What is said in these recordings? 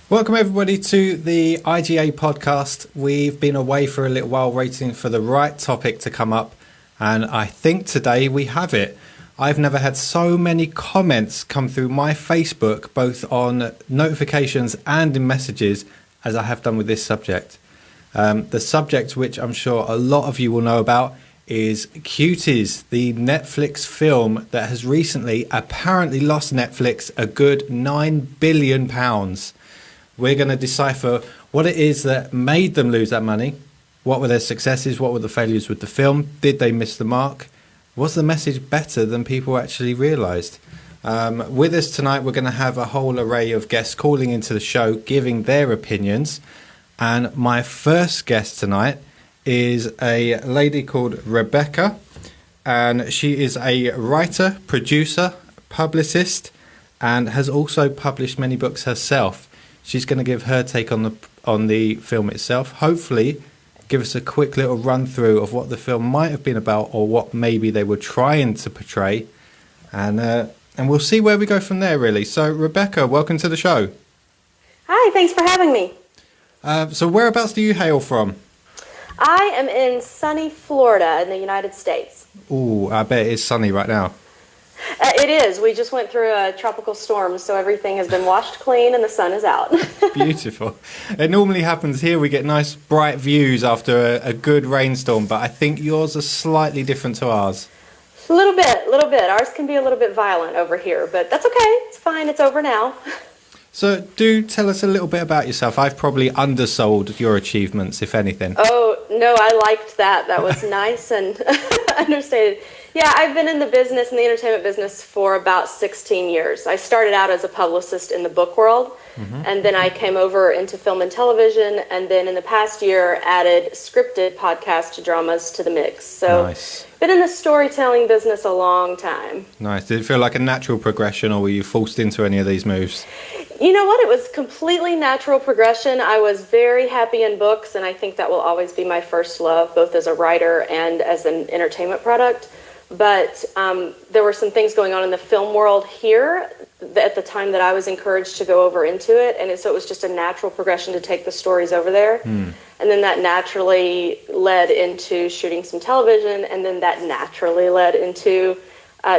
Welcome everybody to the IGA podcast. We've been away for a little while waiting for the right topic to come up, and I think today we have it. I've never had so many comments come through my Facebook, both on notifications and in messages, as I have done with this subject. The subject, which I'm sure a lot of you will know about, is Cuties, the Netflix film that has recently apparently lost Netflix a good £9 billion. We're going to decipher what it is that made them lose that money. What were their successes? What were the failures with the film? Did they miss the mark? Was the message better than people actually realised? With us tonight, we're going to have a whole array of guests calling into the show, giving their opinions. And my first guest tonight is a lady called Rebecca. And she is a writer, producer, publicist, and has also published many books herself. She's going to give her take on the film itself. Hopefully, give us a quick little run through of what the film might have been about, or what maybe they were trying to portray, and we'll see where we go from there. Really. So, Rebecca, welcome to the show. Hi, thanks for having me. So, whereabouts do you hail from? I am in sunny Florida in the United States. Ooh, I bet it is sunny right now. It is. We just went through a tropical storm, so everything has been washed clean and the sun is out. Beautiful. It normally happens here. We get nice bright views after a good rainstorm, but I think yours are slightly different to ours. A little bit. Ours can be a little bit violent over here, but that's okay. It's fine. It's over now. So do tell us a little bit about yourself. I've probably undersold your achievements, if anything. Oh, no, I liked that. That was nice and understated. Yeah, I've been in the entertainment business for about 16 years. I started out as a publicist in the book world, and then I came over into film and television, and then in the past year added scripted podcast dramas to the mix. So nice. Been in the storytelling business a long time. Nice. Did it feel like a natural progression, or were you forced into any of these moves? You know what? It was completely natural progression. I was very happy in books, and I think that will always be my first love, both as a writer and as an entertainment product. But there were some things going on in the film world here at the time that I was encouraged to go over into it. And so it was just a natural progression to take the stories over there. And then that naturally led into shooting some television. And then that naturally led into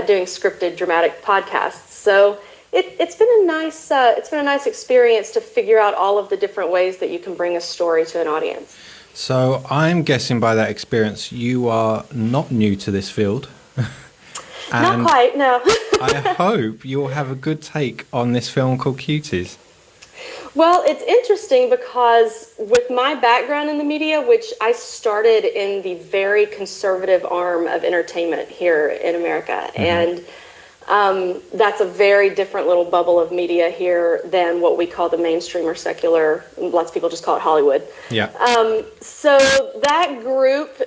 doing scripted dramatic podcasts. So it's been a nice experience to figure out all of the different ways that you can bring a story to an audience. So I'm guessing by that experience you are not new to this field. Not quite, no. I hope you'll have a good take on this film called Cuties. Well, it's interesting because with my background in the media, which I started in the very conservative arm of entertainment here in America, and that's a very different little bubble of media here than what we call the mainstream or secular. Lots of people just call it Hollywood. Yeah. So that group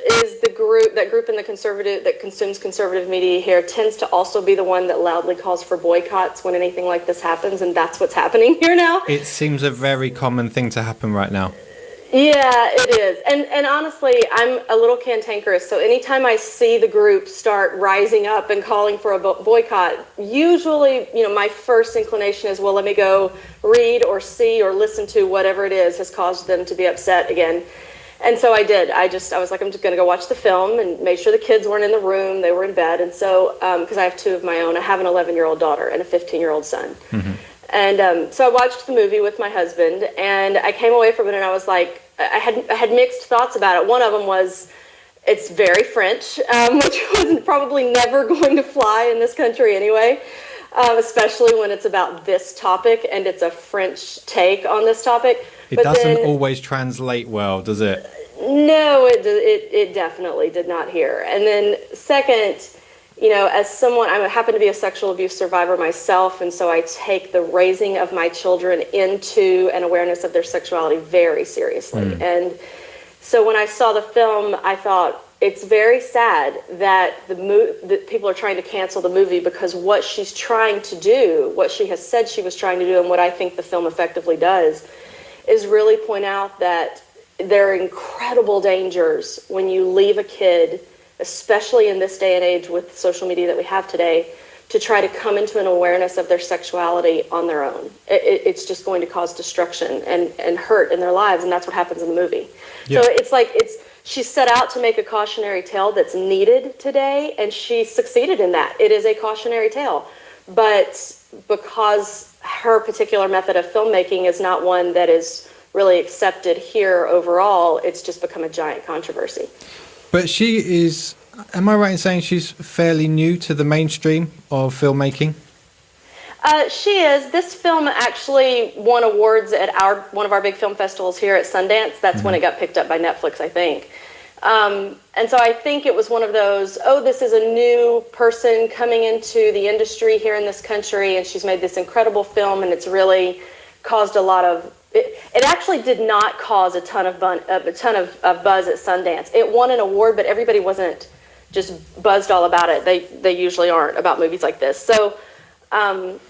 in the conservative that consumes conservative media here tends to also be the one that loudly calls for boycotts when anything like this happens, and that's what's happening here now. It seems a very common thing to happen right now. Yeah, it is. And honestly, I'm a little cantankerous, so anytime I see the group start rising up and calling for a boycott, usually, my first inclination is, well, let me go read or see or listen to whatever it is has caused them to be upset again. And so I did. I was like, I'm just going to go watch the film and make sure the kids weren't in the room, they were in bed. And so, because I have two of my own, I have an 11-year-old daughter and a 15-year-old son. And so I watched the movie with my husband, and I came away from it, and I was like, I had mixed thoughts about it. One of them was, it's very French, which was probably never going to fly in this country anyway, especially when it's about this topic, and it's a French take on this topic. It doesn't always translate well, does it? No, it definitely did not here. And then second, as someone, I happen to be a sexual abuse survivor myself, and so I take the raising of my children into an awareness of their sexuality very seriously. And so when I saw the film, I thought, it's very sad that that people are trying to cancel the movie, because what she's trying to do, what she has said she was trying to do, and what I think the film effectively does, is really point out that there are incredible dangers when you leave a kid, especially in this day and age with social media that we have today, to try to come into an awareness of their sexuality on their own. It's just going to cause destruction and hurt in their lives, and that's what happens in the movie. Yeah. So she set out to make a cautionary tale that's needed today, and she succeeded in that. It is a cautionary tale, but because her particular method of filmmaking is not one that is really accepted here overall, it's just become a giant controversy. But she is, am I right in saying she's fairly new to the mainstream of filmmaking? She is. This film actually won awards at one of our big film festivals here at Sundance. That's when it got picked up by Netflix, I think. And so I think it was one of those, this is a new person coming into the industry here in this country, and she's made this incredible film, and it's really caused a lot of... It actually did not cause a ton of buzz at Sundance. It won an award, but everybody wasn't just buzzed all about it. They usually aren't about movies like this. So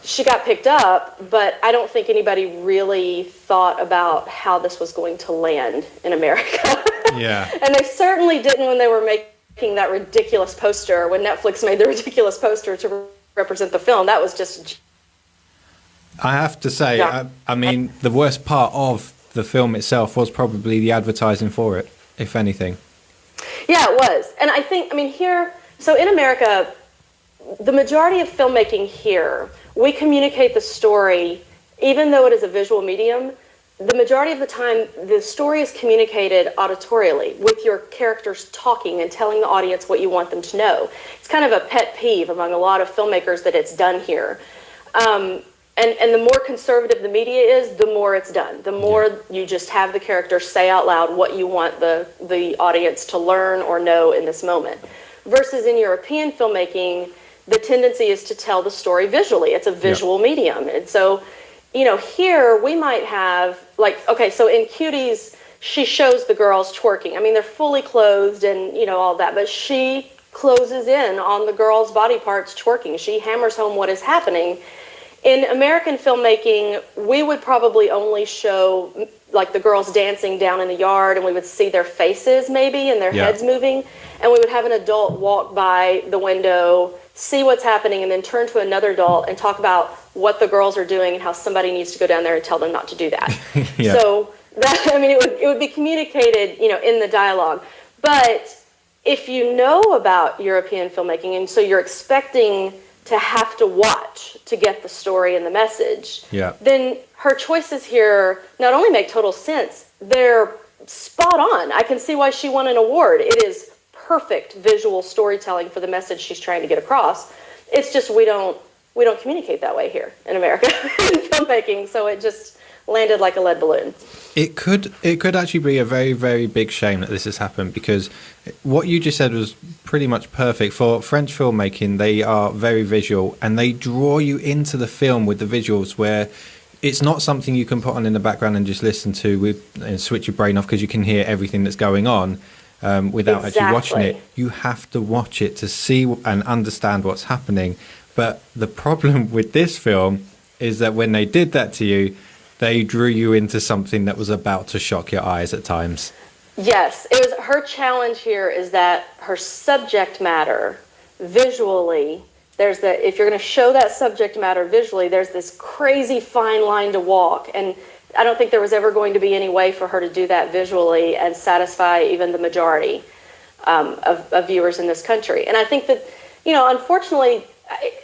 she got picked up, but I don't think anybody really thought about how this was going to land in America. Yeah. And they certainly didn't when they were making that ridiculous poster, when Netflix made the ridiculous poster to represent the film. That was just... I have to say, yeah. I mean, the worst part of the film itself was probably the advertising for it, if anything. Yeah, it was. And I think, here, so in America, the majority of filmmaking here, we communicate the story, even though it is a visual medium, the majority of the time, the story is communicated auditorially, with your characters talking and telling the audience what you want them to know. It's kind of a pet peeve among a lot of filmmakers that it's done here. And the more conservative the media is, the more it's done. The more you just have the characters say out loud what you want the audience to learn or know in this moment. Versus in European filmmaking, the tendency is to tell the story visually. It's a visual medium. And so, here we might have, so in Cuties, she shows the girls twerking. They're fully clothed and, all that, but she closes in on the girls' body parts twerking. She hammers home what is happening. In American filmmaking, we would probably only show the girls dancing down in the yard, and we would see their faces maybe and their heads moving, and we would have an adult walk by the window, see what's happening, and then turn to another adult and talk about what the girls are doing and how somebody needs to go down there and tell them not to do that. So that, it would be communicated, in the dialogue. But if you know about European filmmaking, and so you're expecting to have to watch to get the story and the message, then her choices here not only make total sense, they're spot on. I can see why she won an award. It is perfect visual storytelling for the message she's trying to get across. It's just we don't communicate that way here in America in filmmaking, so it just landed like a lead balloon. It could actually be a very, very big shame that this has happened, because what you just said was pretty much perfect. For French filmmaking, they are very visual, and they draw you into the film with the visuals, where it's not something you can put on in the background and just listen to and switch your brain off, because you can hear everything that's going on without actually watching it. You have to watch it to see and understand what's happening. But the problem with this film is that when they did that to you, they drew you into something that was about to shock your eyes at times. Yes, it was her challenge here is that her subject matter visually, if you're going to show that subject matter visually, there's this crazy fine line to walk, and I don't think there was ever going to be any way for her to do that visually and satisfy even the majority of viewers in this country. And I think that, unfortunately,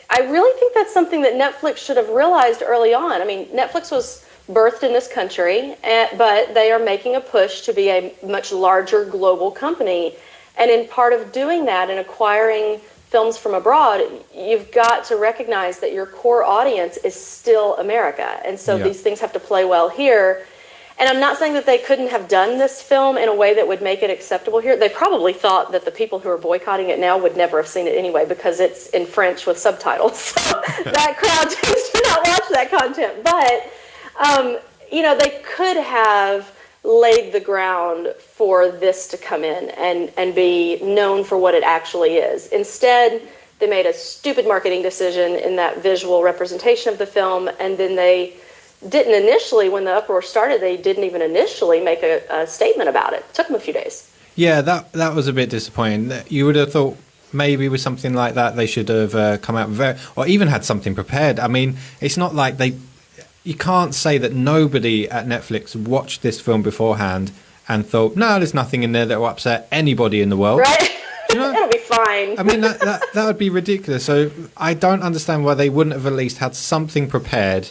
I really think that's something that Netflix should have realized early on. Netflix was birthed in this country, but they are making a push to be a much larger global company. And in part of doing that and acquiring films from abroad, you've got to recognize that your core audience is still America. And so these things have to play well here. And I'm not saying that they couldn't have done this film in a way that would make it acceptable here. They probably thought that the people who are boycotting it now would never have seen it anyway, because it's in French with subtitles. So that crowd tends to not watch that content. But they could have laid the ground for this to come in and be known for what it actually is. Instead, they made a stupid marketing decision in that visual representation of the film, and then they didn't initially, when the uproar started, they didn't even initially make a statement about it. It took them a few days. Yeah, that was a bit disappointing. You would have thought maybe with something like that they should have come out or even had something prepared. I mean, it's not like you can't say that nobody at Netflix watched this film beforehand and thought, no, there's nothing in there that will upset anybody in the world. Right. You know? It'll be fine. I mean, that would be ridiculous. So I don't understand why they wouldn't have at least had something prepared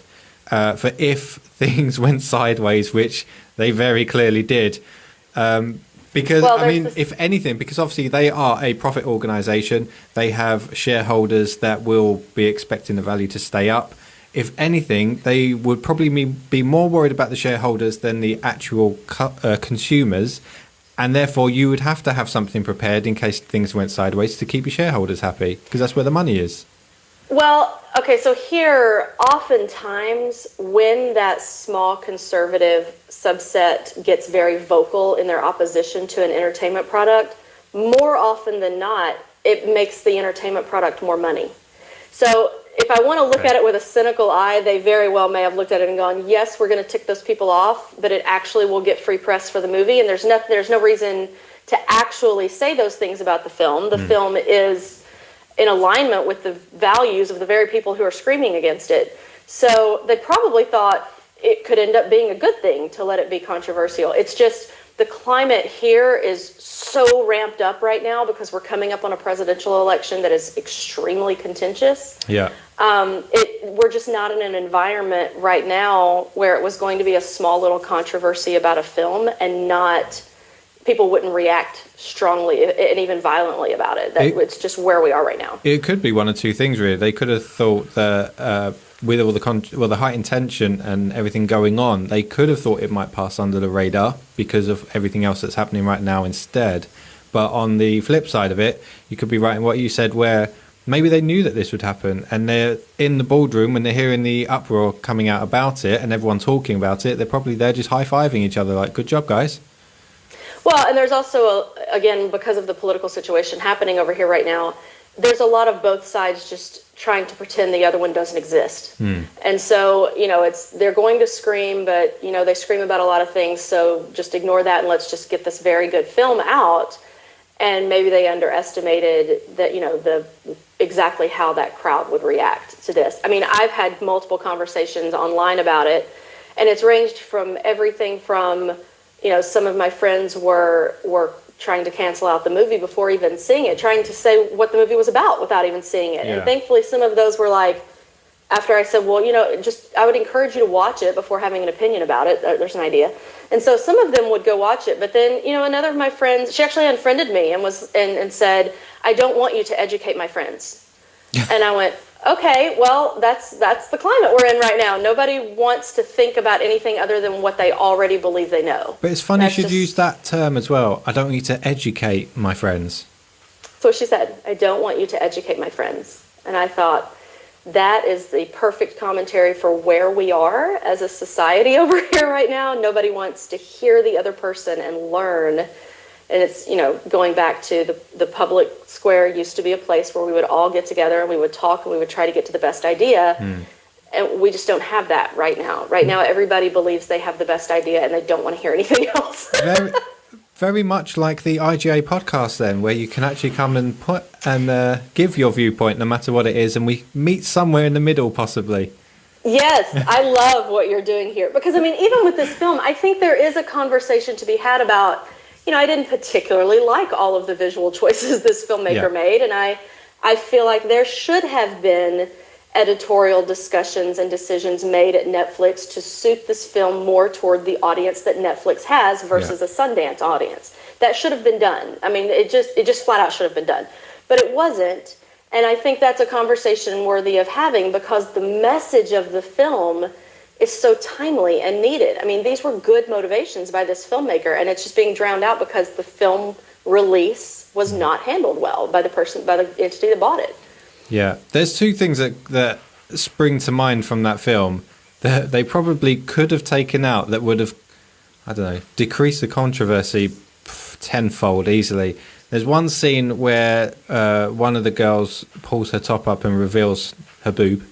for if things went sideways, which they very clearly did. Because, I mean, if anything, because obviously they are a profit organisation, they have shareholders that will be expecting the value to stay up. If anything, they would probably be more worried about the shareholders than the actual consumers. And therefore, you would have to have something prepared in case things went sideways to keep your shareholders happy, because that's where the money is. Well, okay, so here, oftentimes, when that small conservative subset gets very vocal in their opposition to an entertainment product, more often than not, it makes the entertainment product more money. So if I want to look at it with a cynical eye, they very well may have looked at it and gone, yes, we're going to tick those people off, but it actually will get free press for the movie, and there's no reason to actually say those things about the film. The film is in alignment with the values of the very people who are screaming against it. So they probably thought it could end up being a good thing to let it be controversial. It's just the climate here is so ramped up right now because we're coming up on a presidential election that is extremely contentious. Yeah. We're just not in an environment right now where it was going to be a small little controversy about a film and not people wouldn't react strongly and even violently about it. It's just where we are right now. It could be one or two things, really. They could have thought that with all the heightened tension and everything going on, they could have thought it might pass under the radar because of everything else that's happening right now instead. But on the flip side of it, you could be right in what you said, where maybe they knew that this would happen and they're in the boardroom when they're hearing the uproar coming out about it and everyone talking about it. They're probably there just high-fiving each other like, good job, guys. Well, and there's also, again, because of the political situation happening over here right now, there's a lot of both sides just trying to pretend the other one doesn't exist. And so, they're going to scream, but, they scream about a lot of things, so just ignore that and let's just get this very good film out. And maybe they underestimated that, exactly how that crowd would react to this. I mean, I've had multiple conversations online about it, and it's ranged from everything from, some of my friends were trying to cancel out the movie before even seeing it, trying to say what the movie was about without even seeing it. Yeah. And thankfully, some of those were like, after I said, well, I would encourage you to watch it before having an opinion about it. There's an idea. And so some of them would go watch it. But then, another of my friends, she actually unfriended me and said, I don't want you to educate my friends. And I went, okay, well, that's the climate we're in right now. Nobody wants to think about anything other than what they already believe they know. But it's funny you should use that term as well. I don't want you to educate my friends. That's what she said. I don't want you to educate my friends. And I thought, that is the perfect commentary for where we are as a society over here right now. Nobody wants to hear the other person and learn. And it's, going back to the public square used to be a place where we would all get together and we would talk and we would try to get to the best idea. And we just don't have that right now. Right now, everybody believes they have the best idea and they don't want to hear anything else. Very much like the IGA podcast then, where you can actually come and give your viewpoint no matter what it is, and we meet somewhere in the middle possibly. Yes, I love what you're doing here. Because, even with this film, I think there is a conversation to be had about, I didn't particularly like all of the visual choices this filmmaker made, and I feel like there should have been editorial discussions and decisions made at Netflix to suit this film more toward the audience that Netflix has versus a Sundance audience. That should have been done. It just flat out should have been done. But it wasn't, and I think that's a conversation worthy of having because the message of the film is so timely and needed. These were good motivations by this filmmaker, and it's just being drowned out because the film release was not handled well by the entity that bought it. Yeah, there's two things that spring to mind from that film that they probably could have taken out that would have, decreased the controversy tenfold easily. There's one scene where one of the girls pulls her top up and reveals her boob.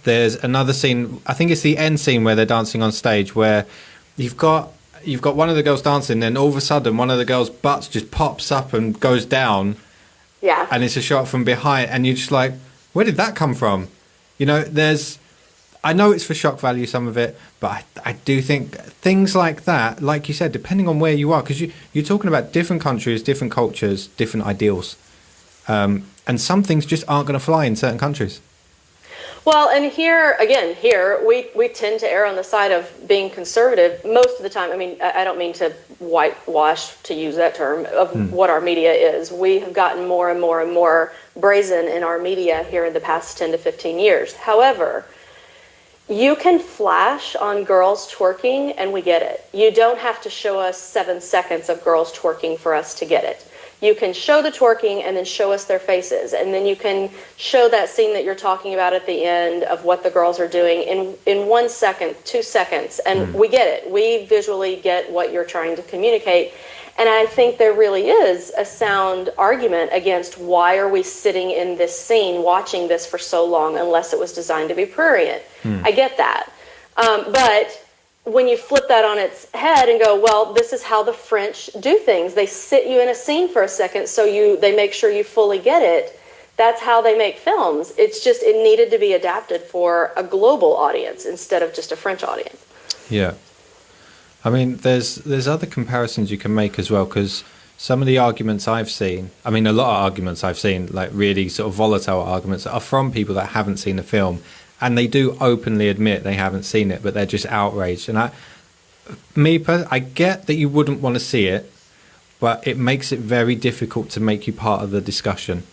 There's another scene, I think it's the end scene where they're dancing on stage, where you've got one of the girls dancing, then all of a sudden one of the girls' butts just pops up and goes down, Yeah. And it's a shot from behind, and you're just like, where did that come from? You know, I know it's for shock value, some of it, but I do think things like that, like you said, depending on where you are, because you're talking about different countries, different cultures, different ideals. And some things just aren't going to fly in certain countries. Well, and here we tend to err on the side of being conservative most of the time. I mean, I don't mean to whitewash, to use that term, of what our media is. We have gotten more and more and more brazen in our media here in the past 10 to 15 years. However, you can flash on girls twerking and we get it. You don't have to show us 7 seconds of girls twerking for us to get it. You can show the twerking and then show us their faces. And then you can show that scene that you're talking about at the end of what the girls are doing in 1 second, 2 seconds. And we get it. We visually get what you're trying to communicate. And I think there really is a sound argument against why are we sitting in this scene watching this for so long unless it was designed to be prurient. I get that. But when you flip that on its head and go, well, this is how the French do things. They sit you in a scene for a second so they make sure you fully get it. That's how they make films. It's just it needed to be adapted for a global audience instead of just a French audience. Yeah. I mean, there's other comparisons you can make as well, because some of the arguments I've seen, I mean, a lot of arguments I've seen, like really sort of volatile arguments, are from people that haven't seen the film. And they do openly admit they haven't seen it, but they're just outraged. And I get that you wouldn't want to see it, but it makes it very difficult to make you part of the discussion.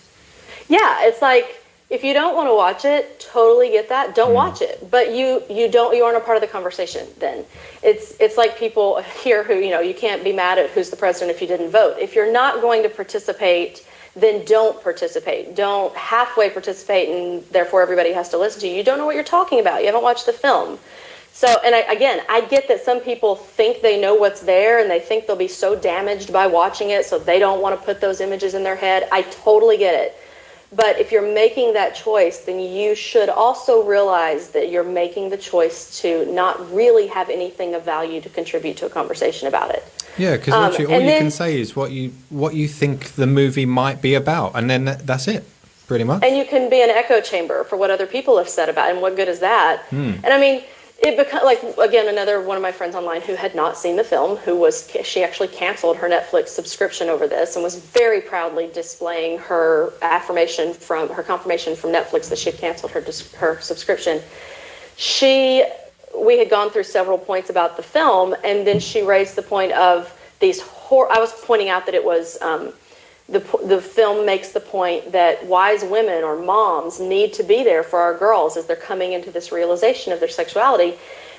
Yeah, it's like, if you don't want to watch it, totally get that. Don't watch it. But you aren't a part of the conversation then. It's like people here who, you can't be mad at who's the president if you didn't vote. If you're not going to participate, then don't participate. Don't halfway participate and therefore everybody has to listen to you. You don't know what you're talking about. You haven't watched the film. So, and I get that some people think they know what's there and they think they'll be so damaged by watching it so they don't want to put those images in their head. I totally get it. But if you're making that choice, then you should also realize that you're making the choice to not really have anything of value to contribute to a conversation about it. Yeah, because all you can say is what you think the movie might be about, and then that's it, pretty much. And you can be an echo chamber for what other people have said about it, and what good is that? And I mean, it becomes like, again, another one of my friends online who had not seen the film, she actually canceled her Netflix subscription over this and was very proudly displaying her confirmation from Netflix that she had canceled her subscription. We had gone through several points about the film, and then she raised the point of these I was pointing out that it was the film makes the point that wise women or moms need to be there for our girls as they're coming into this realization of their sexuality.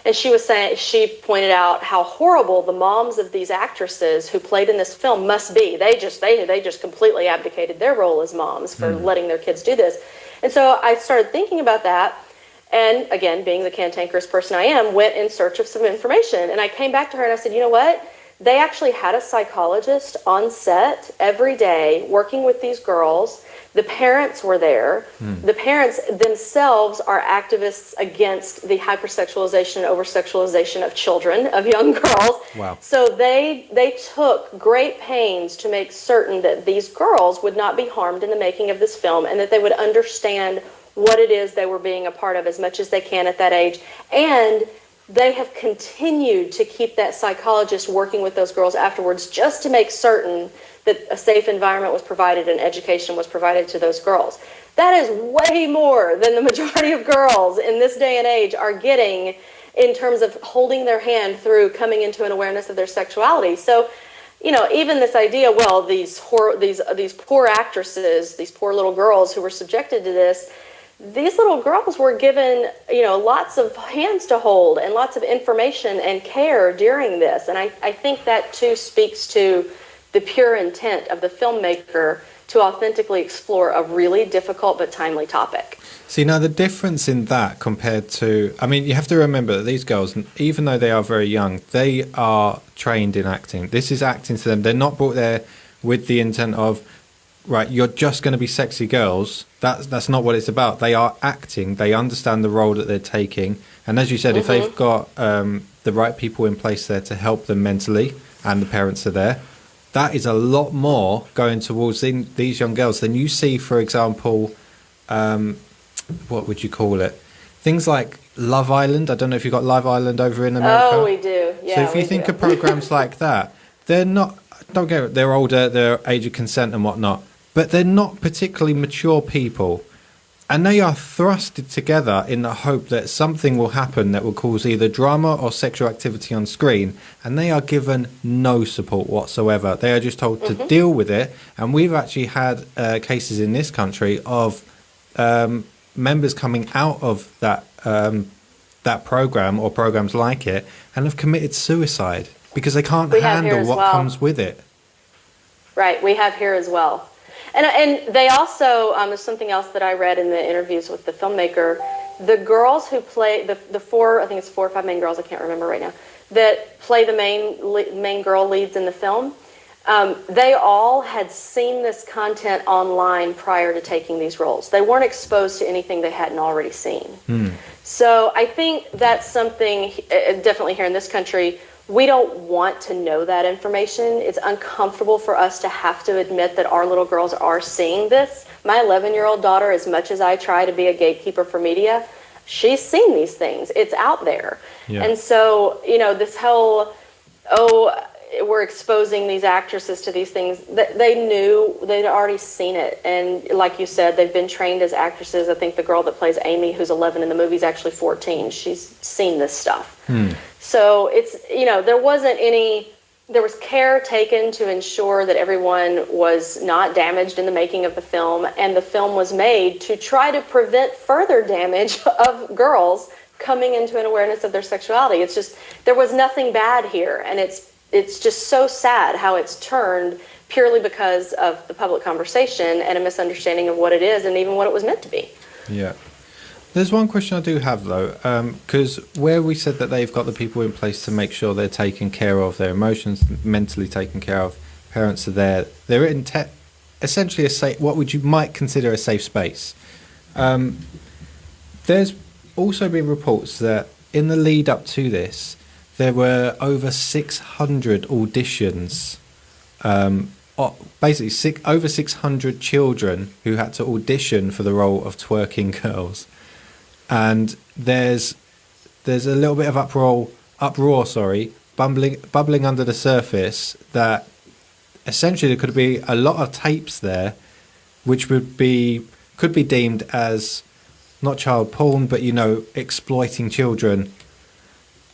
And she pointed out how horrible the moms of these actresses who played in this film must be. They just completely abdicated their role as moms for letting their kids do this. And so I started thinking about that. And again, being the cantankerous person I am, went in search of some information. And I came back to her and I said, you know what? They actually had a psychologist on set every day working with these girls. The parents were there. The parents themselves are activists against the hypersexualization and oversexualization of children, of young girls. Wow. So they took great pains to make certain that these girls would not be harmed in the making of this film and that they would understand what it is they were being a part of as much as they can at that age. And they have continued to keep that psychologist working with those girls afterwards just to make certain that a safe environment was provided and education was provided to those girls. That is way more than the majority of girls in this day and age are getting in terms of holding their hand through coming into an awareness of their sexuality. So, even this idea, well, these poor actresses, these poor little girls who were subjected to this, these little girls were given, lots of hands to hold and lots of information and care during this. And I think that, too, speaks to the pure intent of the filmmaker to authentically explore a really difficult but timely topic. See, now the difference in that compared to, you have to remember that these girls, even though they are very young, they are trained in acting. This is acting to them. They're not brought there with the intent of, right, you're just going to be sexy girls. That's not what it's about. They are acting. They understand the role that they're taking. And as you said, if they've got the right people in place there to help them mentally and the parents are there, that is a lot more going towards these young girls than you see, for example, what would you call it? Things like Love Island. I don't know if you've got Love Island over in America. Oh, we do. Yeah, so if you think of programs like that, they're not, don't get it, they're older, they're age of consent and whatnot, but they're not particularly mature people. And they are thrusted together in the hope that something will happen that will cause either drama or sexual activity on screen. And they are given no support whatsoever. They are just told to deal with it. And we've actually had cases in this country of members coming out of that program or programs like it and have committed suicide because they can't handle what comes with it. Right, we have here as well. And they also, there's something else that I read in the interviews with the filmmaker, the girls who play, the four, I think it's 4 or 5 main girls, I can't remember right now, that play the main girl leads in the film, they all had seen this content online prior to taking these roles. They weren't exposed to anything they hadn't already seen. So I think that's something, definitely here in this country, we don't want to know that information. It's uncomfortable for us to have to admit that our little girls are seeing this. My 11-year-old daughter, as much as I try to be a gatekeeper for media, she's seen these things. It's out there. Yeah. And so, this whole, we're exposing these actresses to these things, they knew, they'd already seen it. And like you said, they've been trained as actresses. I think the girl that plays Amy, who's 11 in the movie, is actually 14. She's seen this stuff. So it's, there was care taken to ensure that everyone was not damaged in the making of the film, and the film was made to try to prevent further damage of girls coming into an awareness of their sexuality. It's just, there was nothing bad here, and it's just so sad how it's turned purely because of the public conversation and a misunderstanding of what it is and even what it was meant to be. Yeah. There's one question I do have, though, because where we said that they've got the people in place to make sure they're taken care of, their emotions mentally taken care of, parents are there, they're in essentially what you might consider a safe space. There's also been reports that in the lead up to this, there were over 600 auditions, basically over 600 children who had to audition for the role of twerking girls. And there's a little bit of uproar, bubbling under the surface that essentially there could be a lot of tapes there, which could be deemed as not child porn, but exploiting children.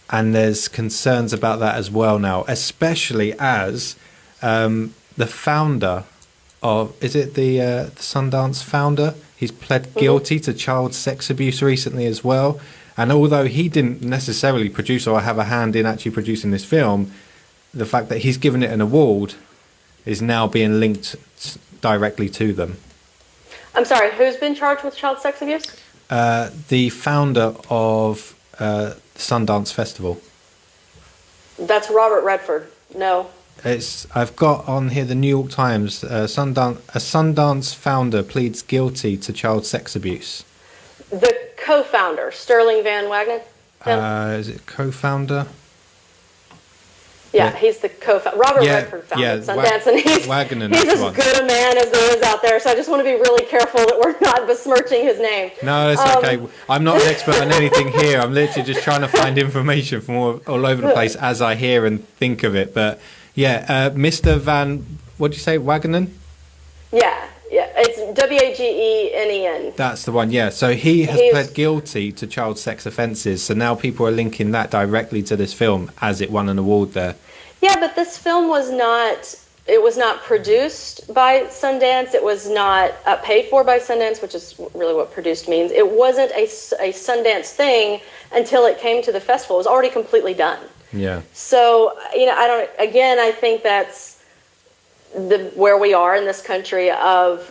And there's concerns about that as well now, especially as the founder of, is it the Sundance founder? He's pled guilty to child sex abuse recently as well. And although he didn't necessarily produce or have a hand in actually producing this film, the fact that he's given it an award is now being linked directly to them. I'm sorry, who's been charged with child sex abuse? The founder of Sundance Festival. That's Robert Redford. No. I've got on here the New York Times. A Sundance founder pleads guilty to child sex abuse. The co-founder, Sterling Van Wagenen? Is it co-founder? Yeah, he's the co-founder. Robert Redford founded Sundance, and he's as good a man as there is out there. So I just want to be really careful that we're not besmirching his name. No, it's okay. I'm not an expert on anything here. I'm literally just trying to find information from all over the place as I hear and think of it. But yeah, Mr. Van, what did you say, Wagenen? Yeah, it's Wagenen. That's the one, yeah. So he has pled guilty to child sex offences. So now people are linking that directly to this film as it won an award there. Yeah, but this film was not produced by Sundance. It was not paid for by Sundance, which is really what produced means. It wasn't a Sundance thing until it came to the festival. It was already completely done. Yeah. So, I think that's where we are in this country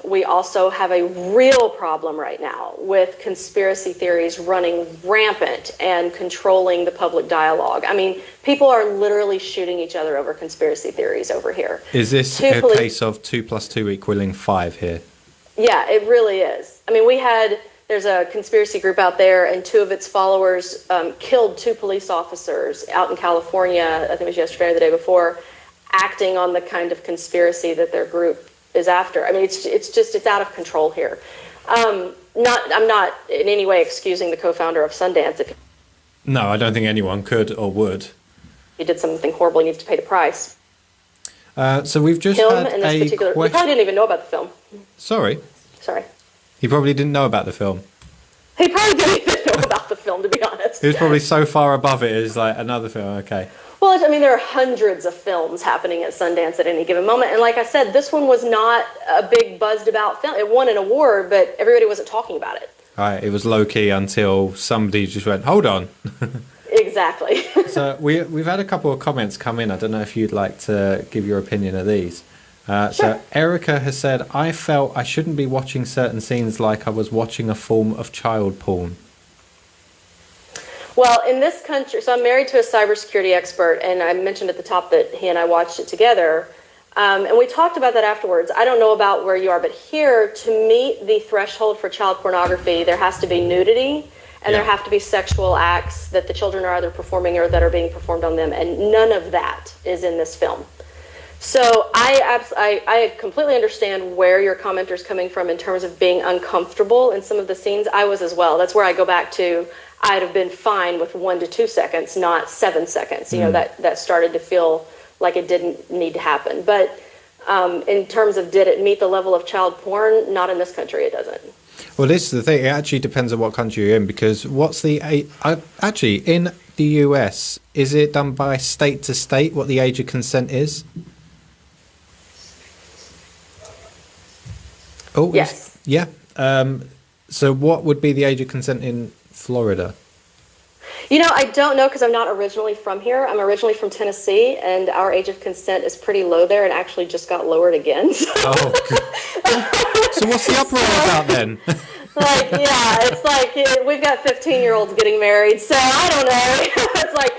we also have a real problem right now with conspiracy theories running rampant and controlling the public dialogue. I mean, people are literally shooting each other over conspiracy theories over here. Is this a case of 2 + 2 = 5 here? Yeah, it really is. I mean, there's a conspiracy group out there, and 2 of its followers killed 2 police officers out in California, I think it was yesterday or the day before, acting on the kind of conspiracy that their group is after. I mean, it's out of control here. I'm not in any way excusing the co-founder of Sundance. If No, I don't think anyone could or would. he did something horrible, he needs to pay the price. So we've just Film had in this particular. He probably didn't even know about the film. Sorry? Sorry. He probably didn't know about the film. He probably didn't even know about the film, to be honest. He was probably so far above it, it's like another film, okay. Well, I mean, there are hundreds of films happening at Sundance at any given moment. And like I said, this one was not a big buzzed about film. It won an award, but everybody wasn't talking about it. Right, it was low-key until somebody just went, hold on. Exactly. So we've had a couple of comments come in. I don't know if you'd like to give your opinion of these. Sure. So Erica has said, I felt I shouldn't be watching certain scenes like I was watching a form of child porn. Well, in this country, so I'm married to a cybersecurity expert, and I mentioned at the top that he and I watched it together. And we talked about that afterwards. I don't know about where you are, but here, to meet the threshold for child pornography, there has to be nudity, and there have to be sexual acts that the children are either performing or that are being performed on them, and none of that is in this film. So I completely understand where your commenter's coming from in terms of being uncomfortable in some of the scenes. I was as well. That's where I go back to, I'd have been fine with 1 to 2 seconds, not 7 seconds. You know, that started to feel like it didn't need to happen. But in terms of did it meet the level of child porn, not in this country, it doesn't. Well, this is the thing. It actually depends on what country you're in, because actually, in the US, is it done by state to state what the age of consent is? Oh, yes. Yeah. So what would be the age of consent in Florida? You know, I don't know because I'm not originally from here. I'm originally from Tennessee, and our age of consent is pretty low there and actually just got lowered again. So, so what's the uproar about then? It's like we've got 15-year-olds getting married, so I don't know. It's like,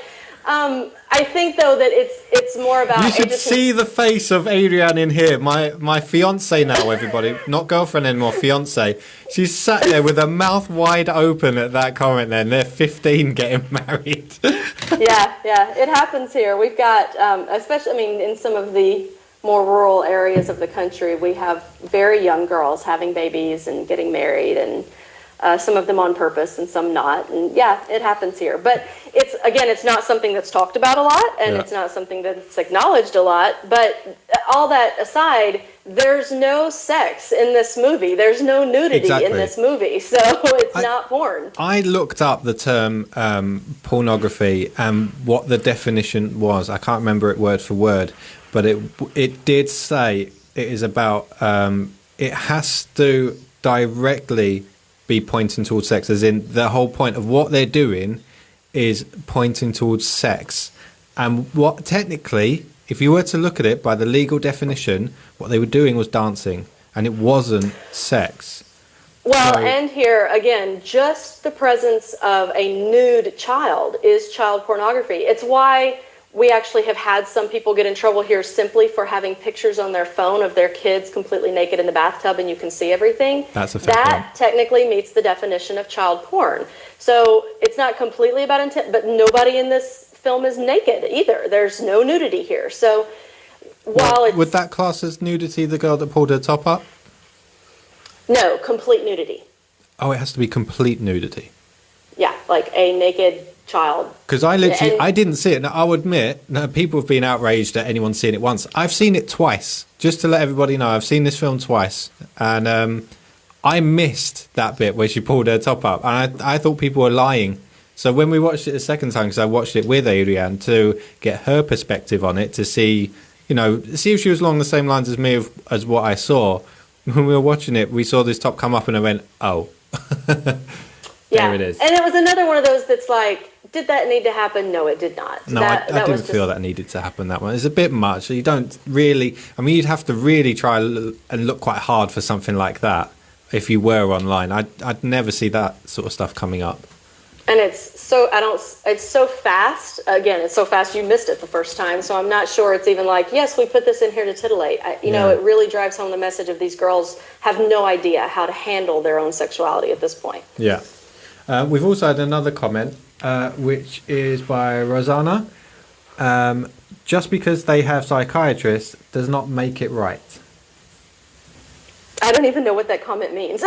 I think, though, that it's more about... You should see the face of Adrienne in here, my fiance now, everybody. Not girlfriend anymore, fiance. She's sat there with her mouth wide open at that comment then. They're 15 getting married. Yeah, it happens here. We've got, especially, in some of the more rural areas of the country, we have very young girls having babies and getting married, and some of them on purpose and some not. And yeah, it happens here. But it's not something that's talked about a lot, and it's not something that's acknowledged a lot. But all that aside, there's no sex in this movie. There's no nudity in this movie. So it's not porn. I looked up the term pornography and what the definition was. I can't remember it word for word, but it did say it is about, it has to directly be pointing towards sex, as in the whole point of what they're doing is pointing towards sex. And what technically, if you were to look at it by the legal definition, what they were doing was dancing, and it wasn't sex. Well, and here, again, just the presence of a nude child is child pornography. It's why we actually have had some people get in trouble here simply for having pictures on their phone of their kids completely naked in the bathtub and you can see everything. That's a fair point. That technically meets the definition of child porn. So it's not completely about intent, but nobody in this film is naked either. There's no nudity here. So while it's... Would that class as nudity, the girl that pulled her top up? No, complete nudity. Oh, it has to be complete nudity. Yeah, like a naked child. Because I didn't see it. Now, I'll admit, people have been outraged at anyone seeing it once. I've seen it twice, just to let everybody know. I've seen this film twice, and I missed that bit where she pulled her top up, and I thought people were lying. So when we watched it the second time, because I watched it with Adrienne to get her perspective on it, to see if she was along the same lines as me as what I saw. When we were watching it, we saw this top come up, and I went, oh. There it is. And it was another one of those that's like, did that need to happen? No, it did not. No, I didn't feel that needed to happen, that one. It's a bit much. You don't really... you'd have to really try and look quite hard for something like that if you were online. I'd never see that sort of stuff coming up. And it's so fast. Again, it's so fast you missed it the first time, so I'm not sure it's even like, yes, we put this in here to titillate. It really drives home the message of these girls have no idea how to handle their own sexuality at this point. Yeah. We've also had another comment, which is by Rosanna. just because they have psychiatrists does not make it right. I don't even know what that comment means.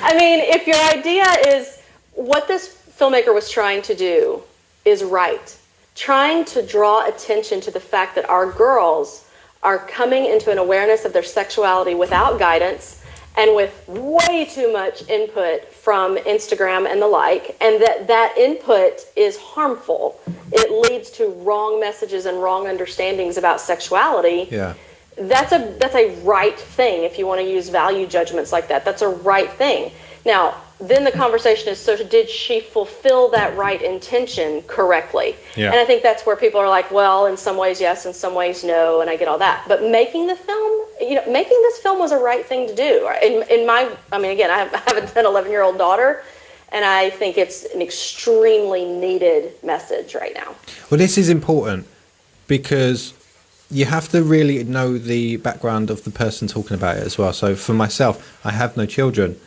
I mean, if your idea is what this filmmaker was trying to do is right, trying to draw attention to the fact that our girls are coming into an awareness of their sexuality without guidance and with way too much input from Instagram and the like, and that input is harmful. It leads to wrong messages and wrong understandings about sexuality. Yeah. That's a right thing. If you want to use value judgments like that, that's a right thing. Now, then the conversation is, so did she fulfill that right intention correctly? Yeah. And I think that's where people are like, well, in some ways yes, in some ways no, and I get all that. But making the film, making this film was a right thing to do. Again, I have an 11-year-old daughter, and I think it's an extremely needed message right now. Well, this is important because you have to really know the background of the person talking about it as well. So for myself, I have no children.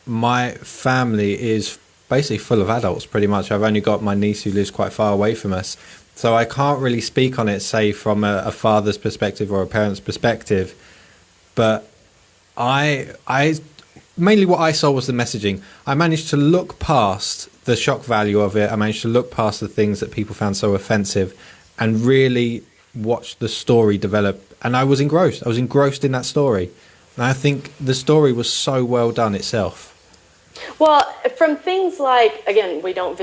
My family is basically full of adults, pretty much. I've only got my niece who lives quite far away from us. So I can't really speak on it, say, from a father's perspective or a parent's perspective. But I mainly what I saw was the messaging. I managed to look past the shock value of it. I managed to look past the things that people found so offensive and really watch the story develop. And I was engrossed. I was engrossed in that story. And I think the story was so well done itself. Well, from things like, again, we do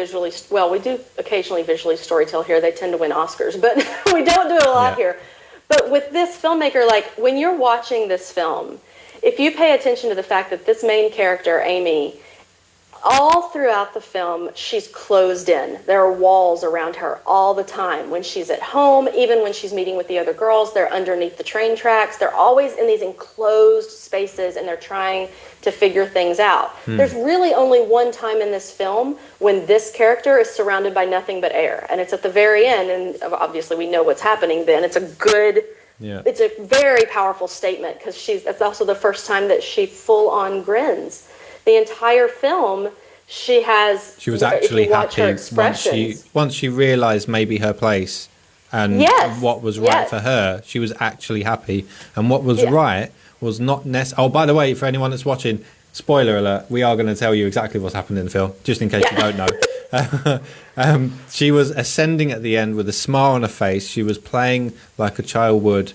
occasionally visually storytell here. They tend to win Oscars, but we don't do it a lot here. But with this filmmaker, like when you're watching this film, if you pay attention to the fact that this main character, Amy, all throughout the film, she's closed in. There are walls around her all the time. When she's at home, even when she's meeting with the other girls, they're underneath the train tracks. They're always in these enclosed spaces, and they're trying to figure things out. There's really only one time in this film when this character is surrounded by nothing but air, and it's at the very end, and obviously we know what's happening then. It's it's a very powerful statement, because that's also the first time that she full-on grins. The entire film, she was actually happy once she realised maybe her place and what was right for her. She was actually happy, and what was right was not necessary. Oh, by the way, for anyone that's watching, spoiler alert, we are going to tell you exactly what's happened in the film, just in case you don't know. She was ascending at the end with a smile on her face. She was playing like a child would,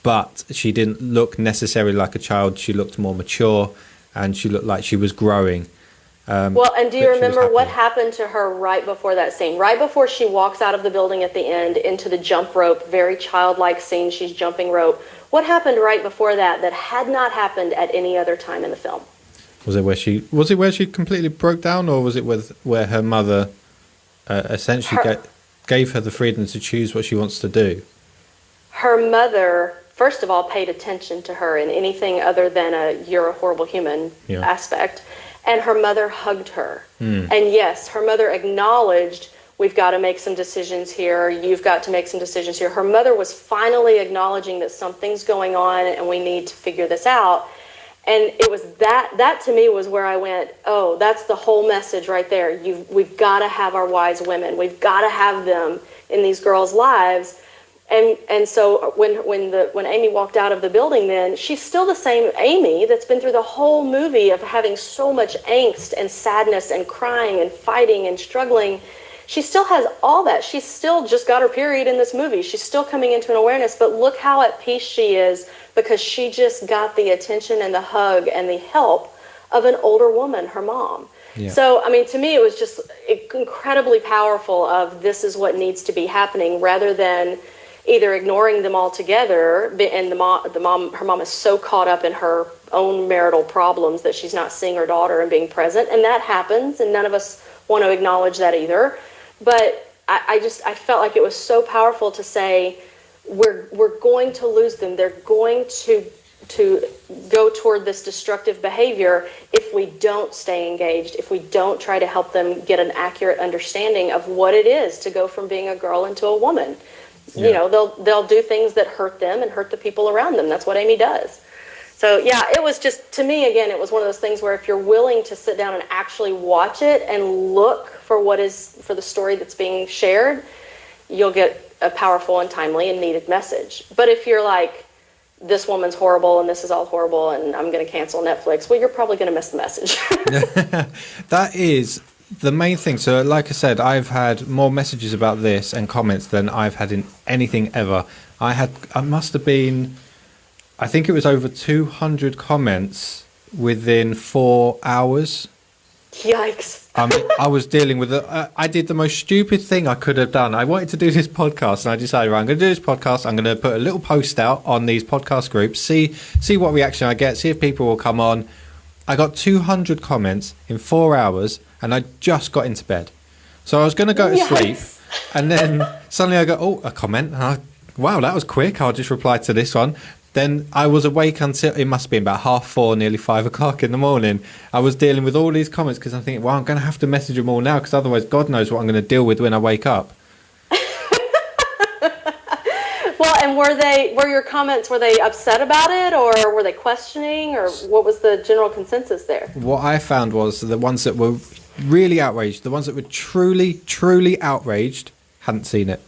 but she didn't look necessarily like a child. She looked more mature, and she looked like she was growing. And do you remember what happened to her right before that scene? Right before she walks out of the building at the end into the jump rope, very childlike scene, she's jumping rope. What happened right before that had not happened at any other time in the film? Was it where she completely broke down, or was it where her mother essentially gave her the freedom to choose what she wants to do? Her mother, first of all, paid attention to her in anything other than you're a horrible human aspect. And her mother hugged her. And yes, her mother acknowledged, we've got to make some decisions here. You've got to make some decisions here. Her mother was finally acknowledging that something's going on and we need to figure this out. And it was that to me was where I went, oh, that's the whole message right there. We've got to have our wise women. We've got to have them in these girls' lives. And so when Amy walked out of the building, then she's still the same Amy that's been through the whole movie of having so much angst and sadness and crying and fighting and struggling. She still has all that. She's still just got her period in this movie. She's still coming into an awareness, but look how at peace she is, because she just got the attention and the hug and the help of an older woman, her mom. Yeah. So, I mean, to me, it was just incredibly powerful of this is what needs to be happening, rather than either ignoring them altogether, and her mom is so caught up in her own marital problems that she's not seeing her daughter and being present, and that happens, and none of us want to acknowledge that either. But I felt like it was so powerful to say, we're going to lose them. They're going to go toward this destructive behavior if we don't stay engaged, if we don't try to help them get an accurate understanding of what it is to go from being a girl into a woman. Yeah. You know, they'll do things that hurt them and hurt the people around them. That's what Amy does. So yeah, it was just, to me, again, it was one of those things where if you're willing to sit down and actually watch it and look for for the story that's being shared, you'll get a powerful and timely and needed message. But if you're like, this woman's horrible and this is all horrible and I'm going to cancel Netflix, well, you're probably going to miss the message. That is the main thing. So like I said, I've had more messages about this and comments than I've had in anything ever. I must have been, I think it was over 200 comments within 4 hours. Yikes. I was dealing with I did the most stupid thing I could have done. I wanted to do this podcast and I decided, right, I'm going to do this podcast. I'm going to put a little post out on these podcast groups, see what reaction I get, see if people will come on. I got 200 comments in 4 hours and I just got into bed. So I was going to go to sleep and then suddenly I got, a comment. And wow, that was quick. I'll just reply to this one. Then I was awake until it must have been about 4:30, nearly 5 o'clock in the morning. I was dealing with all these comments because I'm thinking, well, I'm going to have to message them all now because otherwise God knows what I'm going to deal with when I wake up. Well, and were your comments, were they upset about it or were they questioning, or what was the general consensus there? What I found was the ones that were really outraged, the ones that were truly, truly outraged, hadn't seen it.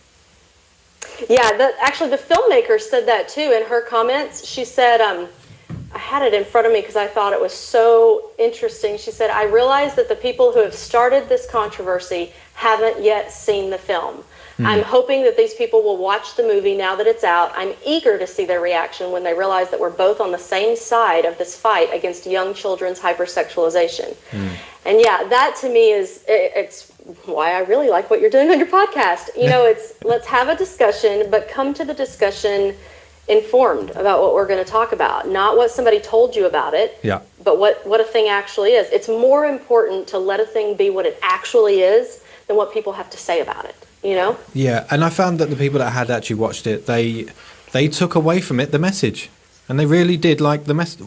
Yeah, actually the filmmaker said that too in her comments. She said, I had it in front of me because I thought it was so interesting. She said, I realize that the people who have started this controversy haven't yet seen the film. I'm hoping that these people will watch the movie now that it's out. I'm eager to see their reaction when they realize that we're both on the same side of this fight against young children's hypersexualization. And yeah, that to me it's why I really like what you're doing on your podcast. You know, it's let's have a discussion, but come to the discussion informed about what we're going to talk about, not what somebody told you about it, but what a thing actually is. It's more important to let a thing be what it actually is than what people have to say about it. You know? Yeah, and I found that the people that had actually watched it, they took away from it the message, and they really did like the message.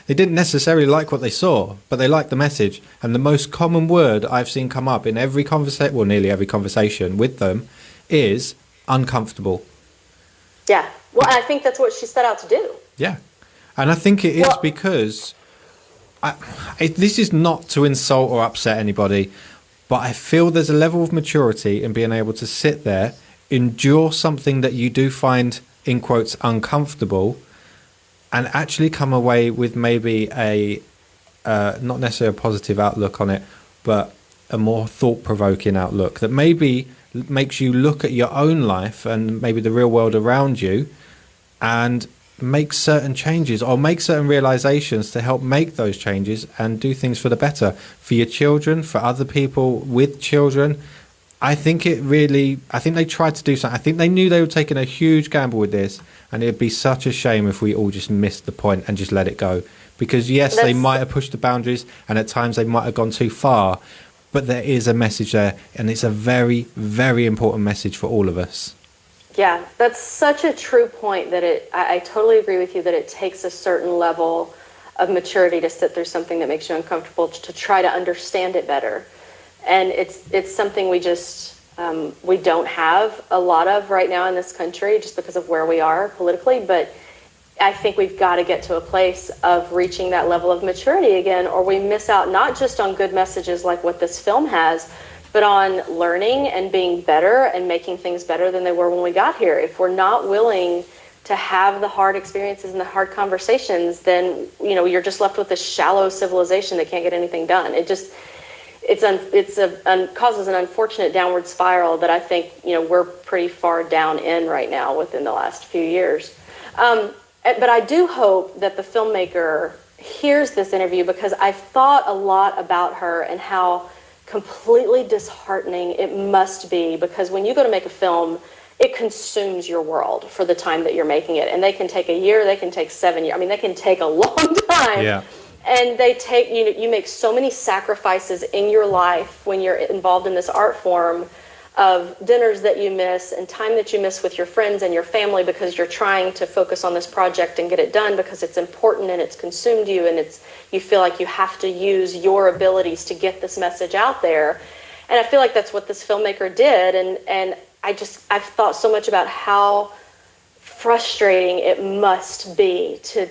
They didn't necessarily like what they saw, but they liked the message. And the most common word I've seen come up in every conversation, well, nearly every conversation with them, is uncomfortable. Yeah, well, I think that's what she set out to do. Yeah, and I think it is because this is not to insult or upset anybody. But I feel there's a level of maturity in being able to sit there, endure something that you do find, in quotes, uncomfortable, and actually come away with maybe a, not necessarily a positive outlook on it, but a more thought-provoking outlook that maybe makes you look at your own life and maybe the real world around you and make certain changes or make certain realizations to help make those changes and do things for the better for your children, for other people with children. I think they tried to do something. I think they knew they were taking a huge gamble with this, and it'd be such a shame if we all just missed the point and just let it go. Because yes, they might have pushed the boundaries and at times they might have gone too far, but there is a message there, and it's a very, very important message for all of us. Yeah, that's such a true point that I totally agree with you that it takes a certain level of maturity to sit through something that makes you uncomfortable to try to understand it better. And it's something we just, we don't have a lot of right now in this country just because of where we are politically. But I think we've got to get to a place of reaching that level of maturity again, or we miss out not just on good messages like what this film has, but on learning and being better and making things better than they were when we got here. If we're not willing to have the hard experiences and the hard conversations, then, you know, you're just left with this shallow civilization that can't get anything done. It just, causes an unfortunate downward spiral that I think, you know, we're pretty far down in right now within the last few years. But I do hope that the filmmaker hears this interview, because I've thought a lot about her and how completely disheartening it must be, because when you go to make a film, it consumes your world for the time that you're making it. And they can take a year, they can take 7 years. I mean, they can take a long time. Yeah. And they take, you make so many sacrifices in your life when you're involved in this art form, of dinners that you miss and time that you miss with your friends and your family because you're trying to focus on this project and get it done because it's important and it's consumed you, and you feel like you have to use your abilities to get this message out there. And I feel like that's what this filmmaker did. And I've thought so much about how frustrating it must be to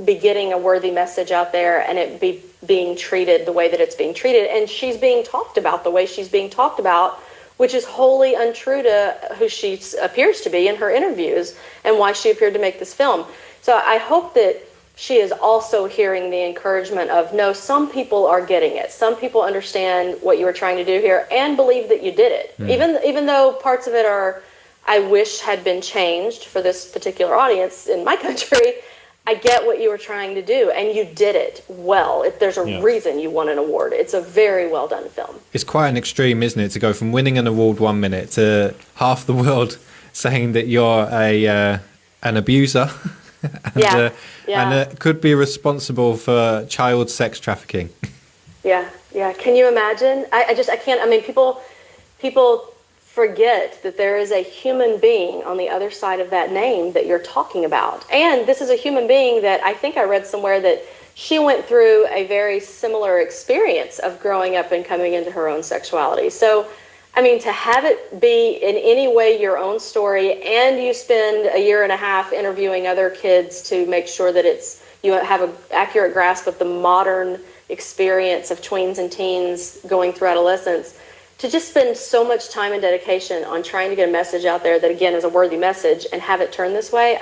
be getting a worthy message out there and it be being treated the way that it's being treated. And she's being talked about the way she's being talked about, which is wholly untrue to who she appears to be in her interviews and why she appeared to make this film. So I hope that she is also hearing the encouragement of, no, some people are getting it. Some people understand what you were trying to do here and believe that you did it. Even though parts of it are, I wish had been changed for this particular audience in my country, I get what you were trying to do, and you did it well. There's a reason you won an award. It's a very well done film. It's quite an extreme, isn't it, to go from winning an award 1 minute to half the world saying that you're an abuser and could be responsible for child sex trafficking. Yeah. Can you imagine? I can't. I mean, people forget that there is a human being on the other side of that name that you're talking about. And this is a human being that I think I read somewhere that she went through a very similar experience of growing up and coming into her own sexuality. So, I mean, to have it be in any way your own story, and you spend a year and a half interviewing other kids to make sure that you have an accurate grasp of the modern experience of tweens and teens going through adolescence, to just spend so much time and dedication on trying to get a message out there that, again, is a worthy message and have it turn this way,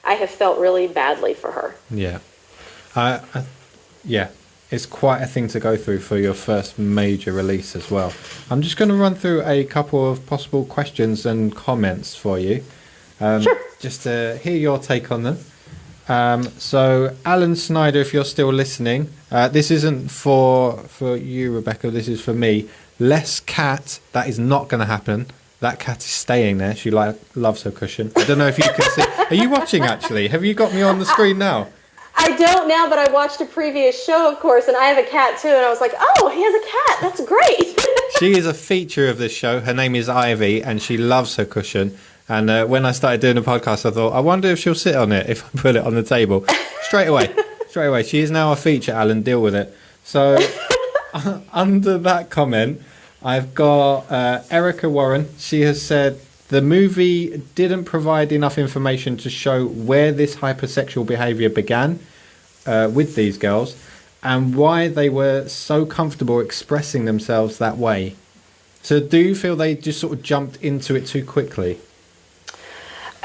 I have felt really badly for her. Yeah. It's quite a thing to go through for your first major release as well. I'm just going to run through a couple of possible questions and comments for you. Sure. Just to hear your take on them. So, Alan Snyder, if you're still listening, this isn't for you, Rebecca, this is for me. Less cat, that is not going to happen. That cat is staying there. She loves her cushion. I don't know if you can see. Are you watching, actually? Have you got me on the screen now? I don't now, but I watched a previous show, of course, and I have a cat, too, and I was like, oh, he has a cat. That's great. She is a feature of this show. Her name is Ivy, and she loves her cushion. And when I started doing the podcast, I thought, I wonder if she'll sit on it if I put it on the table. Straight away. She is now a feature, Alan. Deal with it. So... Under that comment, I've got Erica Warren. She has said the movie didn't provide enough information to show where this hypersexual behaviour began with these girls and why they were so comfortable expressing themselves that way. So do you feel they just sort of jumped into it too quickly?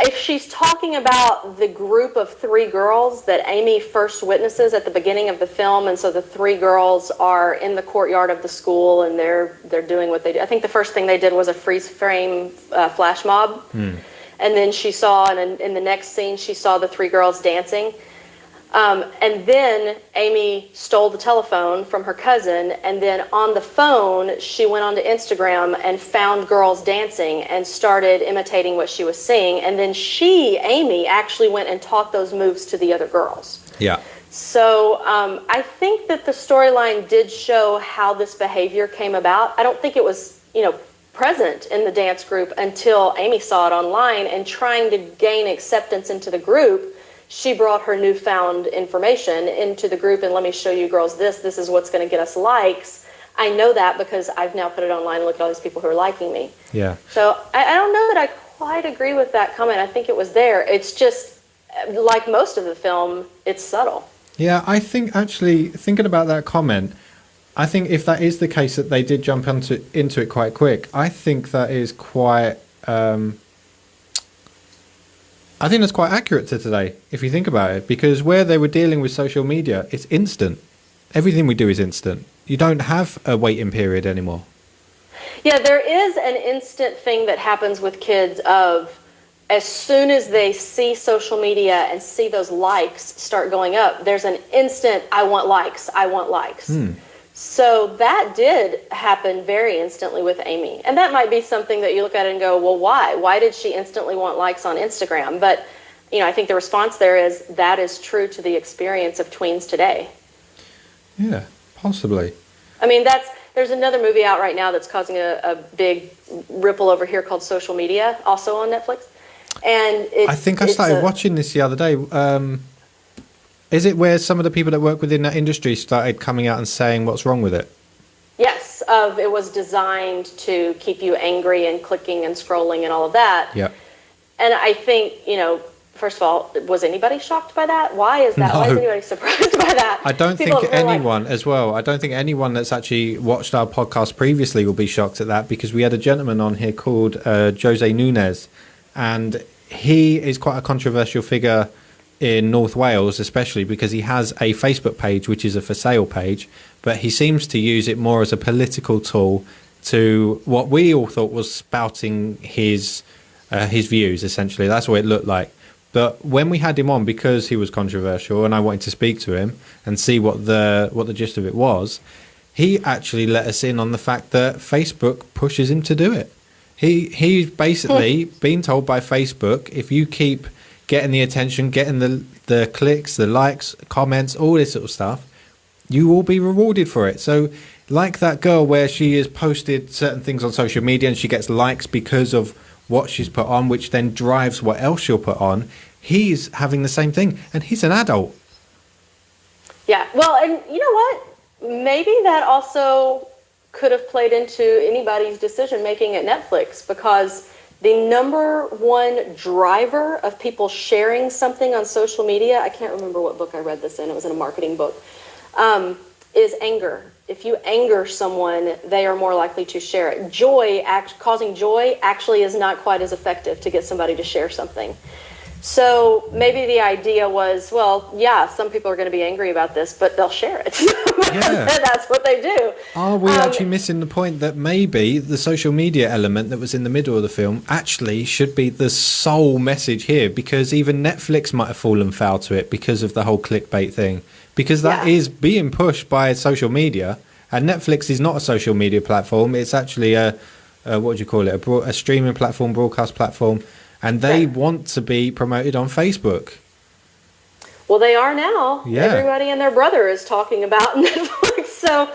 If she's talking about the group of three girls that Amy first witnesses at the beginning of the film, and so the three girls are in the courtyard of the school and they're doing what they do. I think the first thing they did was a freeze frame flash mob. And then she saw, and in the next scene, she saw the three girls dancing. And then Amy stole the telephone from her cousin, and then on the phone, she went onto Instagram and found girls dancing and started imitating what she was seeing. And then Amy, actually went and taught those moves to the other girls. Yeah. So I think that the storyline did show how this behavior came about. I don't think it was, present in the dance group until Amy saw it online, and trying to gain acceptance into the group, she brought her newfound information into the group, and let me show you girls this is what's going to get us likes. I know that because I've now put it online and look at all these people who are liking me. Yeah. So I don't know that I quite agree with that comment. I think it was there. It's just, like most of the film, it's subtle. Yeah, I think actually, thinking about that comment, I think if that is the case that they did jump into it quite quick, I think that is quite... I think that's quite accurate to today, if you think about it, because where they were dealing with social media, it's instant. Everything we do is instant. You don't have a waiting period anymore. Yeah, there is an instant thing that happens with kids of, as soon as they see social media and see those likes start going up, there's an instant, I want likes. So that did happen very instantly with Amy. And that might be something that you look at and go, well, why? Why did she instantly want likes on Instagram? But, I think the response there is that is true to the experience of tweens today. Yeah, possibly. I mean, there's another movie out right now that's causing a big ripple over here called Social Media, also on Netflix. And I think I started watching this the other day. Is it where some of the people that work within that industry started coming out and saying what's wrong with it? Yes, it was designed to keep you angry and clicking and scrolling and all of that. Yeah. And I think, first of all, was anybody shocked by that? Why is that? No. Why is anybody surprised by that? I don't People think are like, anyone as well. I don't think anyone that's actually watched our podcast previously will be shocked at that, because we had a gentleman on here called Jose Nunez, and he is quite a controversial figure in North Wales, especially because he has a Facebook page, which is a for sale page, but he seems to use it more as a political tool to what we all thought was spouting his views, essentially. That's what it looked like. But when we had him on, because he was controversial and I wanted to speak to him and see what the gist of it was, he actually let us in on the fact that Facebook pushes him to do it. He's basically been told by Facebook, if you keep getting the attention, getting the clicks, the likes, comments, all this sort of stuff, you will be rewarded for it. So like that girl where she has posted certain things on social media and she gets likes because of what she's put on, which then drives what else she'll put on. He's having the same thing, and he's an adult. Yeah, well, and you know what? Maybe that also could have played into anybody's decision making at Netflix, because the number one driver of people sharing something on social media, I can't remember what book I read this in, it was in a marketing book, is anger. If you anger someone, they are more likely to share it. Causing joy actually is not quite as effective to get somebody to share something. So maybe the idea was, well, yeah, some people are going to be angry about this, but they'll share it. Yeah. That's what they do. Are we actually missing the point that maybe the social media element that was in the middle of the film actually should be the sole message here? Because even Netflix might have fallen foul to it because of the whole clickbait thing. Because that is being pushed by social media, and Netflix is not a social media platform. It's actually a what do you call it? A streaming platform, broadcast platform, and they want to be promoted on Facebook. Well, they are now. Yeah. Everybody and their brother is talking about Netflix. So,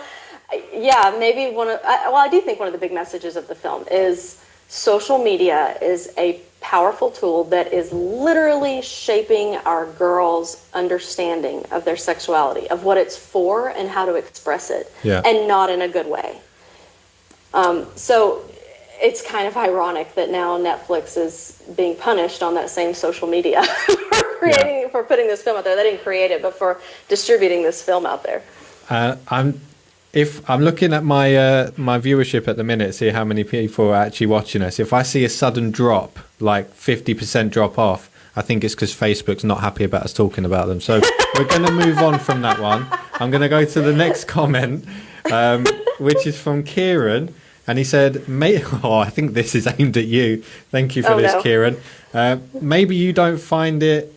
yeah, maybe I do think one of the big messages of the film is social media is a powerful tool that is literally shaping our girls' understanding of their sexuality, of what it's for and how to express it, and not in a good way. So it's kind of ironic that now Netflix is being punished on that same social media for putting this film out there. They didn't create it, but for distributing this film out there. If I'm looking at my my viewership at the minute, see how many people are actually watching us. If I see a sudden drop, like 50% drop off, I think it's because Facebook's not happy about us talking about them. So we're going to move on from that one. I'm going to go to the next comment, which is from Kieran. And he said, I think this is aimed at you. Thank you for this, Kieran. Maybe you don't find it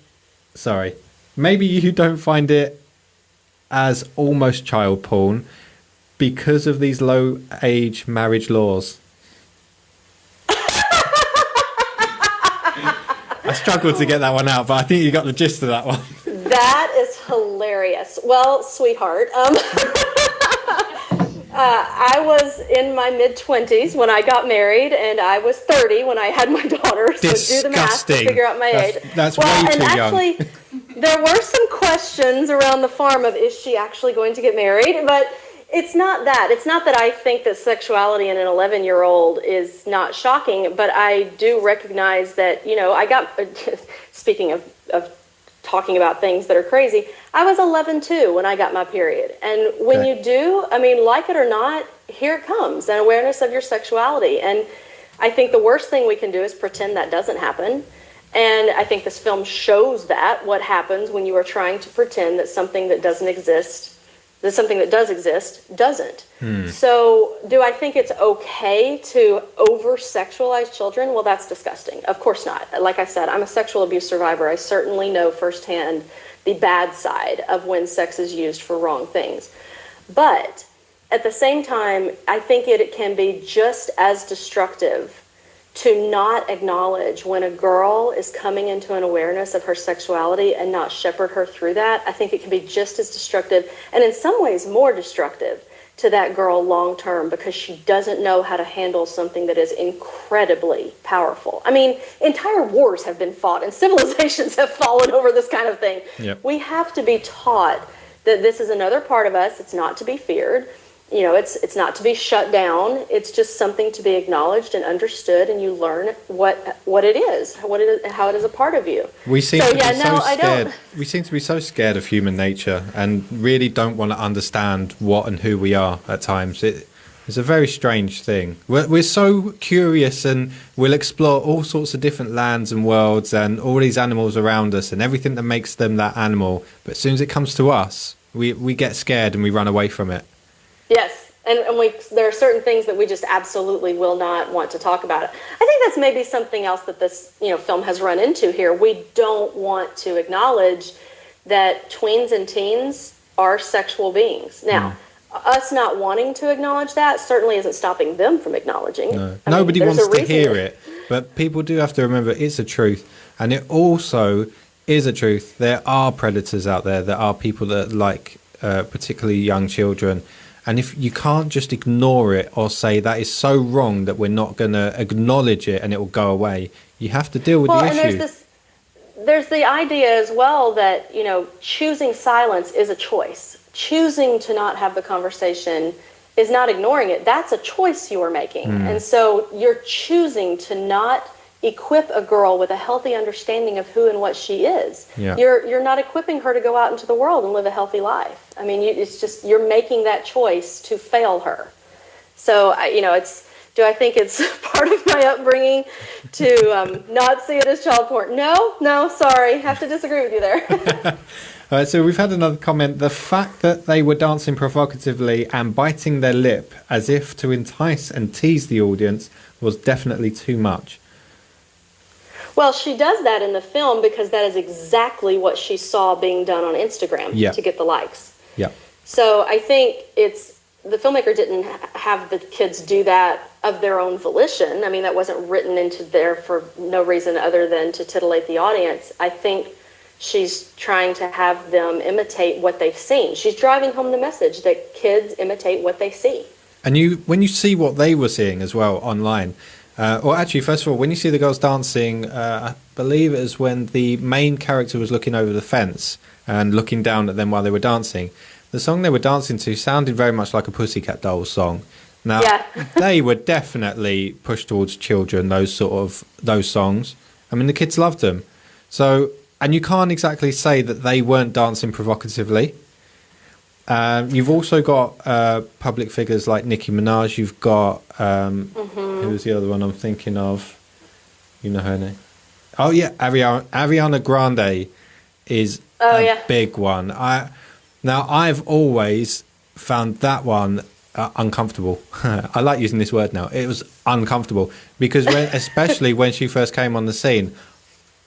as almost child porn because of these low age marriage laws. I struggled to get that one out, but I think you got the gist of that one. That is hilarious. Well, sweetheart, I was in my mid-20s when I got married, and I was 30 when I had my daughter. So do the math to figure out my age. That's way too young. There were some questions around the farm of, is she actually going to get married? But it's not that. It's not that I think that sexuality in an 11-year-old is not shocking, but I do recognize that, I got, speaking of talking about things that are crazy, I was 11 too when I got my period. And when you do, like it or not, here it comes, an awareness of your sexuality. And I think the worst thing we can do is pretend that doesn't happen. And I think this film shows that, what happens when you are trying to pretend that something that doesn't exist, that something that does exist doesn't. So do I think it's okay to over-sexualize children? Well, that's disgusting. Of course not. Like I said, I'm a sexual abuse survivor. I certainly know firsthand the bad side of when sex is used for wrong things. But at the same time, I think it can be just as destructive to not acknowledge when a girl is coming into an awareness of her sexuality and not shepherd her through that. I think it can be just as destructive, and in some ways more destructive, to that girl long term, because she doesn't know how to handle something that is incredibly powerful. Entire wars have been fought and civilizations have fallen over this kind of thing. Yep. We have to be taught that this is another part of us. It's not to be feared. it's not to be shut down. It's just something to be acknowledged and understood, and you learn what it is, how it is a part of you. We seem to be so scared. We seem to be so scared of human nature and really don't want to understand what and who we are at times. It's a very strange thing. We're so curious, and we'll explore all sorts of different lands and worlds and all these animals around us and everything that makes them that animal. But as soon as it comes to us, we get scared and we run away from it. Yes, and there are certain things that we just absolutely will not want to talk about. I think that's maybe something else that this film has run into here. We don't want to acknowledge that tweens and teens are sexual beings. Now, us not wanting to acknowledge that certainly isn't stopping them from acknowledging it. No. Nobody wants to hear it, but people do have to remember it's a truth. And it also is a truth. There are predators out there. There are people that like particularly young children. And if you can't just ignore it or say that is so wrong that we're not going to acknowledge it and it will go away, you have to deal with the issue. There's the idea as well that, choosing silence is a choice. Choosing to not have the conversation is not ignoring it. That's a choice you are making. And so you're choosing to not equip a girl with a healthy understanding of who and what she is. Yeah. You're not equipping her to go out into the world and live a healthy life. I mean, it's just you're making that choice to fail her. So, do I think it's part of my upbringing to not see it as child porn? No, sorry. Have to disagree with you there. All right, so we've had another comment. The fact that they were dancing provocatively and biting their lip as if to entice and tease the audience was definitely too much. Well, she does that in the film because that is exactly what she saw being done on Instagram to get the likes. Yeah. So I think the filmmaker didn't have the kids do that of their own volition. I mean, that wasn't written into there for no reason other than to titillate the audience. I think she's trying to have them imitate what they've seen. She's driving home the message that kids imitate what they see. And when you see what they were seeing as well online, or actually, first of all, when you see the girls dancing, I believe it was when the main character was looking over the fence and looking down at them while they were dancing. The song they were dancing to sounded very much like a Pussycat Dolls song. Now, they were definitely pushed towards children, those songs. I mean, the kids loved them. So, and you can't exactly say that they weren't dancing provocatively. You've also got public figures like Nicki Minaj. You've got who was the other one I'm thinking of? You know her name? Oh yeah, Ariana Grande is a big one. Now I've always found that one uncomfortable. I like using this word now. It was uncomfortable because especially when she first came on the scene.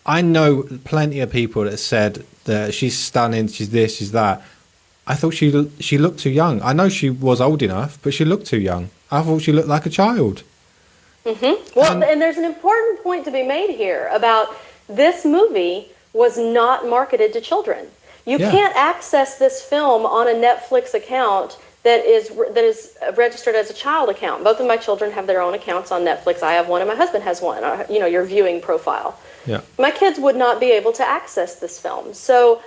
I know plenty of people that said that she's stunning, she's this, she's that. I thought she looked too young. I know she was old enough, but she looked too young. I thought she looked like a child. Well, and there's an important point to be made here about this movie was not marketed to children. You can't access this film on a Netflix account that is registered as a child account. Both of my children have their own accounts on Netflix. I have one and my husband has one, your viewing profile. Yeah. My kids would not be able to access this film. So,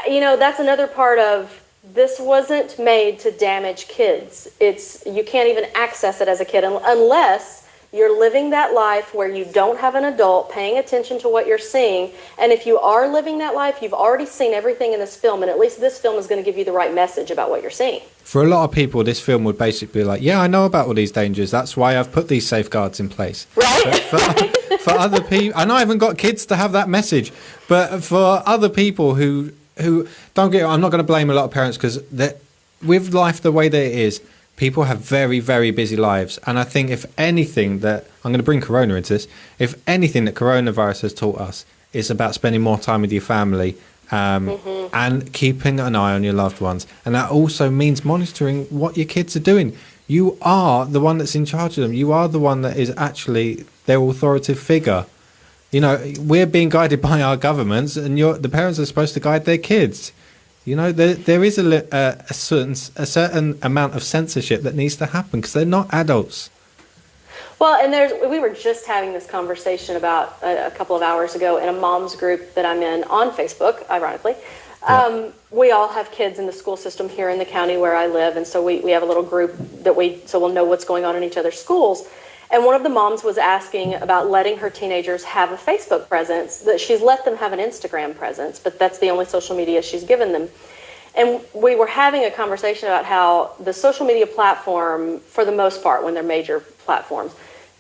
that's another part of this wasn't made to damage kids. You can't even access it as a kid unless you're living that life where you don't have an adult paying attention to what you're seeing. And if you are living that life, you've already seen everything in this film, and at least this film is going to give you the right message about what you're seeing. For a lot of people, this film would basically be like, yeah, I know about all these dangers. That's why I've put these safeguards in place. Right? For other people, and I haven't got kids to have that message, but for other people who don't get it, I'm not going to blame a lot of parents because with life the way that it is, people have very, very busy lives. And I think if anything that, I'm going to bring Corona into this, if anything that coronavirus has taught us is about spending more time with your family and keeping an eye on your loved ones. And that also means monitoring what your kids are doing. You are the one that's in charge of them. You are the one that is actually their authoritative figure. We're being guided by our governments, and the parents are supposed to guide their kids. There is a certain amount of censorship that needs to happen because they're not adults. Well, and we were just having this conversation about a couple of hours ago in a mom's group that I'm in on Facebook, ironically. We all have kids in the school system here in the county where I live, and so we have a little group that we'll know what's going on in each other's schools. And one of the moms was asking about letting her teenagers have a Facebook presence, that she's let them have an Instagram presence, but that's the only social media she's given them. And we were having a conversation about how the social media platform, for the most part, when they're major platforms,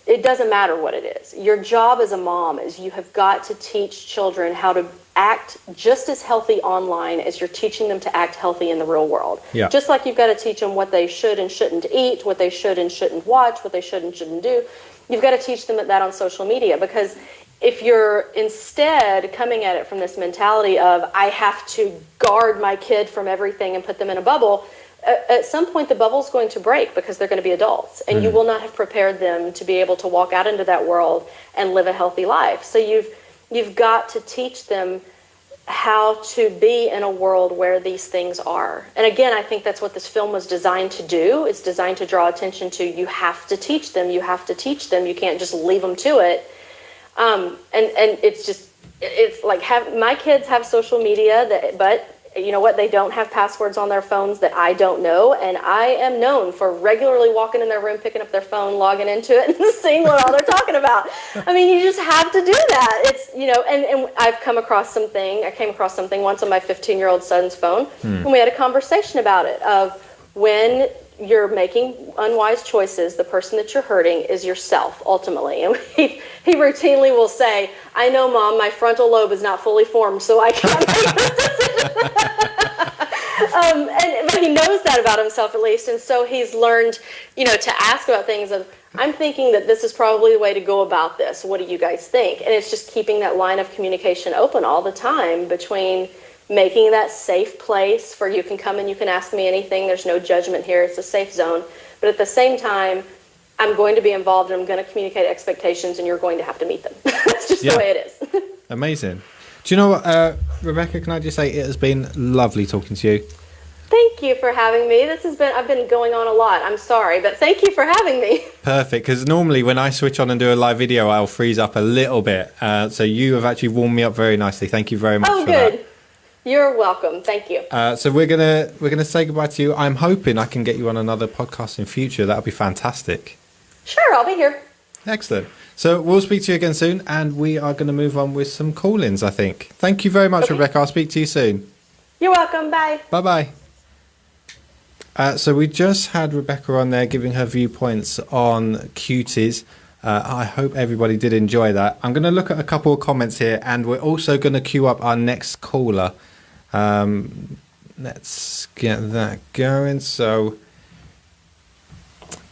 it doesn't matter what it is. Your job as a mom is you have got to teach children how to act just as healthy online as you're teaching them to act healthy in the real world. Yeah. Just like you've got to teach them what they should and shouldn't eat, what they should and shouldn't watch, what they should and shouldn't do. You've got to teach them that on social media, because if you're instead coming at it from this mentality of I have to guard my kid from everything and put them in a bubble, at some point the bubble's going to break because they're going to be adults, and you will not have prepared them to be able to walk out into that world and live a healthy life. So you've got to teach them how to be in a world where these things are. And again, I think that's what this film was designed to do. It's designed to draw attention to, you have to teach them, you have to teach them, you can't just leave them to it. And it's like, my kids have social media, but you know what? They don't have passwords on their phones that I don't know, and I am known for regularly walking in their room, picking up their phone, logging into it, and seeing what all they're talking about. I mean, you just have to do that. It's, and I've come across something. I came across something once on my 15-year-old son's phone, and we had a conversation about it, of when you're making unwise choices, the person that you're hurting is yourself, ultimately. And he routinely will say, I know, Mom, my frontal lobe is not fully formed, so I can't make this decision. But he knows that about himself, at least, and so he's learned, to ask about things of, I'm thinking that this is probably the way to go about this. What do you guys think? And it's just keeping that line of communication open all the time between making that safe place for you can come and you can ask me anything. There's no judgment here. It's a safe zone. But at the same time, I'm going to be involved and I'm going to communicate expectations, and you're going to have to meet them. That's just the way it is. Amazing. Do you know what, Rebecca, can I just say it has been lovely talking to you. Thank you for having me. I've been going on a lot. I'm sorry, but thank you for having me. Perfect, because normally when I switch on and do a live video, I'll freeze up a little bit. So you have actually warmed me up very nicely. Thank you very much for that. Oh, good. You're welcome. Thank you. So we're gonna say goodbye to you. I'm hoping I can get you on another podcast in future. That would be fantastic. Sure, I'll be here. Excellent. So we'll speak to you again soon, and we are going to move on with some call-ins, I think. Thank you very much, Rebecca. I'll speak to you soon. You're welcome. Bye. Bye-bye. So we just had Rebecca on there giving her viewpoints on Cuties. I hope everybody did enjoy that. I'm going to look at a couple of comments here, and we're also going to queue up our next caller. Let's get that going. So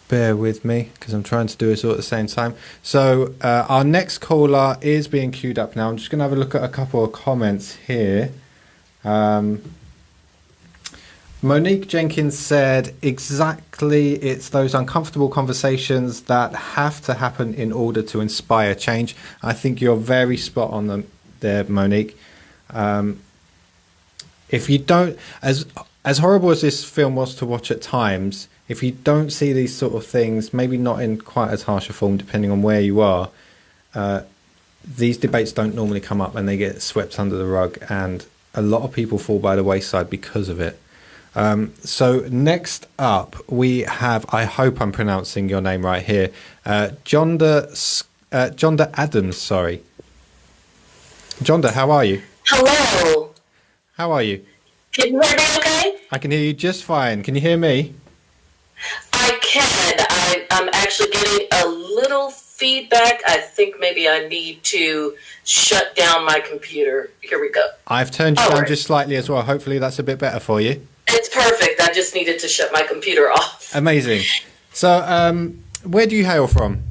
bear with me, because I'm trying to do this all at the same time. So our next caller is being queued up now. I'm just going to have a look at a couple of comments here. Monique Jenkins said, exactly, it's those uncomfortable conversations that have to happen in order to inspire change. I think you're very spot on them there, Monique. If you don't, as horrible as this film was to watch at times, if you don't see these sort of things, maybe not in quite as harsh a form, depending on where you are, these debates don't normally come up, and they get swept under the rug, and a lot of people fall by the wayside because of it. So next up we have, I hope I'm pronouncing your name right here, Jonda Adams, sorry. Jonda, how are you? Hello. How are you? Can you hear me okay? I can hear you just fine. Can you hear me? I can. I'm actually getting a little feedback. I think maybe I need to shut down my computer. Here we go. I've turned you down just slightly as well. Hopefully that's a bit better for you. It's perfect. I just needed to shut my computer off. Amazing. So, where do you hail from?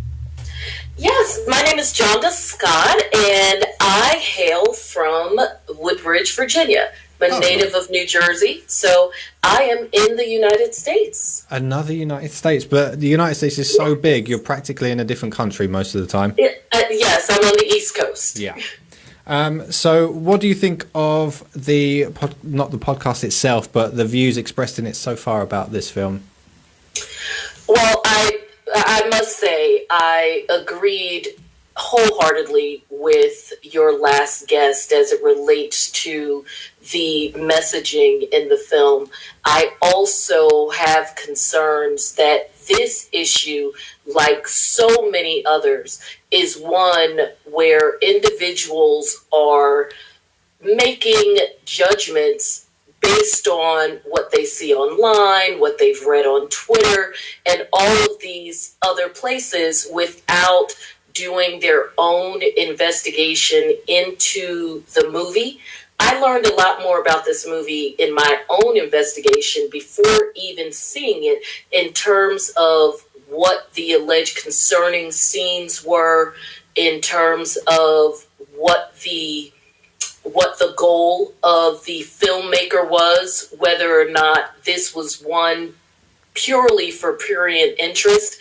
Yes, my name is Jonda Scott, and I hail from Woodbridge, Virginia. I'm a native of New Jersey, so I am in the United States. Another United States, but the United States is so big, you're practically in a different country most of the time. Yes, I'm on the East Coast. Yeah. So what do you think of not the podcast itself, but the views expressed in it so far about this film? Well, I must say I agreed wholeheartedly with your last guest as it relates to the messaging in the film. I also have concerns that this issue, like so many others, is one where individuals are making judgments based on what they see online, what they've read on Twitter, and all of these other places without doing their own investigation into the movie. I learned a lot more about this movie in my own investigation before even seeing it, in terms of what the alleged concerning scenes were, in terms of what the goal of the filmmaker was, whether or not this was one purely for prurient interest.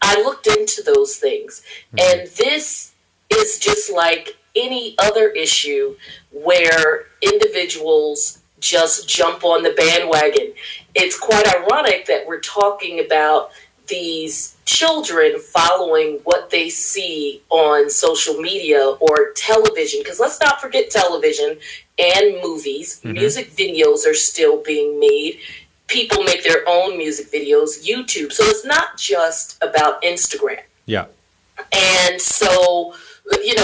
I looked into those things. And this is just like any other issue where individuals just jump on the bandwagon. It's quite ironic that we're talking about these children following what they see on social media or television, because let's not forget television and movies. Music videos are still being made. People make their own music videos, YouTube. So it's not just about Instagram. Yeah. And so,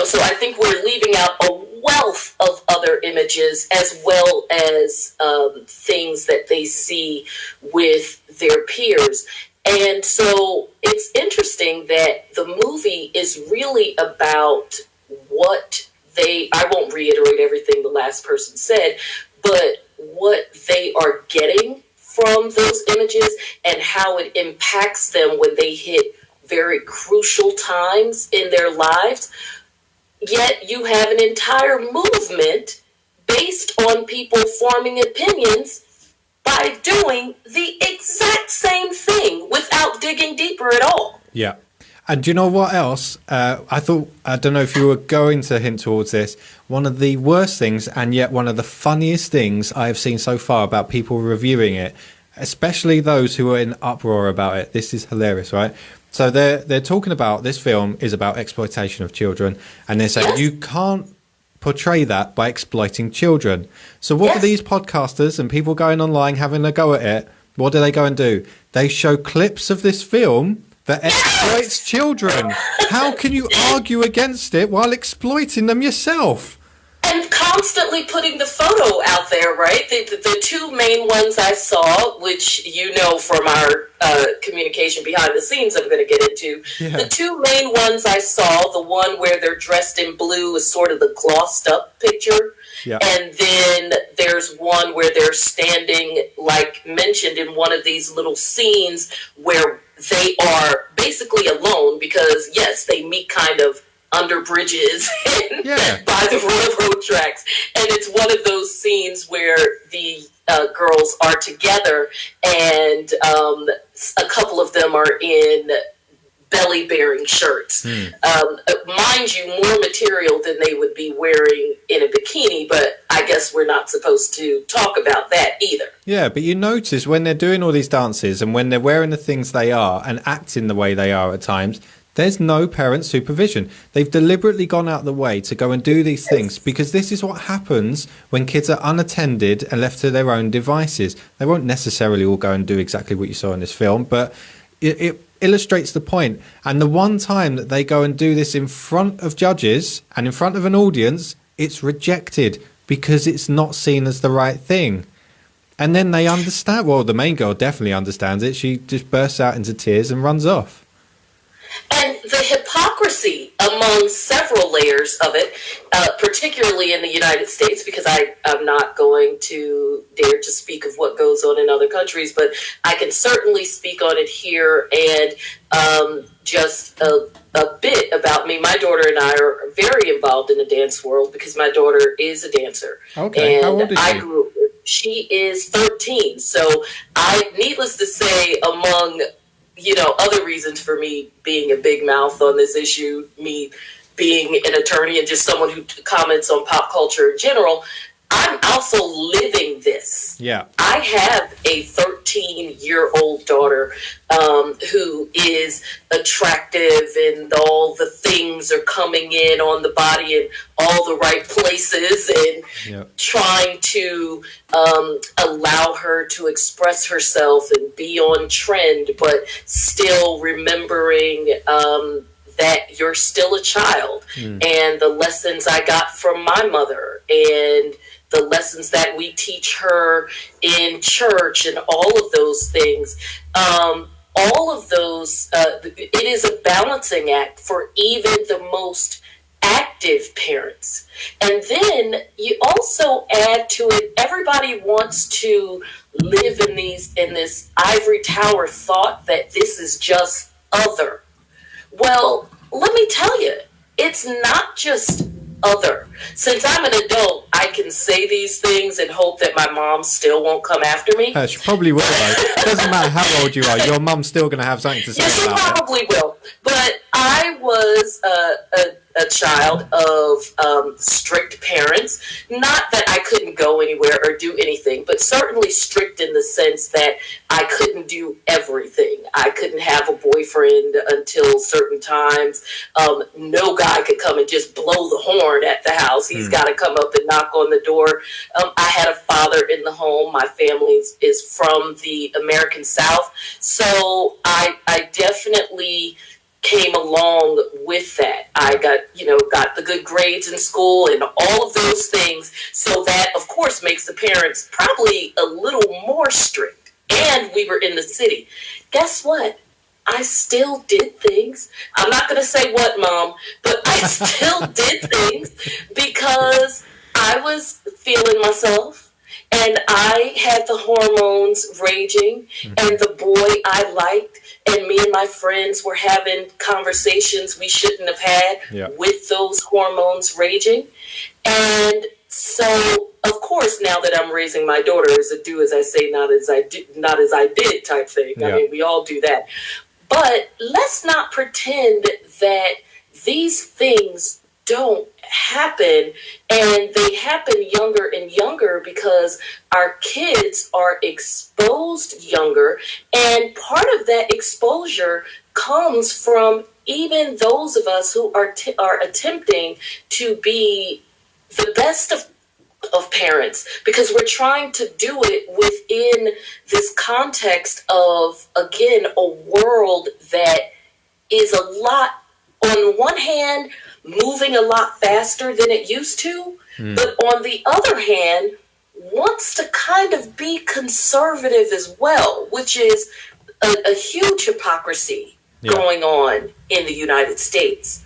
so I think we're leaving out a wealth of other images, as well as things that they see with their peers. And so it's interesting that the movie is really about I won't reiterate everything the last person said, but what they are getting from those images and how it impacts them when they hit very crucial times in their lives. Yet you have an entire movement based on people forming opinions by doing the exact same thing without digging deeper at all. Yeah. And do you know what else? I don't know if you were going to hint towards this. One of the worst things, and yet one of the funniest things I have seen so far about people reviewing it, especially those who are in uproar about it. This is hilarious, right? So they're talking about this film is about exploitation of children, and they're saying you can't portray that by exploiting children. So what do these podcasters and people going online having a go at it, what do they go and do? They show clips of this film that exploits children. How can you argue against it while exploiting them yourself? And constantly putting the photo out there, right? The two main ones I saw, which from our communication behind the scenes I'm going to get into. Yeah. The two main ones I saw, the one where they're dressed in blue is sort of the glossed up picture. Yeah. And then there's one where they're standing, like mentioned in one of these little scenes, where they are basically alone because, yes, they meet kind of under bridges and by the railroad tracks. And it's one of those scenes where the girls are together and a couple of them are in belly-bearing shirts. Mind you, more material than they would be wearing in a bikini, but I guess we're not supposed to talk about that either. Yeah, but you notice when they're doing all these dances and when they're wearing the things they are and acting the way they are at times, there's no parent supervision. They've deliberately gone out of the way to go and do these things because this is what happens when kids are unattended and left to their own devices. They won't necessarily all go and do exactly what you saw in this film, but it illustrates the point. And the one time that they go and do this in front of judges and in front of an audience, it's rejected because it's not seen as the right thing. And then they understand. Well, the main girl definitely understands it. She just bursts out into tears and runs off. And the hypocrisy among several layers of it, particularly in the United States, because I'm not going to dare to speak of what goes on in other countries, but I can certainly speak on it here. And just a bit about me. My daughter and I are very involved in the dance world because my daughter is a dancer. Okay, and how old is she? She is 13. So needless to say, among other reasons for me being a big mouth on this issue, me being an attorney and just someone who comments on pop culture in general, I'm also living this. Yeah. I have a 13-year-old daughter who is attractive, and all the things are coming in on the body in all the right places, and trying to allow her to express herself and be on trend, but still remembering that you're still a child, and the lessons I got from my mother, and the lessons that we teach her in church, and all of those things. All of those, it is a balancing act for even the most active parents. And then you also add to it, everybody wants to live in this ivory tower thought that this is just other. Well, let me tell you, it's not just other. Since I'm an adult, I can say these things and hope that my mom still won't come after me. She probably will, though. It doesn't matter how old you are, your mum's still going to have something to say yes, about it. Yes, she probably will. But I was a child of strict parents. Not that I couldn't go anywhere or do anything, but certainly strict in the sense that I couldn't do everything. I couldn't have a boyfriend until certain times. No guy could come and just blow the horn at the house. He's got to come up and knock on the door. I had a father in the home. My family is from the American South. So I definitely came along with that. I got the good grades in school and all of those things. So that, of course, makes the parents probably a little more strict. And we were in the city. Guess what? I still did things. I'm not going to say what, Mom, but I still did things because I was feeling myself. And I had the hormones raging, and the boy I liked, and me and my friends were having conversations we shouldn't have had with those hormones raging. And so, of course, now that I'm raising my daughter, it's a do as I say, not as I did type thing. I mean, we all do that. But let's not pretend that these things don't happen, and they happen younger and younger because our kids are exposed younger, and part of that exposure comes from even those of us who are attempting to be the best of parents, because we're trying to do it within this context of, again, a world that is a lot, on one hand, moving a lot faster than it used to, but on the other hand, wants to kind of be conservative as well, which is a huge hypocrisy going on in the United States.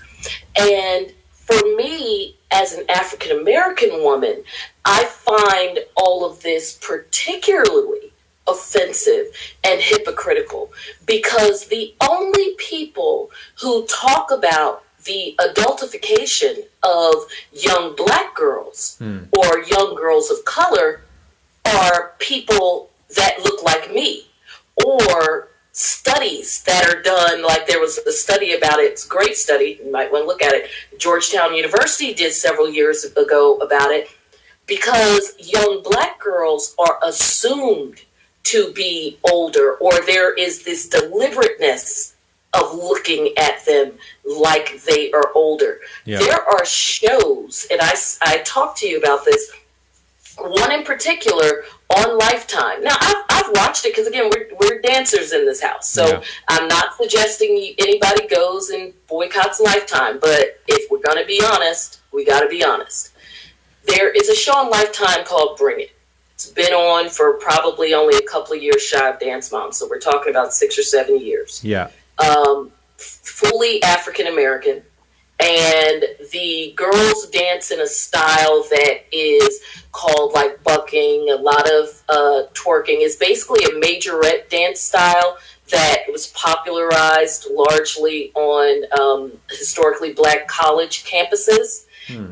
And for me, as an African American woman, I find all of this particularly offensive and hypocritical, because the only people who talk about the adultification of young black girls or young girls of color are people that look like me, or studies that are done, like there was a study about it, it's a great study, you might want to look at it, Georgetown University did several years ago about it, because young black girls are assumed to be older, or there is this deliberateness of looking at them like they are older. There are shows, and I talked to you about this, one in particular on Lifetime. Now, I've watched it because, again, we're dancers in this house, so I'm not suggesting anybody goes and boycotts Lifetime, but if we're going to be honest, we got to be honest. There is a show on Lifetime called Bring It. It's been on for probably only a couple of years shy of Dance Mom, so we're talking about 6 or 7 years. Fully African American, and the girls dance in a style that is called like bucking, a lot of twerking. It's basically a majorette dance style that was popularized largely on historically black college campuses,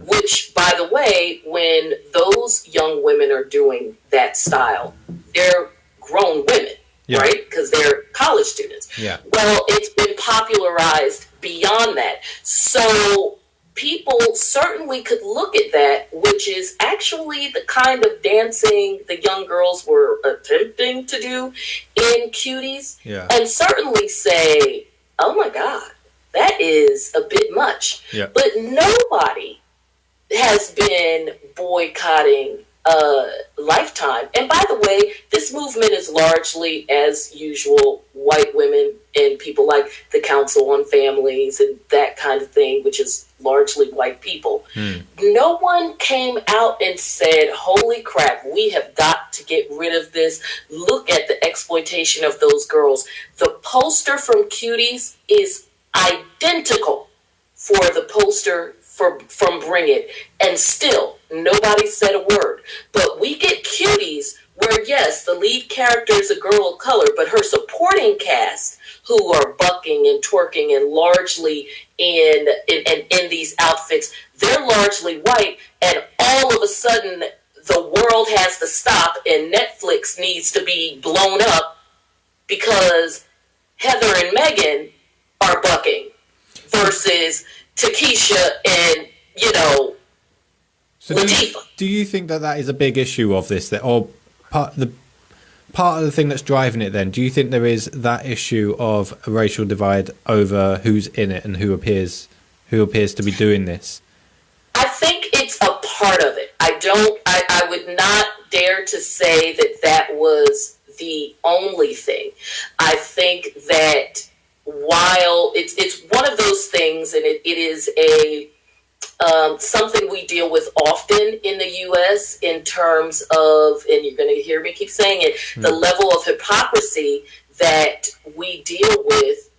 which, by the way, when those young women are doing that style, they're grown women. Right? Because they're college students. Well, it's been popularized beyond that. So people certainly could look at that, which is actually the kind of dancing the young girls were attempting to do in Cuties, and certainly say, oh my God, that is a bit much. Yeah. But nobody has been boycotting Lifetime. And by the way, this movement is largely, as usual, white women and people like the Council on Families and that kind of thing, which is largely white people. No one came out and said, holy crap, we have got to get rid of this. Look at the exploitation of those girls. The poster from Cuties is identical for the poster from Bring It, and still nobody said a word. But we get Cuties where, yes, the lead character is a girl of color, but her supporting cast, who are bucking and twerking and largely in these outfits, they're largely white, and all of a sudden the world has to stop and Netflix needs to be blown up because Heather and Megan are bucking versus Takesha and, Latifah. Do you think that is a big issue of this, or part of the thing that's driving it then? Do you think there is that issue of a racial divide over who's in it and who appears to be doing this? I think it's a part of it. I would not dare to say that was the only thing. I think that while it's one of those things, and it is something we deal with often in the U.S. in terms of, and you're going to hear me keep saying it, the level of hypocrisy that we deal with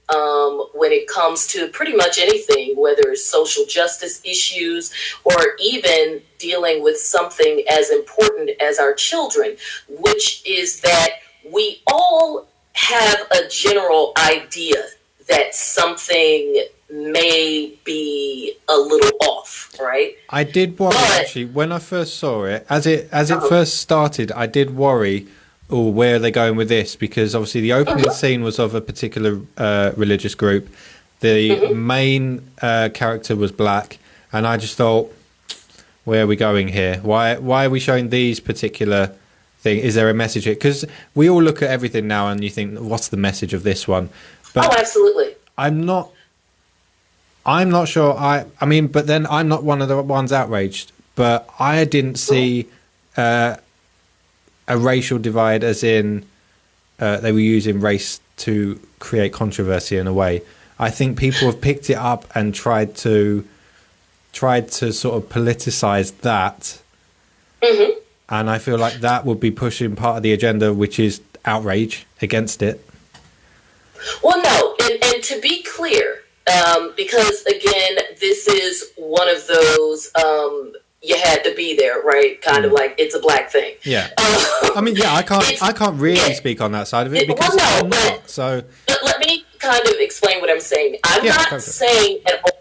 when it comes to pretty much anything, whether it's social justice issues or even dealing with something as important as our children, which is that we all have a general idea that something may be a little off, right? I did worry, actually, when I first saw it, as it first started, I did worry, where are they going with this? Because obviously the opening scene was of a particular religious group. The main character was black, and I just thought, where are we going here? Why are we showing these particular thing? Is there a message here? Because we all look at everything now and you think, what's the message of this one? But absolutely. I'm not sure. I mean, but then I'm not one of the ones outraged. But I didn't see a racial divide, as in they were using race to create controversy in a way. I think people have picked it up and tried to sort of politicize that. And I feel like that would be pushing part of the agenda, which is outrage against it. Well, no, and to be clear, because again, this is one of those you had to be there, right? Kind of like it's a black thing. Yeah. I mean, yeah, I can't really speak on that side of it because I'm not. So let me kind of explain what I'm saying. I'm not saying at all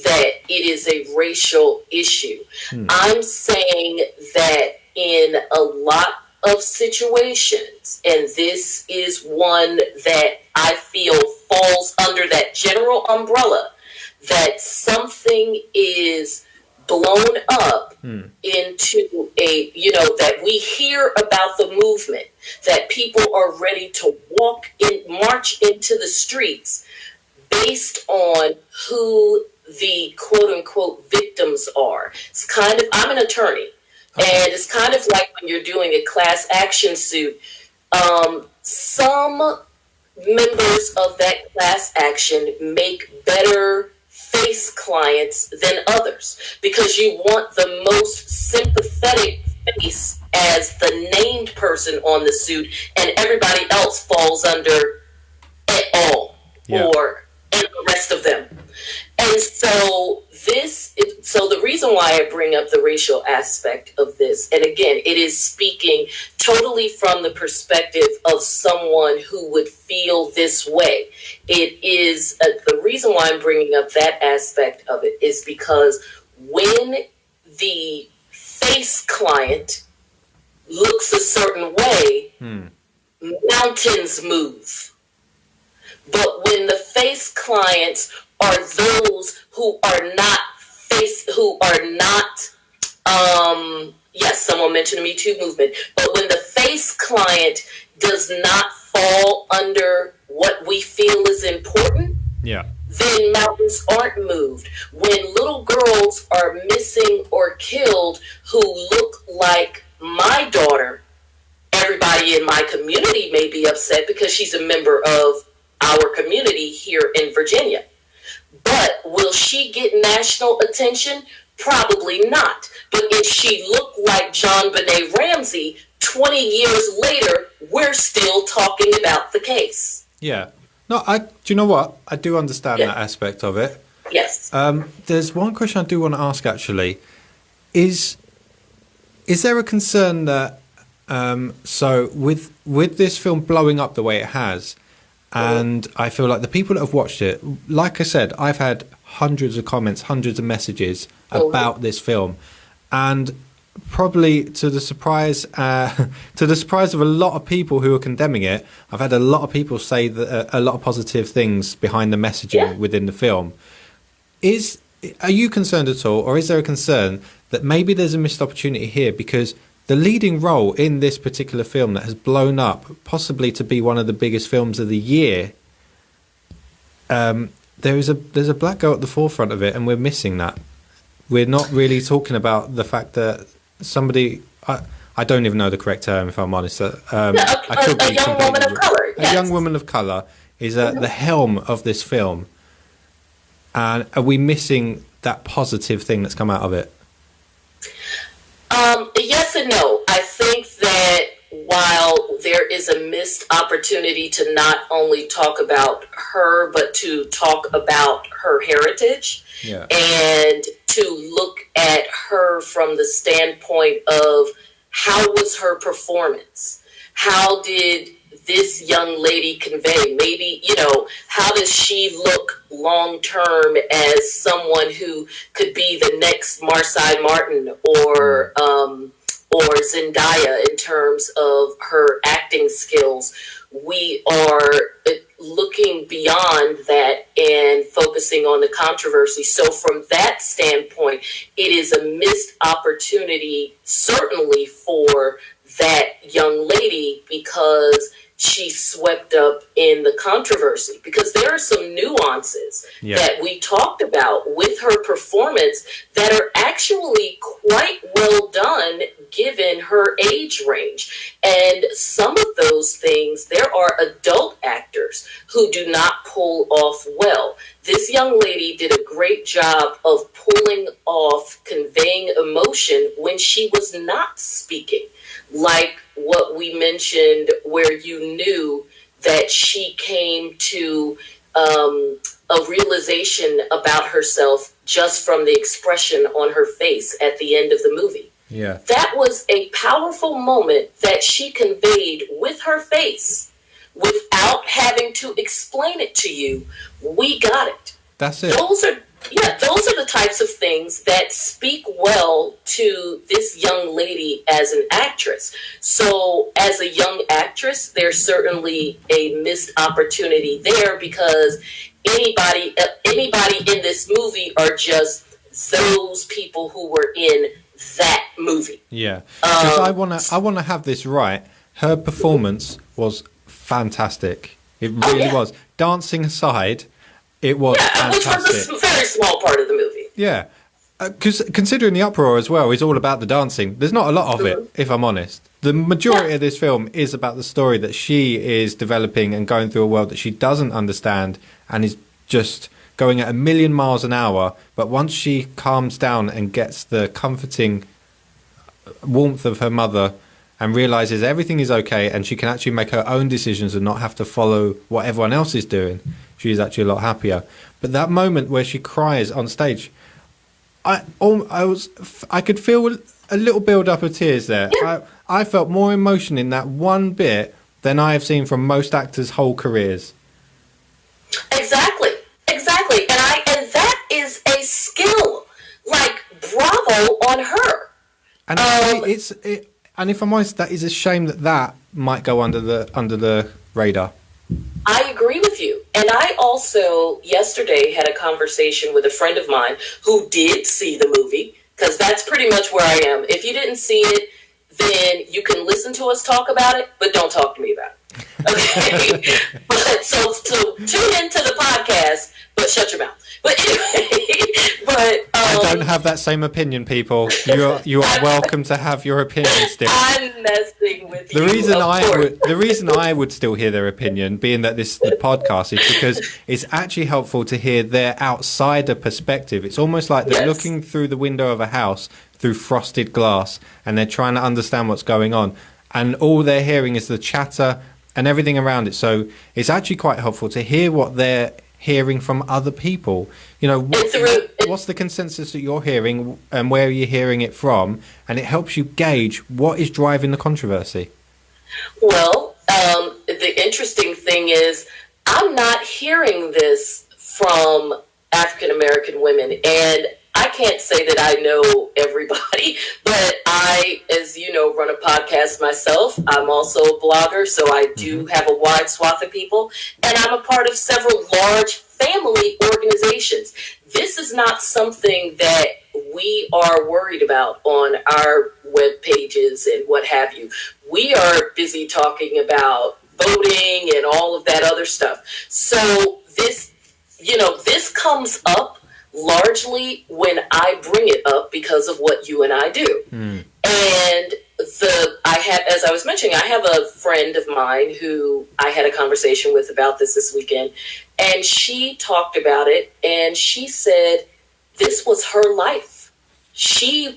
that it is a racial issue. I'm saying that in a lot of situations, and this is one that I feel falls under that general umbrella, that something is blown up into a, that we hear about the movement, that people are ready to march into the streets based on who the quote unquote victims are. It's kind of, I'm an attorney, and it's kind of like when you're doing a class action suit, some members of that class action make better face clients than others because you want the most sympathetic face as the named person on the suit, and everybody else falls under et al. Or and the rest of them. And so the reason why I bring up the racial aspect of this, and again, it is speaking totally from the perspective of someone who would feel this way. It is the reason why I'm bringing up that aspect of it is because when the face client looks a certain way, mountains move. But when the face clients are those who are not face who are not, yes, someone mentioned the Me Too movement, but when the face client does not fall under what we feel is important, then mountains aren't moved. When little girls are missing or killed who look like my daughter, everybody in my community may be upset because she's a member of our community here in Virginia. But will she get national attention? Probably not. But if she looked like John Benet Ramsey, 20 years later, we're still talking about the case. Yeah. No, do you know what? I do understand that aspect of it. Yes. There's one question I do want to ask, actually. Is there a concern that, so with this film blowing up the way it has, and I feel like the people that have watched it, like I said, I've had hundreds of comments, hundreds of messages about this film, and probably to the surprise of a lot of people who are condemning it, I've had a lot of people say that a lot of positive things behind the messaging within the film. Are you concerned at all, or is there a concern that maybe there's a missed opportunity here because the leading role in this particular film that has blown up, possibly to be one of the biggest films of the year, there's a black girl at the forefront of it, and we're missing that. We're not really talking about the fact that somebody, I don't even know the correct term, if I'm honest. A young woman of color. A young woman of color is at the helm of this film. And are we missing that positive thing that's come out of it? Yes and no. I think that while there is a missed opportunity to not only talk about her, but to talk about her heritage and to look at her from the standpoint of how was her performance? How did this young lady convey? Maybe, how does she look long term as someone who could be the next Marsai Martin or Zendaya in terms of her acting skills? We are looking beyond that and focusing on the controversy. So from that standpoint, it is a missed opportunity, certainly for that young lady, because she swept up in the controversy, because there are some nuances that we talked about with her performance that are actually quite well done given her age range. And some of those things, there are adult actors who do not pull off well. This young lady did a great job of pulling off conveying emotion when she was not speaking. Like what we mentioned, where you knew that she came to a realization about herself just from the expression on her face at the end of the movie. Yeah. That was a powerful moment that she conveyed with her face without having to explain it to you. We got it. That's it. Those are the types of things that speak well to this young lady as an actress. So as a young actress, there's certainly a missed opportunity there, because anybody in this movie are just those people who were in that movie. Yeah. Because I wanna have this right. Her performance was fantastic. It really was. Dancing aside, it was fantastic. Which was a very small part of the movie. Yeah. Because considering the uproar as well is all about the dancing, there's not a lot of it, if I'm honest. The majority of this film is about the story that she is developing and going through a world that she doesn't understand and is just going at 1,000,000 miles an hour. But once she calms down and gets the comforting warmth of her mother and realizes everything is okay and she can actually make her own decisions and not have to follow what everyone else is doing, she's actually a lot happier. But that moment where she cries on stage, I could feel a little build up of tears there. Yeah. I felt more emotion in that one bit than I have seen from most actors' whole careers. Exactly. And that is a skill. Like, bravo on her. And and if I'm honest, that is a shame that might go under the radar. I agree with you. And I also yesterday had a conversation with a friend of mine who did see the movie, because that's pretty much where I am. If you didn't see it, then you can listen to us talk about it, but don't talk to me about it. Okay? But so tune into the podcast, but shut your mouth. But anyway, I don't have that same opinion, people. You are welcome to have your opinion still. I'm messing with you. The reason I would still hear their opinion, being that this is the podcast, is because it's actually helpful to hear their outsider perspective. It's almost like they're looking through the window of a house through frosted glass, and they're trying to understand what's going on, and all they're hearing is the chatter and everything around it. So it's actually quite helpful to hear what they're hearing from other people. You know, what's the consensus that you're hearing, and where are you hearing it from? And it helps you gauge what is driving the controversy. Well, the interesting thing is I'm not hearing this from African American women, and I can't say that I know everybody, but I, as you know, run a podcast myself. I'm also a blogger, so I do have a wide swath of people, and I'm a part of several large family organizations. This is not something that we are worried about on our web pages and what have you. We are busy talking about voting and all of that other stuff. So this comes up largely when I bring it up because of what you and I do. And as I was mentioning, I have a friend of mine who I had a conversation with about this weekend, and she talked about it, and she said this was her life. She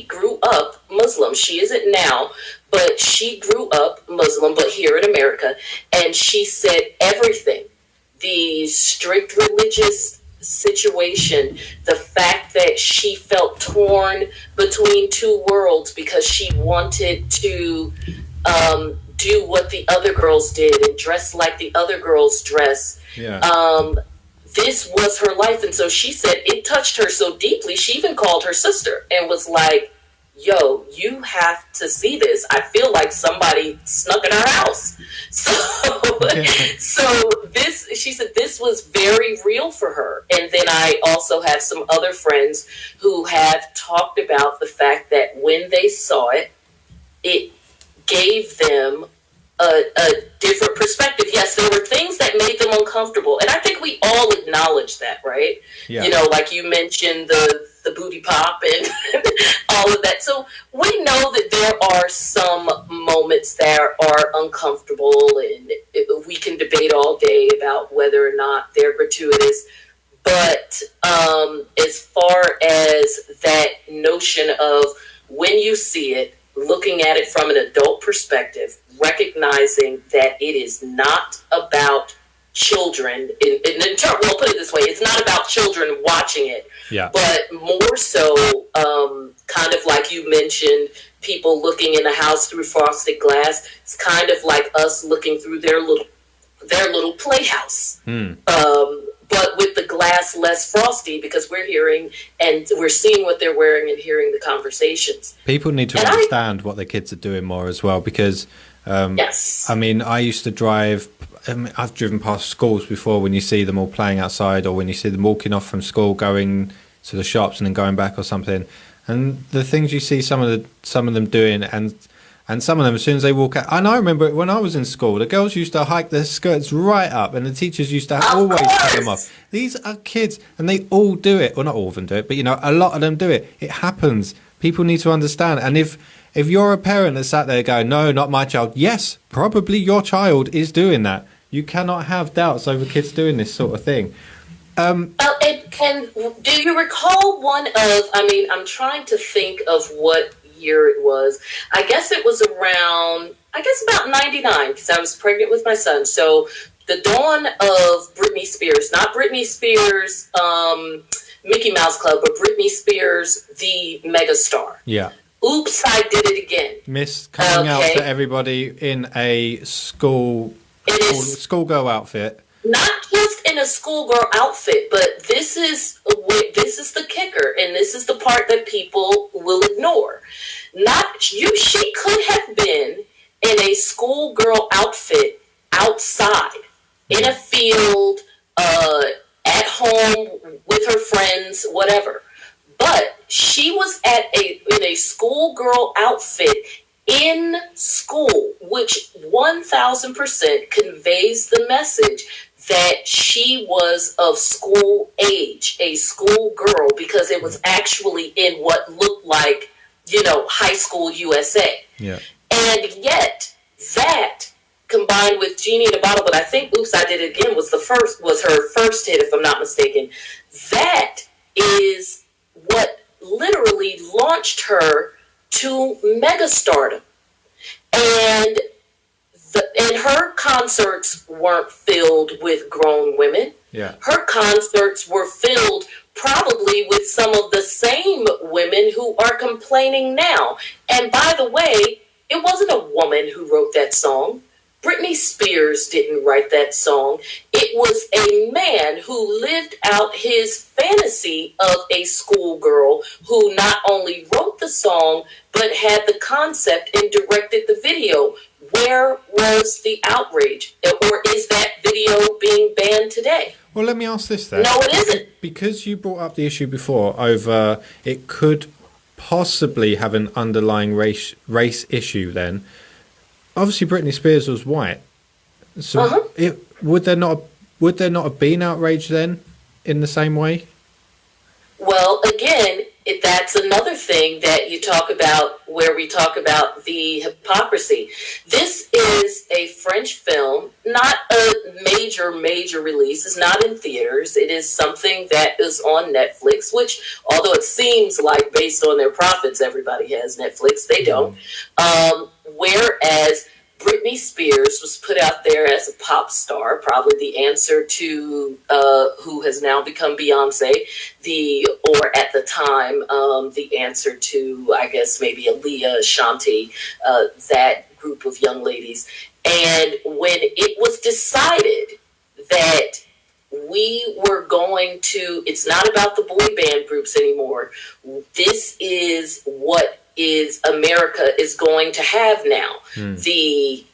grew up Muslim. She isn't now, but she grew up Muslim, but here in America. And she said everything, the strict religious situation, the fact that she felt torn between two worlds because she wanted to do what the other girls did and dress like the other girls dress. This was her life. And so she said it touched her so deeply, she even called her sister and was like, yo, you have to see this. I feel like somebody snuck in our house. She said this was very real for her. And then I also have some other friends who have talked about the fact that when they saw it, it gave them a different perspective. Yes, there were things that made them uncomfortable. And I think we all acknowledge that, right? Yeah. You know, like you mentioned the booty pop and all of that. So we know that there are some moments that are uncomfortable, and we can debate all day about whether or not they're gratuitous. But as far as that notion of when you see it, looking at it from an adult perspective, recognizing that it is not about children. We'll put it this way: it's not about children watching it, but more so, kind of like you mentioned, people looking in a house through frosted glass. It's kind of like us looking through their little playhouse. But with the glass less frosty, because we're hearing and we're seeing what they're wearing and hearing the conversations. People need to understand what their kids are doing more as well, because I mean, I used to drive. I've driven past schools before when you see them all playing outside, or when you see them walking off from school, going to the shops and then going back or something. And the things you see some of them doing, and some of them, as soon as they walk out, and I remember when I was in school, the girls used to hike their skirts right up, and the teachers used to always take them off. These are kids, and they all do it. Well, not all of them do it, but a lot of them do it. It happens. People need to understand. And if you're a parent that sat there going, no, not my child, yes, probably your child is doing that. You cannot have doubts over kids doing this sort of thing. Do you recall one of, I'm trying to think of what year it was. I guess it was around, about 99, because I was pregnant with my son. So the dawn of Britney Spears, not Britney Spears, Mickey Mouse Club, but Britney Spears, the megastar. Yeah. Oops, I did it again. Miss coming out to everybody in a schoolgirl outfit. Not just in a schoolgirl outfit, but this is the kicker, and this is the part that people will ignore. She could have been in a schoolgirl outfit outside, in a field, at home with her friends, whatever. But she was in a schoolgirl outfit in school, which 1000% conveys the message that she was of school age, a school girl, because it was actually in what looked like, high school USA. Yeah. And yet, that combined with Genie in a Bottle, but I think Oops, I Did It Again was her first hit, if I'm not mistaken. That is what literally launched her to megastardom. And her concerts weren't filled with grown women. Yeah. Her concerts were filled probably with some of the same women who are complaining now. And by the way, it wasn't a woman who wrote that song. Britney Spears didn't write that song. It was a man who lived out his fantasy of a schoolgirl who not only wrote the song, but had the concept and directed the video. Where was the outrage? Or is that video being banned today? Well, let me ask this then. No, it isn't. Because you brought up the issue before over it could possibly have an underlying race issue then. Obviously, Britney Spears was white, so would there not have been outrage then in the same way? Well, again, that's another thing that you talk about, where we talk about the hypocrisy. This is a French film, not a major release. It's not in theaters. It is something that is on Netflix, which, although it seems like based on their profits, everybody has Netflix, they don't. Whereas Britney Spears was put out there as a pop star, probably the answer to who has now become Beyonce, or at the time, the answer to, I guess, maybe Aaliyah, Shanti, that group of young ladies. And when it was decided that we were going to, it's not about the boy band groups anymore. This is what America is going to have now. The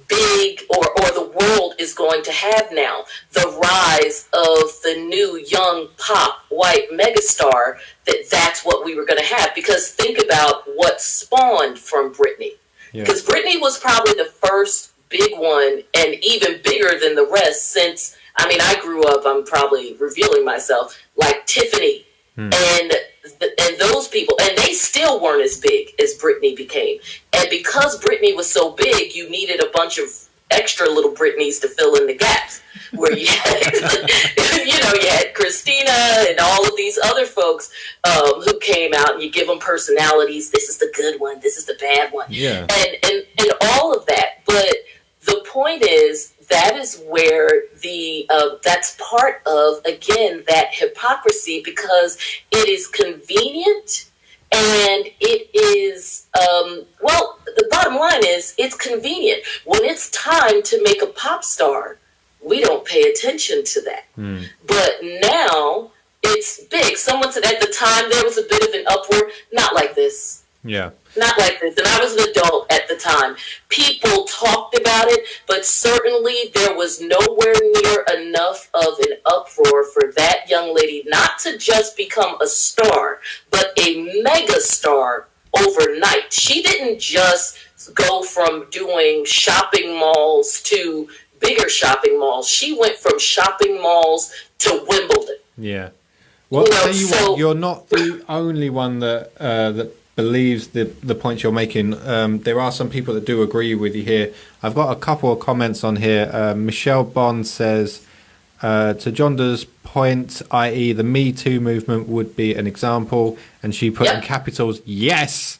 big, or the world is going to have now, the rise of the new young pop white megastar, that's what we were going to have. Because think about what spawned from Britney. Because Britney was probably the first big one, and even bigger than the rest since, I grew up, I'm probably revealing myself, like Tiffany and those people, and they still weren't as big as Britney became. And because Britney was so big, you needed a bunch of extra little Britneys to fill in the gaps. Where you had, you had Christina and all of these other folks who came out, and you give them personalities. This is the good one. This is the bad one. Yeah. And all of that. But the point is, that is where that's part of, again, that hypocrisy, because it is convenient and it is, the bottom line is it's convenient. When it's time to make a pop star, we don't pay attention to that. But now it's big. Someone said at the time there was a bit of an uproar, not like this. Yeah. Not like this. And I was an adult at the time. People talked about it, but certainly there was nowhere near enough of an uproar for that young lady not to just become a star, but a mega star overnight. She didn't just go from doing shopping malls to bigger shopping malls. She went from shopping malls to Wimbledon. Yeah. Well, tell you what, you're not the only one that believes the points you're making. There are some people that do agree with you here. I've got a couple of comments on here. Michelle Bond says, to Jonda's point, i.e. the Me Too movement would be an example, and she put in capitals, yes.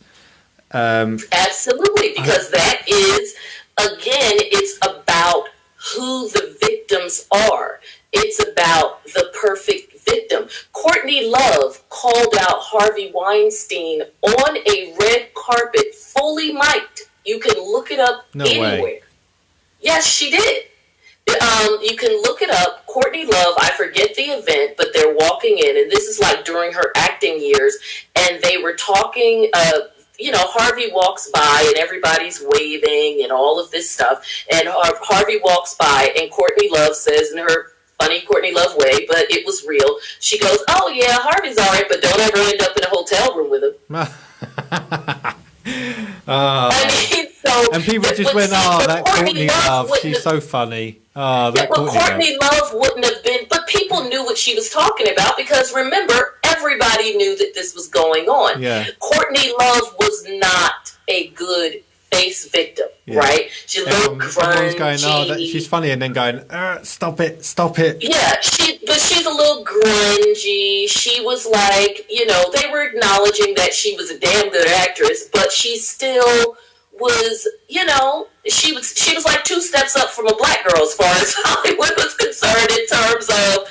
Absolutely, because that is, again, it's about who the victims are. It's about the perfect victim. Courtney Love called out Harvey Weinstein on a red carpet, fully mic'd. You can look it up anywhere. Way. Yes, she did. You can look it up. Courtney Love, I forget the event, but they're walking in, and this is like during her acting years, and they were talking, Harvey walks by and everybody's waving and all of this stuff. And Harvey walks by and Courtney Love says in her funny Courtney Love way, but it was real. She goes, "Oh yeah, Harvey's all right, but don't ever end up in a hotel room with him." And people just went, that Courtney Love, she's so funny. Courtney Love wouldn't have been, but people knew what she was talking about because remember, everybody knew that this was going on. Yeah. Courtney Love was not a good face victim, right? She looked grungy. Going, she's funny, and then going, stop it. Yeah, she's a little grungy. She was like, they were acknowledging that she was a damn good actress, but she still was, she was like 2 steps up from a black girl as far as Hollywood was concerned in terms of,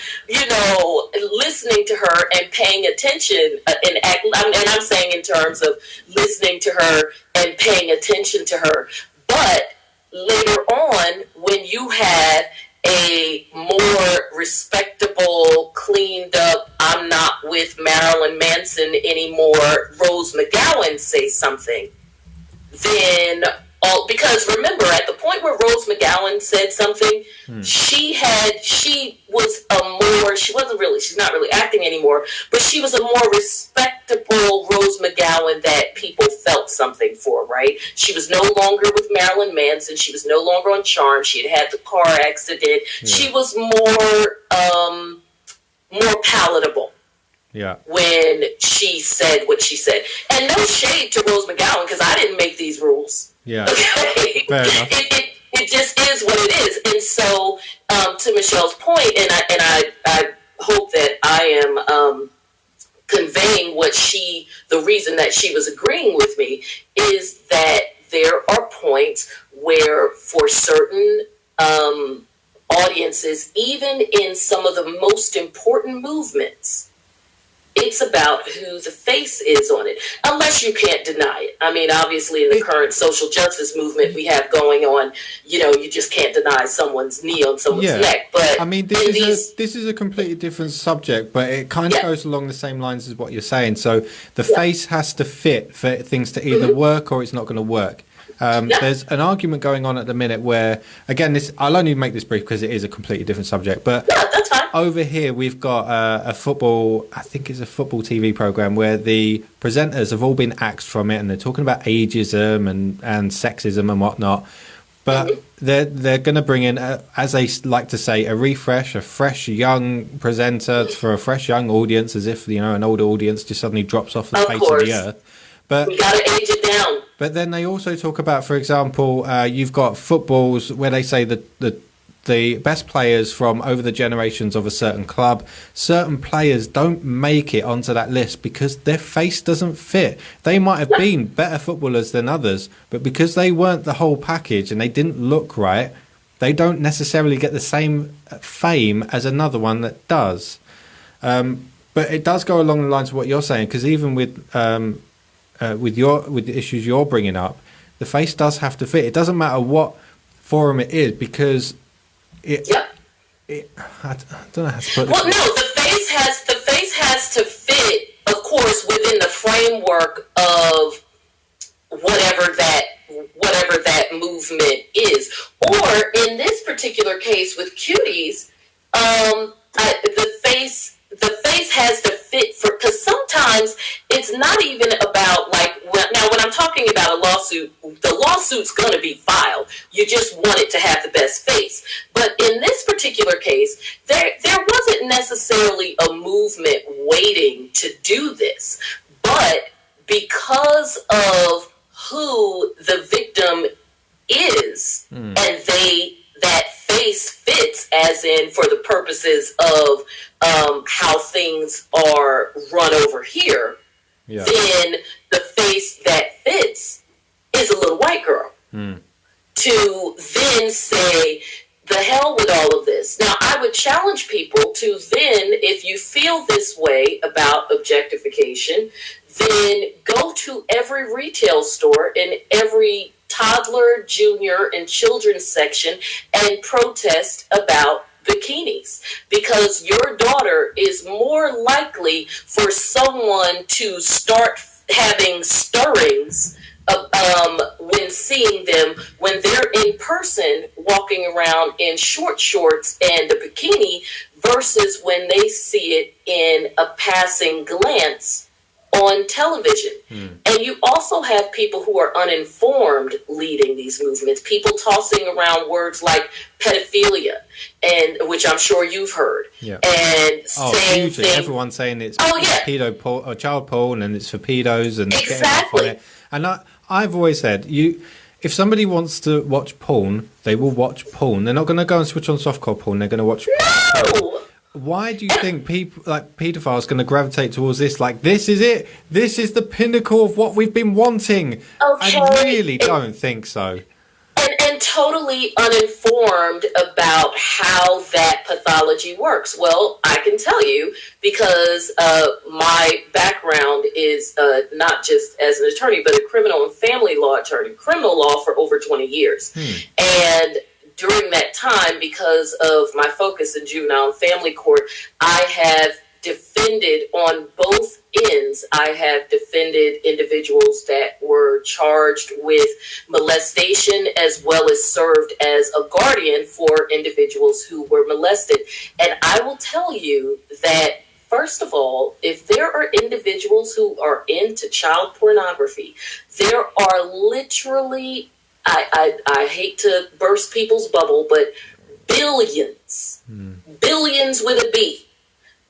listening to her and paying attention and I'm saying in terms of listening to her and paying attention to her. But later on, when you had a more respectable, cleaned up, I'm not with Marilyn Manson anymore, Rose McGowan say something, then because remember at the point where Rose McGowan said something, she's not really acting anymore, but she was a more respectable Rose McGowan that people felt something for, right? She was no longer with Marilyn Manson. She was no longer on Charm. She had the car accident. Yeah. She was more palatable. Yeah. When she said what she said. And no shade to Rose McGowan, because I didn't make these rules. Yeah. Okay? Fair enough. It just is what it is. And so, to Michelle's point, and I hope that I am conveying the reason that she was agreeing with me, is that there are points where for certain audiences, even in some of the most important movements, it's about who the face is on it, unless you can't deny it. I mean, obviously, in the current social justice movement we have going on, you just can't deny someone's knee on someone's neck. But I mean, this is a completely different subject, but it kind of goes along the same lines as what you're saying. So the face has to fit for things to either work or it's not going to work. There's an argument going on at the minute where, again, I'll only make this brief because it is a completely different subject, but that's fine. Over here we've got I think it's a football TV program where the presenters have all been axed from it and they're talking about ageism and sexism and whatnot, but they're going to bring in, as they like to say, a fresh young presenter for a fresh young audience, as if an older audience just suddenly drops off the face of the earth. But we got to age it down. But then they also talk about, for example, you've got footballs where they say that the best players from over the generations of a certain club, certain players don't make it onto that list because their face doesn't fit. They might have been better footballers than others, but because they weren't the whole package and they didn't look right, they don't necessarily get the same fame as another one that does. But it does go along the lines of what you're saying, because even with the issues you're bringing up, the face does have to fit. It doesn't matter what forum it is, because I don't know how to put it. Well, no, the face has to fit, of course, within the framework of whatever that movement is. Or in this particular case with Cuties, the face has to fit because sometimes it's not even about when I'm talking about a lawsuit, the lawsuit's going to be filed. You just want it to have the best face. But in this particular case, there wasn't necessarily a movement waiting to do this. But because of who the victim is, and that face fits, as in for the purposes of how things are run over here, then the face that fits is a little white girl. To then say, the hell with all of this. Now, I would challenge people to then, if you feel this way about objectification, then go to every retail store in every toddler, junior, and children's section and protest about bikinis, because your daughter is more likely for someone to start having stirrings when seeing them when they're in person walking around in short shorts and a bikini versus when they see it in a passing glance on television. And you also have people who are uninformed leading these movements, people tossing around words like pedophilia, and which I'm sure you've heard. Yeah. And saying hugely. things, Everyone's saying it's yeah. or child porn and it's for pedos and Exactly. getting off on it. And I've always said, if somebody wants to watch porn, they will watch porn. They're not going to go and switch on softcore porn. They're going to watch porn. Why do you think people like pedophiles going to gravitate towards this? Like, this is it. This is the pinnacle of what we've been wanting. Okay. I really don't think so. And totally uninformed about how that pathology works. Well, I can tell you because my background is not just as an attorney, but a criminal and family law attorney, criminal law for over 20 years. And during that time, because of my focus in juvenile and family court, I have defended on both ends. I have defended individuals that were charged with molestation as well as served as a guardian for individuals who were molested. And I will tell you that, first of all, if there are individuals who are into child pornography, there are literally, I hate to burst people's bubble, but billions with a B,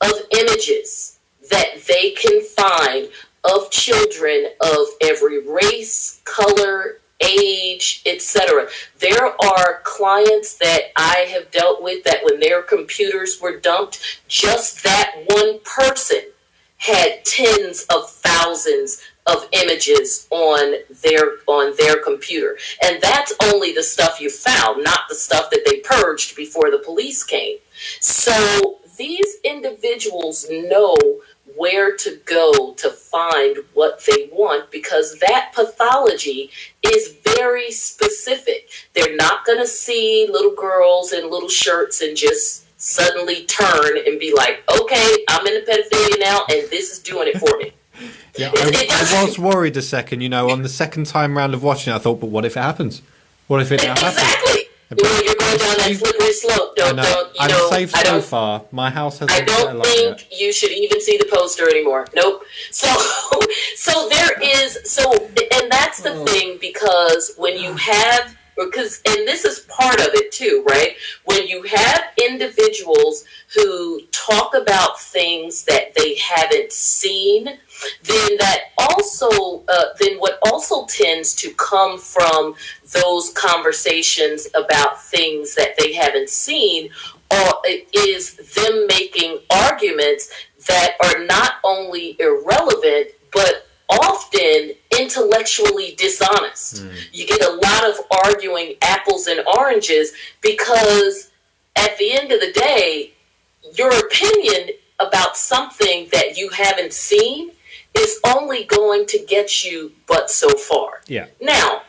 of images that they can find of children of every race, color, age, etc. There are clients that I have dealt with that when their computers were dumped, just that one person had tens of thousands of images on their computer. And that's only the stuff you found, not the stuff that they purged before the police came. So these individuals know where to go to find what they want because that pathology is very specific. They're not going to see little girls in little shirts and just suddenly turn and be like, okay, I'm into pedophilia now and this is doing it for me. Yeah, I was worried a second, on the second time round of watching it, I thought, but what if it happens? What if it now happens? Exactly. You're going down that slippery slope. I'm safe so far. My house has. I don't think you should even see the poster anymore. Nope. So there is. And that's the thing, because when you have, and this is part of it too, right? When you have individuals who talk about things that they haven't seen, then what also tends to come from those conversations about things that they haven't seen is them making arguments that are not only irrelevant, but often intellectually dishonest. You get a lot of arguing apples and oranges because at the end of the day, your opinion about something that you haven't seen is only going to get you but so far. Yeah. Now,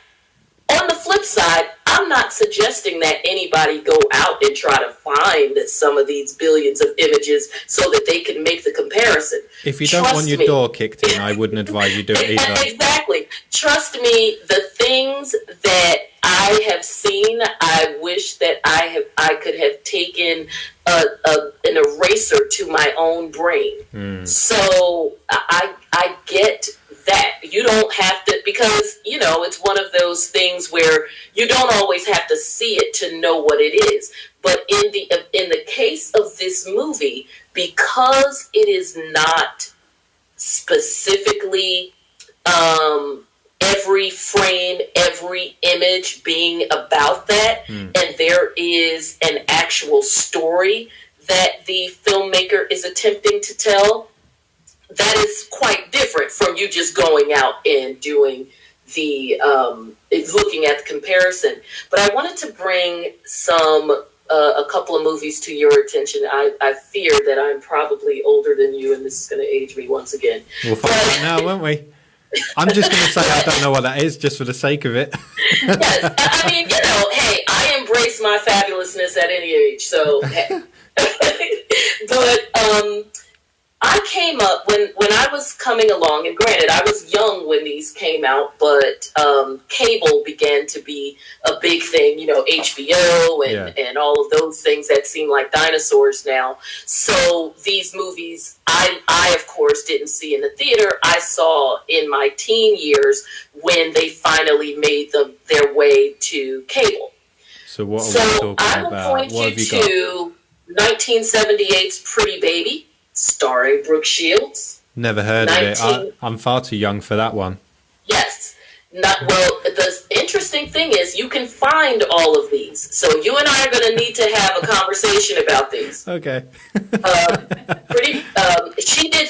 on the flip side, I'm not suggesting that anybody go out and try to find some of these billions of images so that they can make the comparison. If you don't want your door kicked in, I wouldn't advise you do it either. Exactly. Trust me, the things that I have seen, I wish that I could have taken an eraser to my own brain. So I get that. You don't have to, because, it's one of those things where you don't always have to see it to know what it is. But in the case of this movie, because it is not specifically every frame, every image being about that, and there is an actual story that the filmmaker is attempting to tell, that is quite different from you just going out and doing looking at the comparison. But I wanted to bring a couple of movies to your attention. I fear that I'm probably older than you, and this is going to age me once again. We'll find out now, won't we? I'm just going to say I don't know what that is, just for the sake of it. Yes, I mean, hey, I embrace my fabulousness at any age, so hey. But I came up, when I was was coming along, and granted, I was young when these came out, but cable began to be a big thing, you know, HBO and all of those things that seem like dinosaurs now. So these movies, I of course didn't see in the theater. I saw in my teen years when they finally made them their way to cable. So what are we talking I will about? point you to 1978's Pretty Baby, starring Brooke Shields. Never heard of it. I'm far too young for that one. Yes. Well, the interesting thing is you can find all of these. So you and I are going to need to have a conversation about these. Okay. She did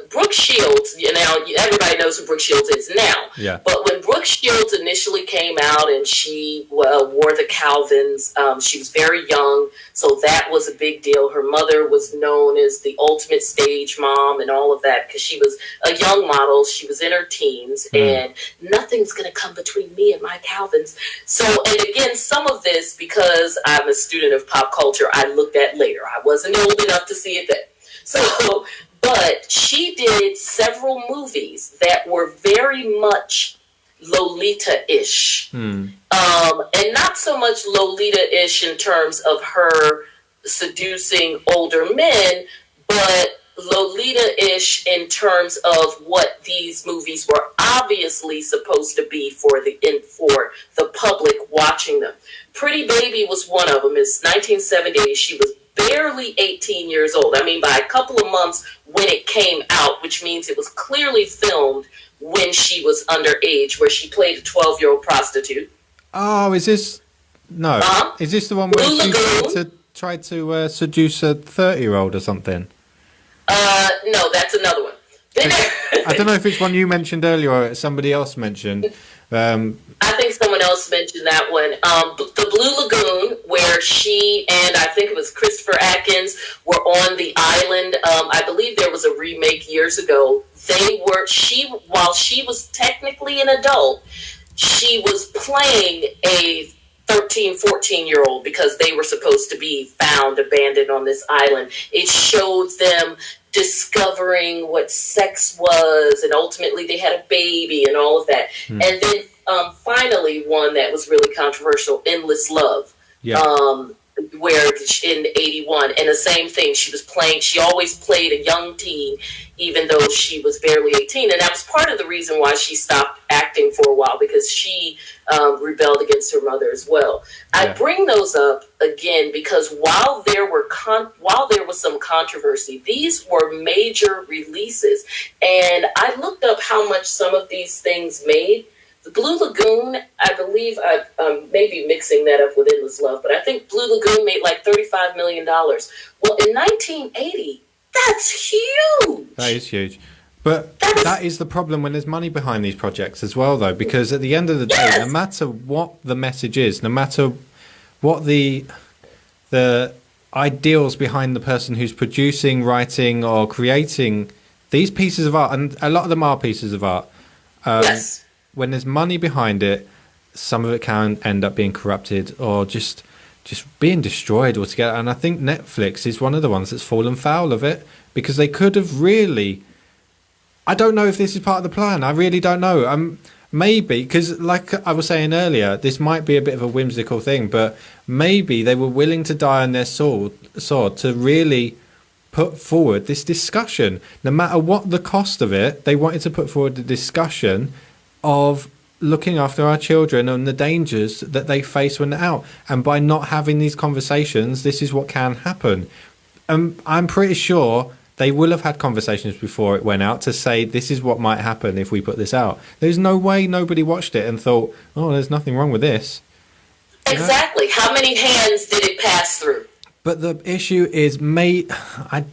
Brooke Shields. You know, everybody knows who Brooke Shields is now. Yeah. But when Brooke Shields initially came out and she wore the Calvins, she was very young, so that was a big deal. Her mother was known as the ultimate stage mom and all of that because she was a young model. She was in her teens, and nothing's going to come between me and my Calvins. So, and again, some of this, because I'm a student of pop culture, I looked at later. I wasn't old enough to see it then. So, but she did several movies that were very much Lolita-ish. And not so much Lolita-ish in terms of her seducing older men, but Lolita-ish in terms of what these movies were obviously supposed to be for the public watching them. Pretty Baby was one of them. It's 1978. She was barely 18 years old. I mean, by a couple of months when it came out, which means it was clearly filmed when she was underage, where she played a 12-year-old prostitute. Oh, is this... No. Is this the one where she tried to seduce a 30-year-old or something? No, that's another one. I don't know if it's one you mentioned earlier or somebody else mentioned. I think someone else mentioned that one. The Blue Lagoon, where she and I think it was Christopher Atkins were on the island. I believe there was a remake years ago. While she was technically an adult, she was playing a 13, 14-year-old because they were supposed to be found abandoned on this island. It showed them discovering what sex was, and ultimately they had a baby and all of that. And then finally one that was really controversial, Endless Love, where in 81, and the same thing, she always played a young teen even though she was barely 18, and that was part of the reason why she stopped acting for a while, because she rebelled against her mother as well. I bring those up again because while there was some controversy, these were major releases, and I looked up how much some of these things made. The Blue Lagoon, I believe, I may be mixing that up with Endless Love, but I think Blue Lagoon made like $35 million. Well, in 1980, that's huge. That is huge. But that is the problem when there's money behind these projects as well, though, because at the end of the day, no matter what the message is, no matter what the ideals behind the person who's producing, writing, or creating these pieces of art, and a lot of them are pieces of art, when there's money behind it, some of it can end up being corrupted or just being destroyed altogether. And I think Netflix is one of the ones that's fallen foul of it, because they could have really... I don't know if this is part of the plan. I really don't know. Maybe, because like I was saying earlier, this might be a bit of a whimsical thing, but maybe they were willing to die on their sword to really put forward this discussion. No matter what the cost of it, they wanted to put forward the discussion of looking after our children and the dangers that they face when they're out. And by not having these conversations, this is what can happen. I'm pretty sure they will have had conversations before it went out to say this is what might happen if we put this out. There's no way nobody watched it and thought, oh, there's nothing wrong with this. Exactly. How many hands did it pass through? But the issue is, I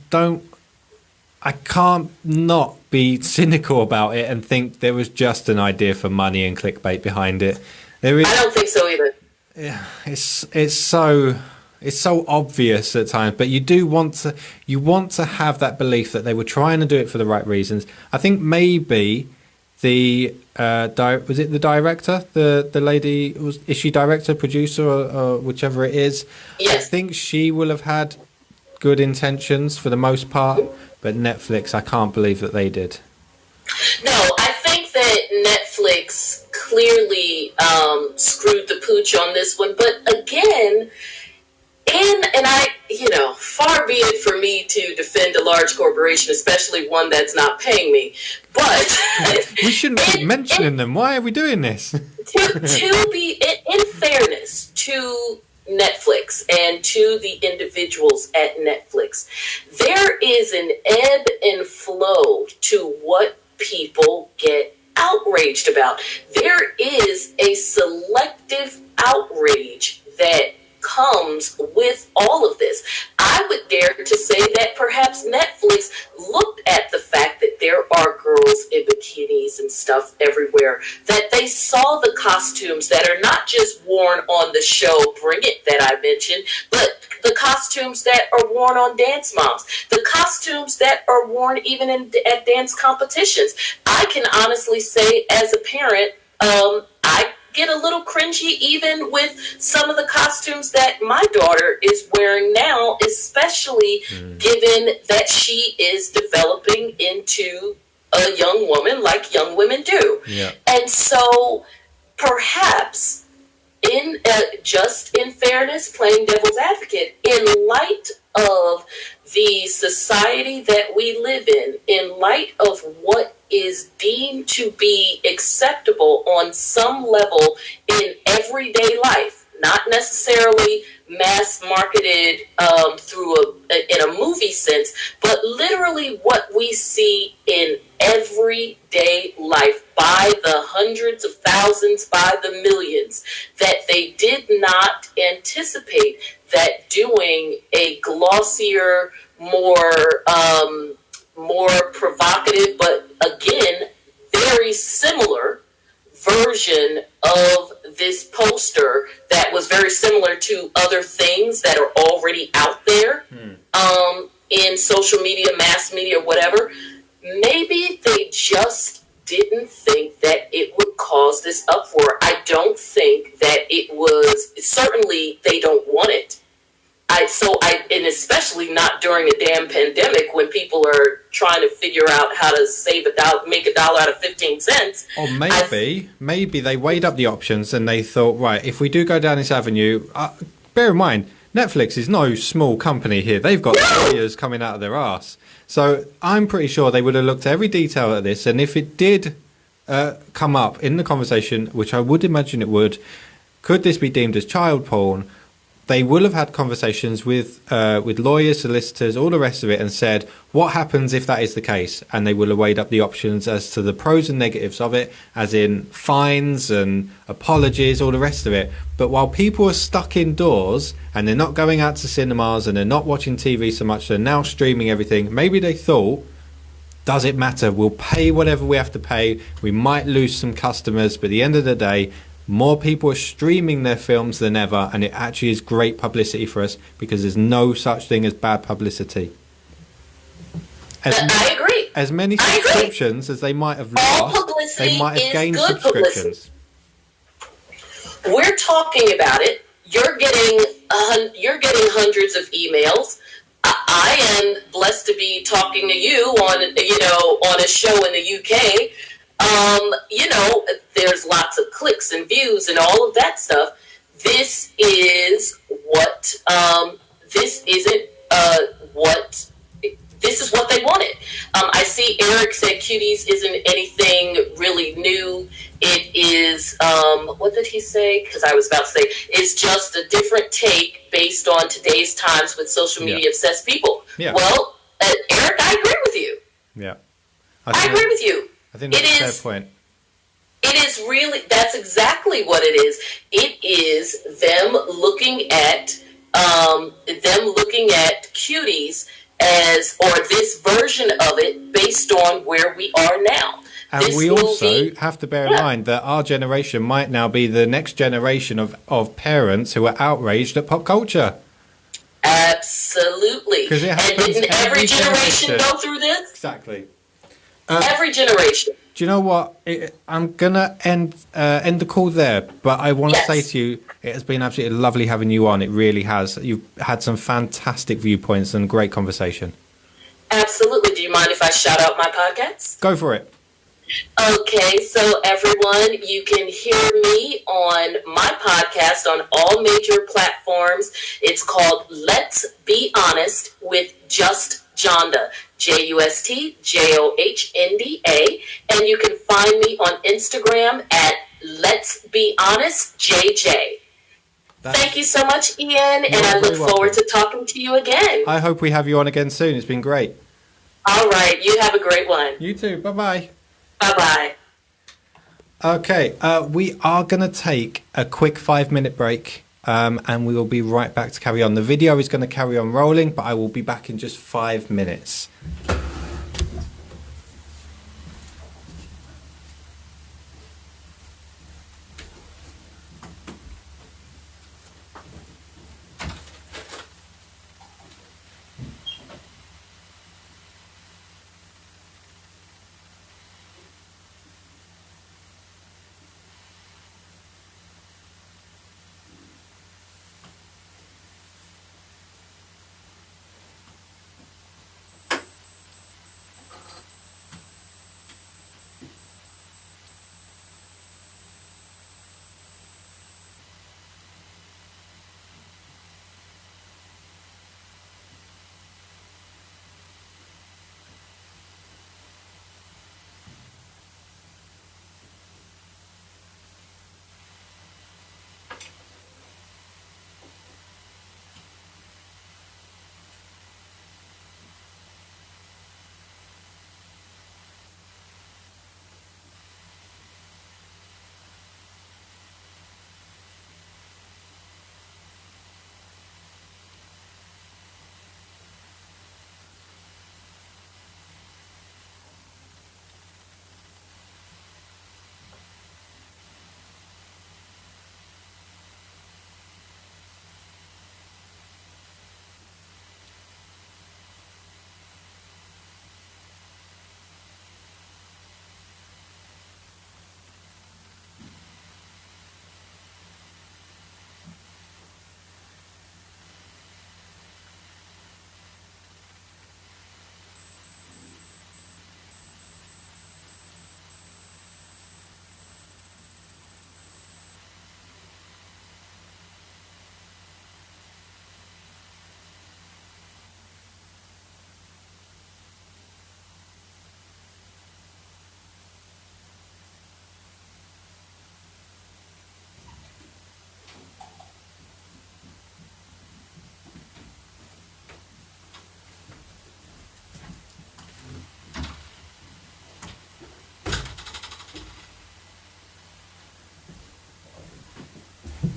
can't not be cynical about it and think there was just an idea for money and clickbait behind it. I don't think so either. Yeah, it's so obvious at times, but you want to have that belief that they were trying to do it for the right reasons. I think maybe was it the director, the lady, is she director, producer, or whichever it is? Yes. I think she will have had good intentions for the most part, but Netflix, I can't believe that they did. No, I think that Netflix clearly screwed the pooch on this one. But again, and I, far be it for me to defend a large corporation, especially one that's not paying me. But we shouldn't keep mentioning them. Why are we doing this? to be in fairness to Netflix and to the individuals at Netflix, there is an ebb and flow to what people get outraged about. There is a selective outrage that comes with all of this. I would dare to say that perhaps Netflix looked at the fact that there are girls in bikinis and stuff everywhere, that they saw the costumes that are not just worn on the show Bring It that I mentioned, but the costumes that are worn on Dance Moms, the costumes that are worn even at dance competitions. I can honestly say as a parent, I get a little cringy even with some of the costumes that my daughter is wearing now, especially given that she is developing into a young woman like young women do. Yeah. And so perhaps just in fairness, playing devil's advocate, in light of the society that we live in light of what is deemed to be acceptable on some level in everyday life, not necessarily mass marketed in a movie sense, but literally what we see in everyday life by the hundreds of thousands, by the millions, that they did not anticipate that doing a glossier, more provocative, but again, very similar version of this poster that was very similar to other things that are already out there in social media, mass media, whatever. Maybe they just didn't think that it would cause this uproar. I don't think that it was, certainly they don't want it. And especially not during a damn pandemic when people are trying to figure out how to save make $1 out of 15 cents. Or maybe they weighed up the options and they thought, right, if we do go down this avenue, bear in mind, Netflix is no small company here. They've got lawyers coming out of their arse. So I'm pretty sure they would have looked at every detail of this. And if it did come up in the conversation, which I would imagine it would, could this be deemed as child porn? They will have had conversations with lawyers, solicitors, all the rest of it, and said, what happens if that is the case? And they will have weighed up the options as to the pros and negatives of it, as in fines and apologies, all the rest of it. But while people are stuck indoors and they're not going out to cinemas and they're not watching TV so much, they're now streaming everything, maybe they thought, does it matter? We'll pay whatever we have to pay. We might lose some customers, but at the end of the day, more people are streaming their films than ever, and it actually is great publicity for us because there's no such thing as bad publicity. I agree. As many subscriptions as they might have lost, they might have gained subscriptions. We're talking about it. You're getting hundreds of emails. I am blessed to be talking to you on a show in the UK. There's lots of clicks and views and all of that stuff. This is what, this is what they wanted. I see Eric said Cuties isn't anything really new. It is, what did he say? Because I was about to say, it's just a different take based on today's times with social media obsessed people. Yeah. Well, Eric, I agree with you. Yeah. I agree with you. I think that's a fair point. It is really, that's exactly what it is. It is them looking at Cuties or this version of it based on where we are now. And this we also movie, have to bear in mind that our generation might now be the next generation of parents who are outraged at pop culture. Absolutely. Because it happens and didn't every generation go through this? Exactly. Every generation. Do you know what? I'm going to end the call there, but I want to say to you, it has been absolutely lovely having you on. It really has. You've had some fantastic viewpoints and great conversation. Absolutely. Do you mind if I shout out my podcast? Go for it. Okay, so everyone, you can hear me on my podcast on all major platforms. It's called Let's Be Honest with Just Jonda, JustJohnda, and you can find me on Instagram at Let's Be Honest JJ. Thank you so much, Ian, and I look forward to talking to you again. I hope we have you on again soon. It's been great. All right, you have a great one. You too. Bye-bye. Bye-bye. Okay, we are going to take a quick 5-minute break, and we will be right back to carry on. The video is going to carry on rolling, but I will be back in just 5 minutes.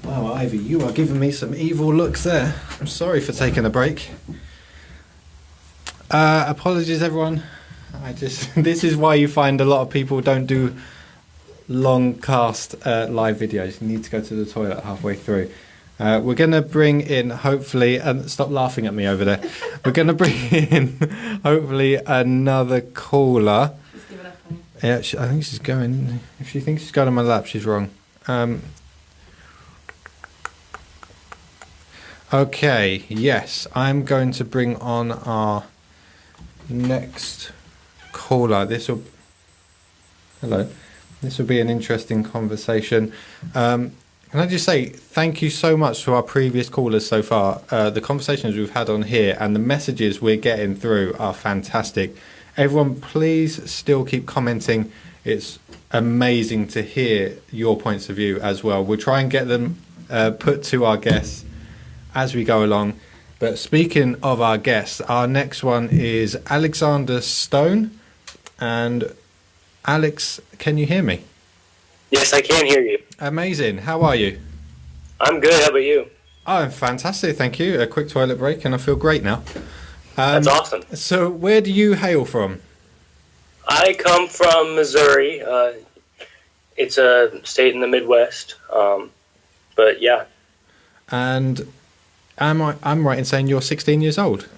Wow, Ivy, you are giving me some evil looks there. I'm sorry for taking a break. Apologies, everyone. This is why you find a lot of people don't do long cast live videos. You need to go to the toilet halfway through. We're going to bring in, hopefully, and stop laughing at me over there. We're going to bring in, hopefully, another caller. Just give it up on you. Yeah, I think she's going. If she thinks she's going on my lap, she's wrong. Okay, yes, I'm going to bring on our next caller. Hello. This will be an interesting conversation. Can I just say thank you so much to our previous callers so far. The conversations we've had on here and the messages we're getting through are fantastic. Everyone, please still keep commenting. It's amazing to hear your points of view as well. We'll try and get them put to our guests as we go along. But speaking of our guests, our next one is Alexander Stone. And Alex, can you hear me? Yes, I can hear you. Amazing. How are you? I'm good. How about you? Oh, I'm fantastic, thank you. A quick toilet break and I feel great now. That's awesome. So where do you hail from? I come from Missouri. It's a state in the Midwest. But yeah. And I'm right in saying you're 16 years old?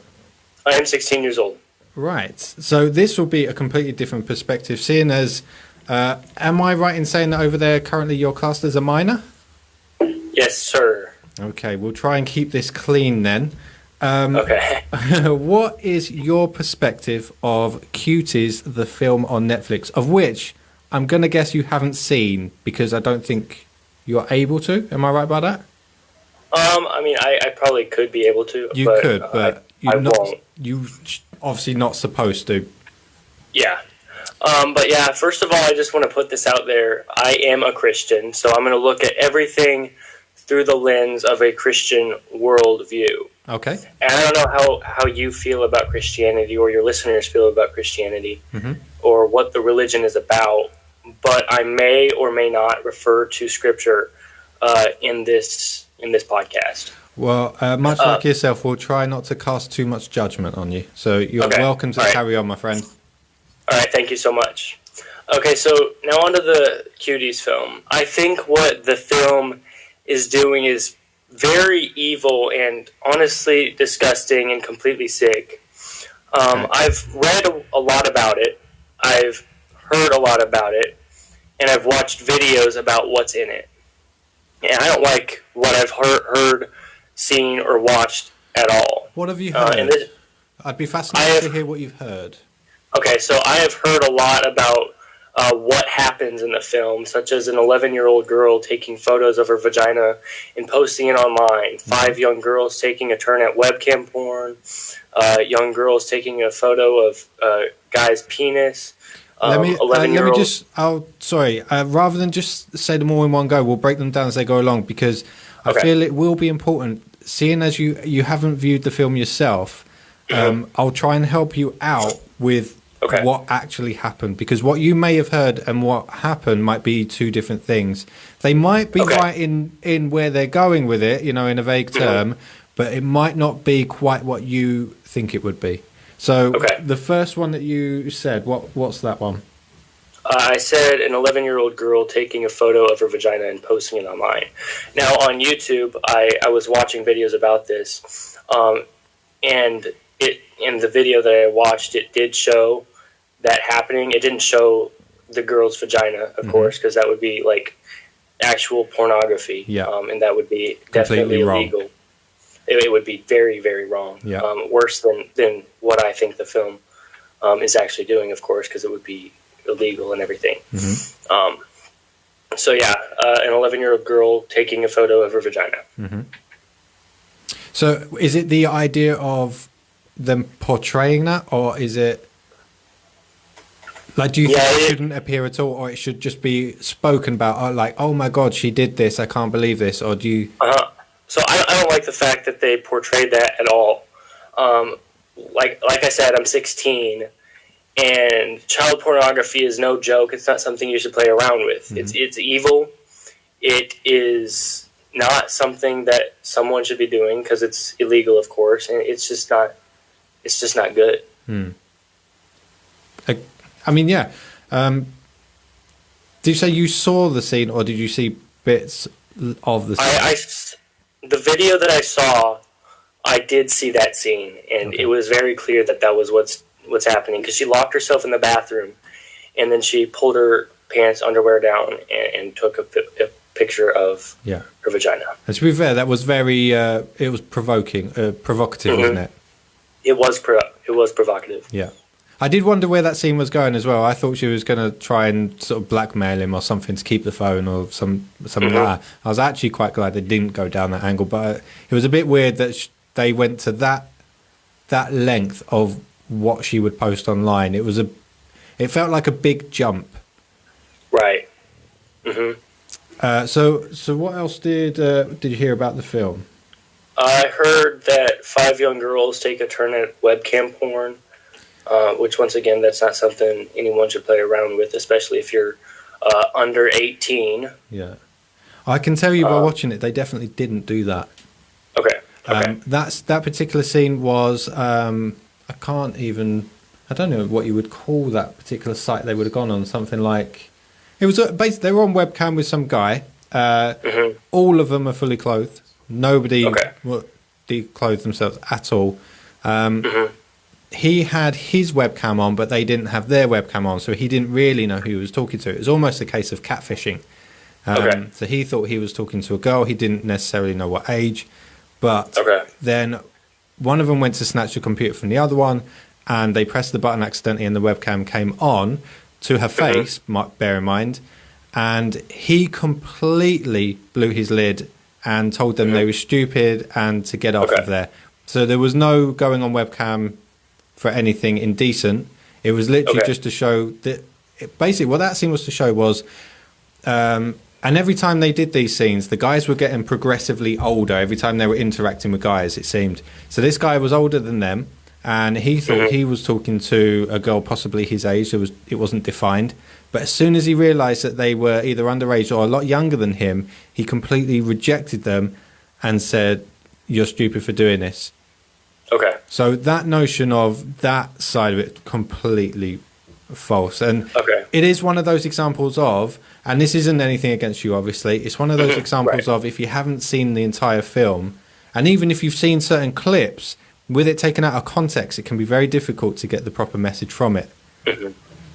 I am 16 years old. Right. So this will be a completely different perspective, seeing as, am I right in saying that over there currently you're classed as a minor? Yes, sir. Okay, we'll try and keep this clean then. Okay. What is your perspective of Cuties, the film on Netflix, of which I'm going to guess you haven't seen because I don't think you're able to. Am I right about that? I mean, I probably could be able to. You but, could, but I won't. You obviously not supposed to. Yeah. But yeah, first of all, I just want to put this out there. I am a Christian, so I'm going to look at everything through the lens of a Christian worldview. Okay. And I don't know how you feel about Christianity or your listeners feel about Christianity or what the religion is about, but I may or may not refer to Scripture in this podcast. Well, much like yourself, we'll try not to cast too much judgment on you. So you're welcome to carry on, my friend. All right, thank you so much. Okay, so now on to the Cuties film. I think what the film is doing is very evil and honestly disgusting and completely sick. I've read a lot about it. I've heard a lot about it. And I've watched videos about what's in it. And I don't like what I've heard, seen, or watched at all. What have you heard? I'd be fascinated to hear what you've heard. Okay, so I have heard a lot about what happens in the film, such as an 11-year-old girl taking photos of her vagina and posting it online, 5 young girls taking a turn at webcam porn, young girls taking a photo of a guy's penis. Let me just. Rather than just say them all in one go, we'll break them down as they go along because I feel it will be important. Seeing as you haven't viewed the film yourself, I'll try and help you out with what actually happened because what you may have heard and what happened might be two different things. They might be right in where they're going with it, in a vague term, but it might not be quite what you think it would be. So the first one that you said, what's that one? I said an 11-year-old girl taking a photo of her vagina and posting it online. Now on YouTube, I was watching videos about this, and in the video that I watched, it did show that happening. It didn't show the girl's vagina, of course, because that would be like actual pornography, and that would be definitely illegal. Wrong. It would be very, very wrong. Worse than what I think the film is actually doing, of course, because it would be illegal and everything. An 11-year-old girl taking a photo of her vagina. So is it the idea of them portraying that, or is it like, do you think it shouldn't appear at all, or it should just be spoken about, like, oh my god, she did this, I can't believe this, or do you... So I don't like the fact that they portrayed that at all. Like I said, I'm 16, and child pornography is no joke. It's not something you should play around with. It's evil. It is not something that someone should be doing because it's illegal, of course, and it's just not good. I mean, yeah. Did you say you saw the scene, or did you see bits of the scene? The video that I saw, I did see that scene, and it was very clear that was what's happening, because she locked herself in the bathroom, and then she pulled her pants, underwear down, and took a picture of her vagina. And to be fair, that was very, it was provocative, wasn't it? It was provocative. Yeah. I did wonder where that scene was going as well. I thought she was going to try and sort of blackmail him or something to keep the phone or something like that. I was actually quite glad they didn't go down that angle, but it was a bit weird that they went to that length of what she would post online. It felt like a big jump. Right. So what else did you hear about the film? I heard that 5 young girls take a turn at webcam porn. Which, once again, that's not something anyone should play around with, especially if you're under 18. Yeah. I can tell you by watching it, they definitely didn't do that. Okay. That particular scene was, I don't know what you would call that particular site they would have gone on, something like, it was basically, they were on webcam with some guy. All of them are fully clothed. Nobody declothed themselves at all. He had his webcam on, but they didn't have their webcam on, so he didn't really know who he was talking to. It was almost a case of catfishing. So he thought he was talking to a girl. He didn't necessarily know what age. But then one of them went to snatch the computer from the other one, and they pressed the button accidentally, and the webcam came on to her face, bear in mind, and he completely blew his lid and told them they were stupid and to get off of there. So there was no going on webcam for anything indecent. It was literally just to show that, basically what that scene was to show was, and every time they did these scenes, the guys were getting progressively older every time they were interacting with guys, it seemed. So this guy was older than them, and he thought he was talking to a girl possibly his age. It wasn't defined. But as soon as he realised that they were either underage or a lot younger than him, he completely rejected them and said, "You're stupid for doing this." Okay. So that notion of that side of it, completely false. And it is one of those examples of, and this isn't anything against you, obviously, it's one of those examples of, if you haven't seen the entire film, and even if you've seen certain clips, with it taken out of context, it can be very difficult to get the proper message from it.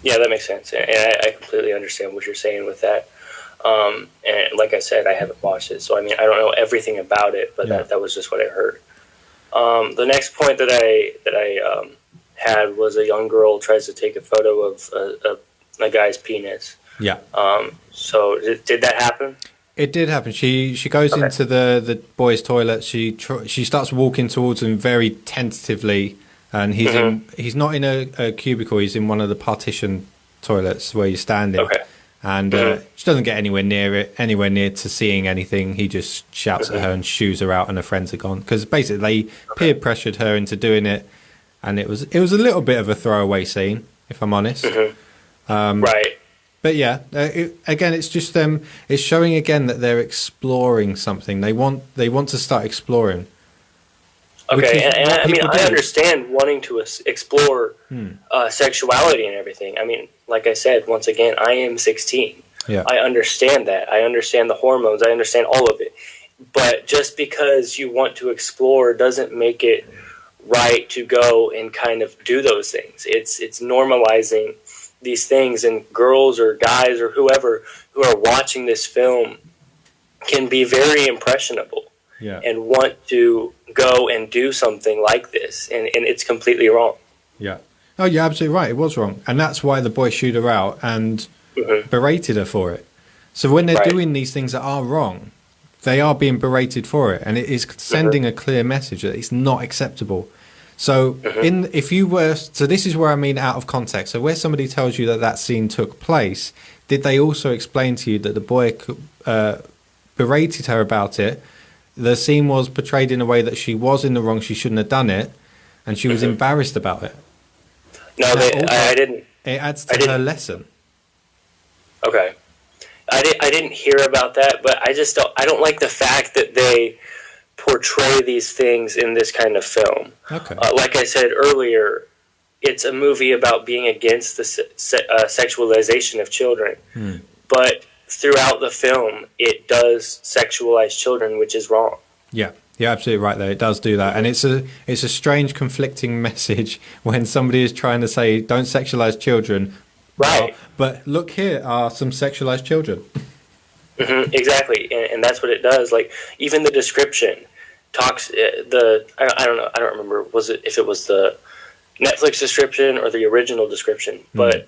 Yeah, that makes sense. And I completely understand what you're saying with that. And like I said, I haven't watched it, so I mean, I don't know everything about it, but that was just what I heard. The next point that I had was a young girl tries to take a photo of a guy's penis. Yeah. So did that happen? It did happen. She goes into the boys' toilet. She starts walking towards him very tentatively, and he's not in a cubicle. He's in one of the partition toilets where you're standing. And she doesn't get anywhere near to seeing anything. He just shouts at her and shoos her out, and her friends are gone. Because basically they peer pressured her into doing it, and it was a little bit of a throwaway scene, if I'm honest. Right. But yeah, again, it's just them. It's showing again that they're exploring something. They want to start exploring. Okay, and I mean, I understand wanting to explore sexuality and everything. I mean, like I said, once again, I am 16. Yeah. I understand that. I understand the hormones. I understand all of it. But just because you want to explore doesn't make it right to go and kind of do those things. It's normalizing these things, and girls or guys or whoever who are watching this film can be very impressionable. Yeah. And want to go and do something like this, and it's completely wrong. Yeah. Oh, you're absolutely right. It was wrong, and that's why the boy shooed her out and berated her for it. So when they're doing these things that are wrong, they are being berated for it, and it is sending a clear message that it's not acceptable. So so this is where I mean out of context. So where somebody tells you that scene took place, did they also explain to you that the boy berated her about it? The scene was portrayed in a way that she was in the wrong, she shouldn't have done it, and she was embarrassed about it. No, I didn't. It adds to her lesson. Okay. I didn't hear about that, but I don't like the fact that they portray these things in this kind of film. Okay. Like I said earlier, it's a movie about being against the sexualization of children, but throughout the film, it does sexualize children, which is wrong. Yeah, you're absolutely right there. It does do that. And it's a strange, conflicting message when somebody is trying to say, don't sexualize children. Right. But look, here are some sexualized children. Exactly. And that's what it does. Like, even the description talks, I don't know, I don't remember if it was the Netflix description or the original description, but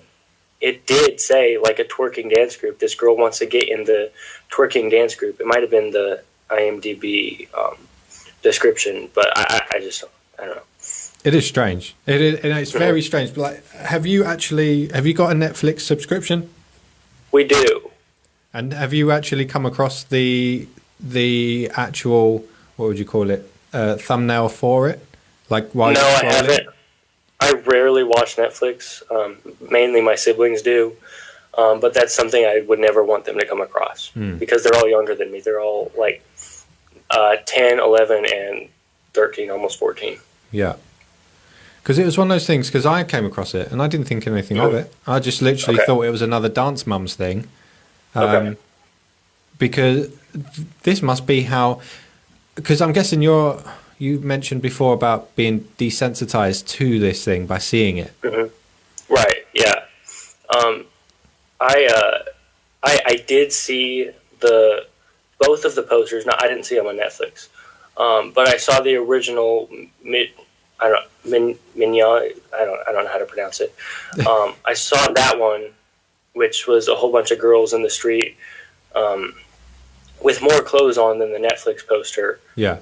it did say, like, a twerking dance group. This girl wants to get in the twerking dance group. It might have been the IMDb description, but I don't know. It is strange. It's very strange. But like, have you got a Netflix subscription? We do. And have you actually come across the actual, what would you call it, thumbnail for it? Like, no, I haven't. I rarely watch Netflix. Mainly my siblings do. But that's something I would never want them to come across because they're all younger than me. They're all like 10, 11, and 13, almost 14. Yeah. Because it was one of those things, because I came across it and I didn't think anything of it. I just literally thought it was another Dance Mums thing. Because this must be how... Because I'm guessing you mentioned before about being desensitized to this thing by seeing it. Right, yeah. I did see both of the posters. No, I didn't see them on Netflix. But I saw the original Mignon. I don't know how to pronounce it. I saw that one which was a whole bunch of girls in the street with more clothes on than the Netflix poster. Yeah.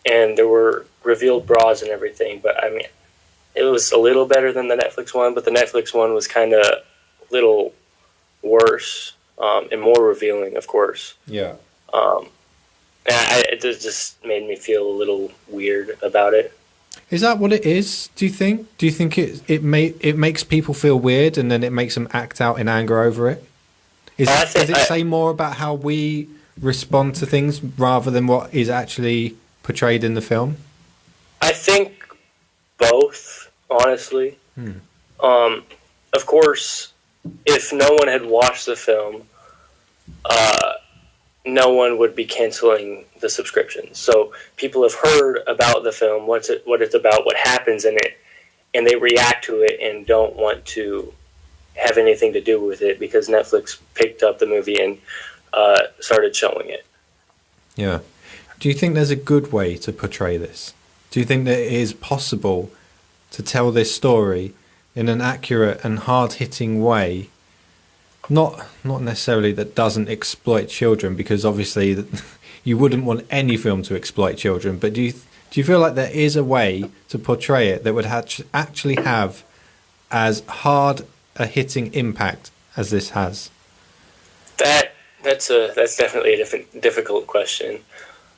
And there were revealed bras and everything, but I mean, it was a little better than the Netflix one, but the Netflix one was kind of a little worse and more revealing, of course. Yeah. And it just made me feel a little weird about it. Is that what it is, do you think? Do you think it makes people feel weird and then it makes them act out in anger over it? Does it say more about how we respond to things rather than what is actually portrayed in the film? I think both, honestly. Of course, if no one had watched the film, no one would be canceling the subscription. So people have heard about the film, what it's about, what happens in it, and they react to it and don't want to have anything to do with it because Netflix picked up the movie and started showing it. Yeah. Do you think there's a good way to portray this? Do you think that it is possible to tell this story in an accurate and hard-hitting way? Not necessarily that doesn't exploit children, because obviously you wouldn't want any film to exploit children. But do you feel like there is a way to portray it that would actually have as hard a hitting impact as this has? That's definitely a difficult question.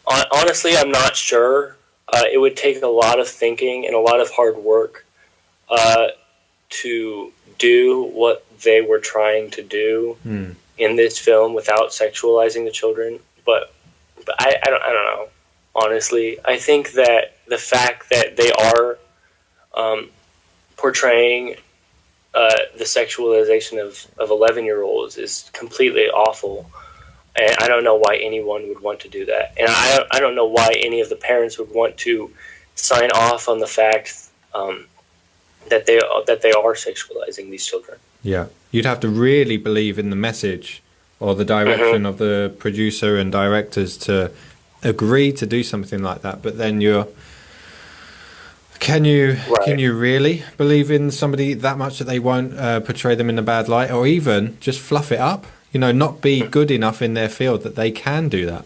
Honestly, I'm not sure. It would take a lot of thinking and a lot of hard work to do what they were trying to do in this film without sexualizing the children. But I don't know. Honestly, I think that the fact that they are portraying the sexualization of 11-year-olds is completely awful. And I don't know why anyone would want to do that. And I don't know why any of the parents would want to sign off on the fact that they are sexualizing these children. Yeah. You'd have to really believe in the message or the direction of the producer and directors to agree to do something like that. But then can you really believe in somebody that much that they won't portray them in a bad light, or even just fluff it up? You know, not be good enough in their field that they can do that.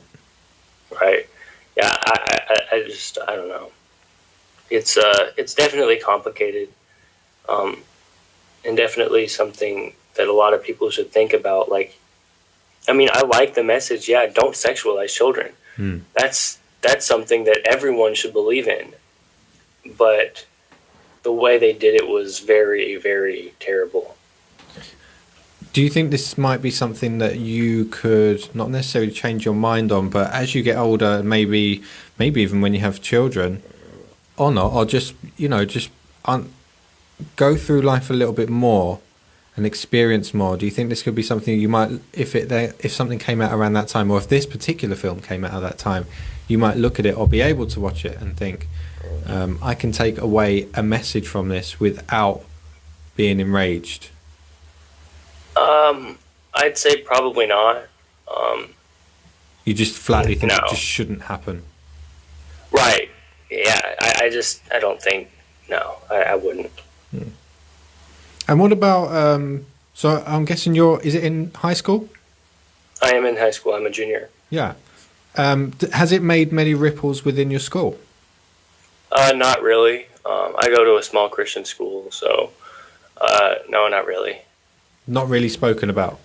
Right. Yeah. I don't know. It's definitely complicated, and definitely something that a lot of people should think about. Like, I mean, I like the message. Yeah, don't sexualize children. That's something that everyone should believe in. But the way they did it was very, very terrible. Do you think this might be something that you could not necessarily change your mind on, but as you get older, maybe even when you have children, or not, or just go through life a little bit more and experience more? Do you think this could be something you might, if something came out around that time, or if this particular film came out at that time, you might look at it or be able to watch it and think, I can take away a message from this without being enraged? I'd say probably not. You just flatly think No. it just shouldn't happen. Right. Yeah. I don't think. No, I wouldn't. And what about? So I'm guessing is it in high school? I am in high school. I'm a junior. Yeah. Has it made many ripples within your school? Not really. I go to a small Christian school, so no, not really. Not really spoken about?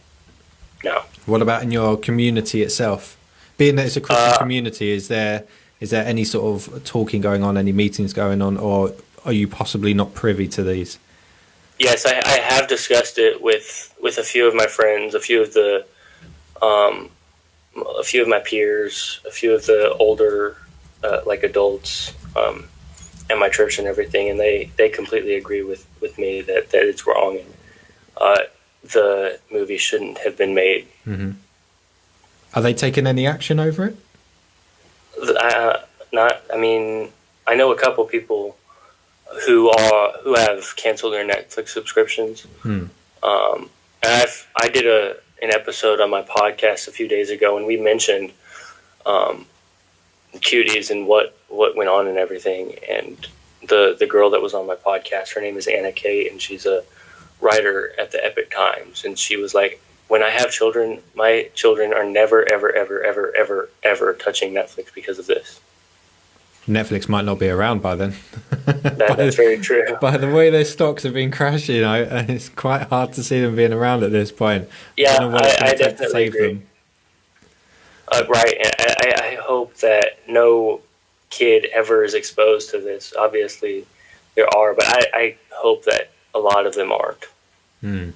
No. What about in your community itself? Being that it's a Christian community, is there any sort of talking going on, any meetings going on, or are you possibly not privy to these? Yes, I have discussed it with a few of my friends, a few of my peers, a few of the older like adults at my church and everything, and they completely agree with me that it's wrong, and the movie shouldn't have been made. Mm-hmm. Are they taking any action over it? I mean, I know a couple people who have canceled their Netflix subscriptions. And I did an episode on my podcast a few days ago, and we mentioned Cuties and what went on and everything. And the girl that was on my podcast, her name is Anna Kate, and she's a writer at the Epic Times, and she was like, when I have children, my children are never, ever, ever, ever, ever, ever touching Netflix because of this. Netflix might not be around by then. That's very true. By the way their stocks have been crashing, and it's quite hard to see them being around at this point. Yeah, I definitely agree. Right, and I hope that no kid ever is exposed to this. Obviously, there are, but I hope that a lot of them aren't. Do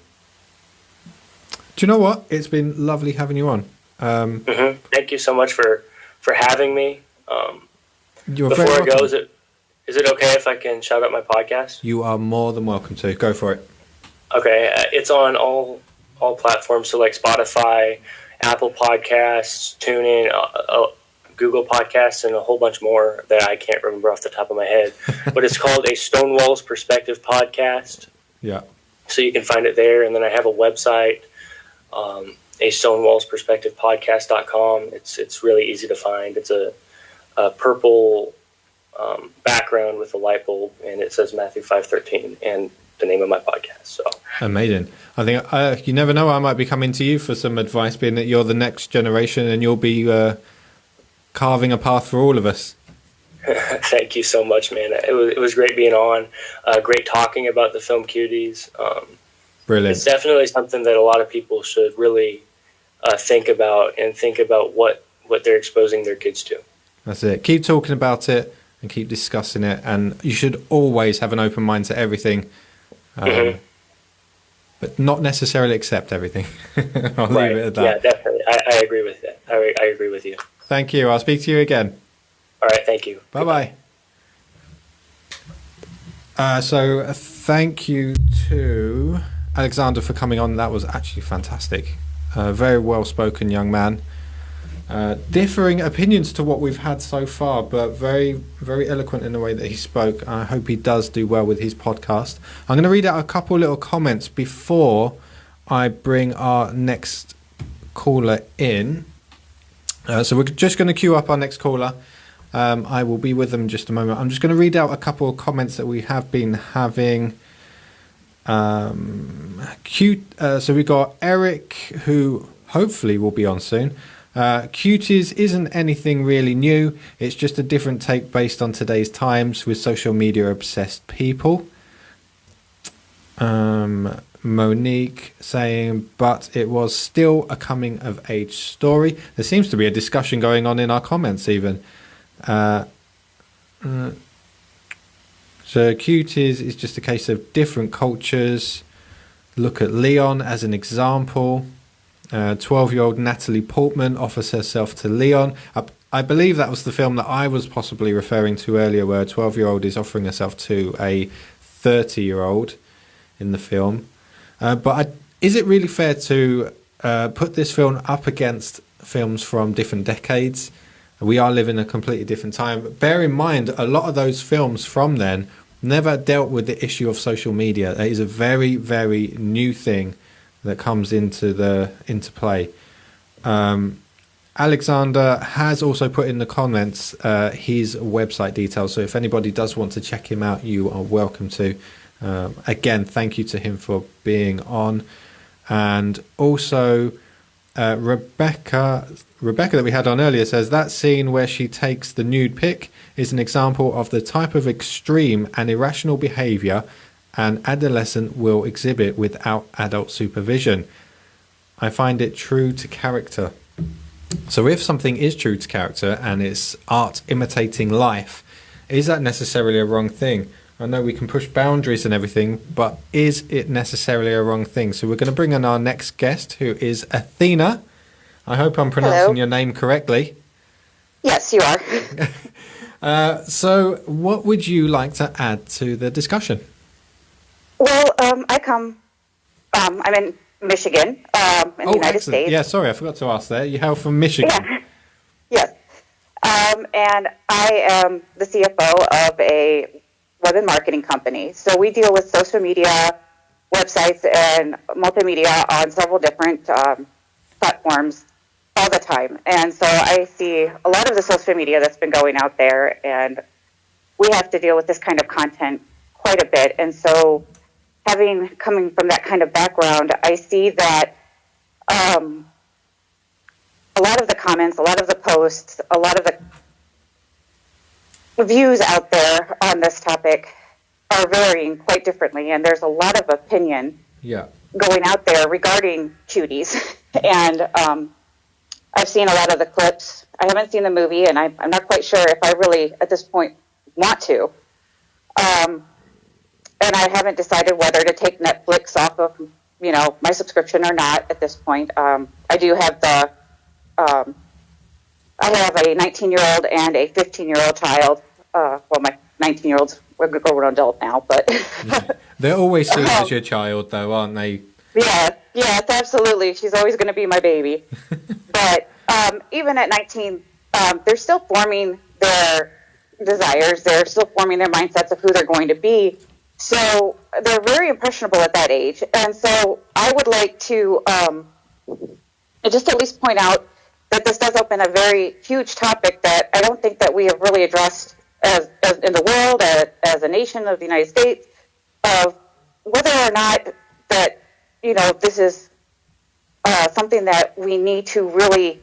you know what? It's been lovely having you on. Thank you so much for having me. Before I go, is it okay if I can shout out my podcast? You are more than welcome to. Go for it. Okay, it's on all platforms, so like Spotify, Apple Podcasts, TuneIn, Google Podcasts, and a whole bunch more that I can't remember off the top of my head. But it's called a Stonewall's Perspective Podcast. Yeah. So you can find it there, and then I have a website, a stonewallsperspectivepodcast.com. It's really easy to find. It's a purple background with a light bulb, and it says Matthew 5:13 and the name of my podcast. So amazing. I think you never know, I might be coming to you for some advice, being that you're the next generation and you'll be carving a path for all of us. Thank you so much, man. It was great being on, great talking about the film Cuties. Brilliant. It's definitely something that a lot of people should really think about what they're exposing their kids to. That's it. Keep talking about it and keep discussing it, and you should always have an open mind to everything, but not necessarily accept everything. I'll leave it at that. Yeah, definitely. I agree with that. I agree with you. Thank you. I'll speak to you again. All right. Thank you. Bye-bye. So thank you to Alexander for coming on. That was actually fantastic. Very well-spoken young man. Differing opinions to what we've had so far, but very, very eloquent in the way that he spoke. I hope he does do well with his podcast. I'm going to read out a couple little comments before I bring our next caller in. So we're just going to queue up our next caller. I will be with them in just a moment. I'm just going to read out a couple of comments that we have been having. So we got Eric, who hopefully will be on soon. Cuties isn't anything really new. It's just a different take based on today's times with social media obsessed people. Monique saying, but it was still a coming of age story. There seems to be a discussion going on in our comments even. So Cuties is just a case of different cultures. Look at Leon as an example. 12-year-old Natalie Portman offers herself to Leon. I believe that was the film that I was possibly referring to earlier, where a 12-year-old is offering herself to a 30-year-old in the film. But is it really fair to put this film up against films from different decades? We are living a completely different time. Bear in mind, a lot of those films from then never dealt with the issue of social media. That is a very, very new thing that comes into play. Alexander has also put in the comments his website details, so if anybody does want to check him out, you are welcome to. Again, thank you to him for being on. And also Rebecca that we had on earlier says that scene where she takes the nude pic is an example of the type of extreme and irrational behavior an adolescent will exhibit without adult supervision. I find it true to character. So if something is true to character and it's art imitating life, is that necessarily a wrong thing? I know we can push boundaries and everything, but is it necessarily a wrong thing? So we're going to bring on our next guest, who is Athena. I hope I'm pronouncing your name correctly. Yes, you are. So what would you like to add to the discussion? Well, I'm in Michigan, in the United States. Yeah, sorry, I forgot to ask there. You hail from Michigan. Yeah. Yes. And I am the CFO of a web and marketing company. So we deal with social media, websites, and multimedia on several different platforms all the time. And so I see a lot of the social media that's been going out there, and we have to deal with this kind of content quite a bit. And so coming from that kind of background, I see that a lot of the comments, a lot of the posts, a lot of the views out there on this topic are varying quite differently, and there's a lot of opinion going out there regarding Cuties. And I've seen a lot of the clips. I haven't seen the movie, and I'm not quite sure if I really, at this point, want to. And I haven't decided whether to take Netflix off of, my subscription or not at this point. I do have I have a 19-year-old and a 15-year-old child. My 19-year-old's a grown adult now, but they're always seen as your child, though, aren't they? Yes, absolutely. She's always going to be my baby. But even at 19, they're still forming their desires. They're still forming their mindsets of who they're going to be. So they're very impressionable at that age. And so I would like to just at least point out that this does open a very huge topic that I don't think that we have really addressed as in the world, as a nation of the United States, of whether or not that, this is something that we need to really,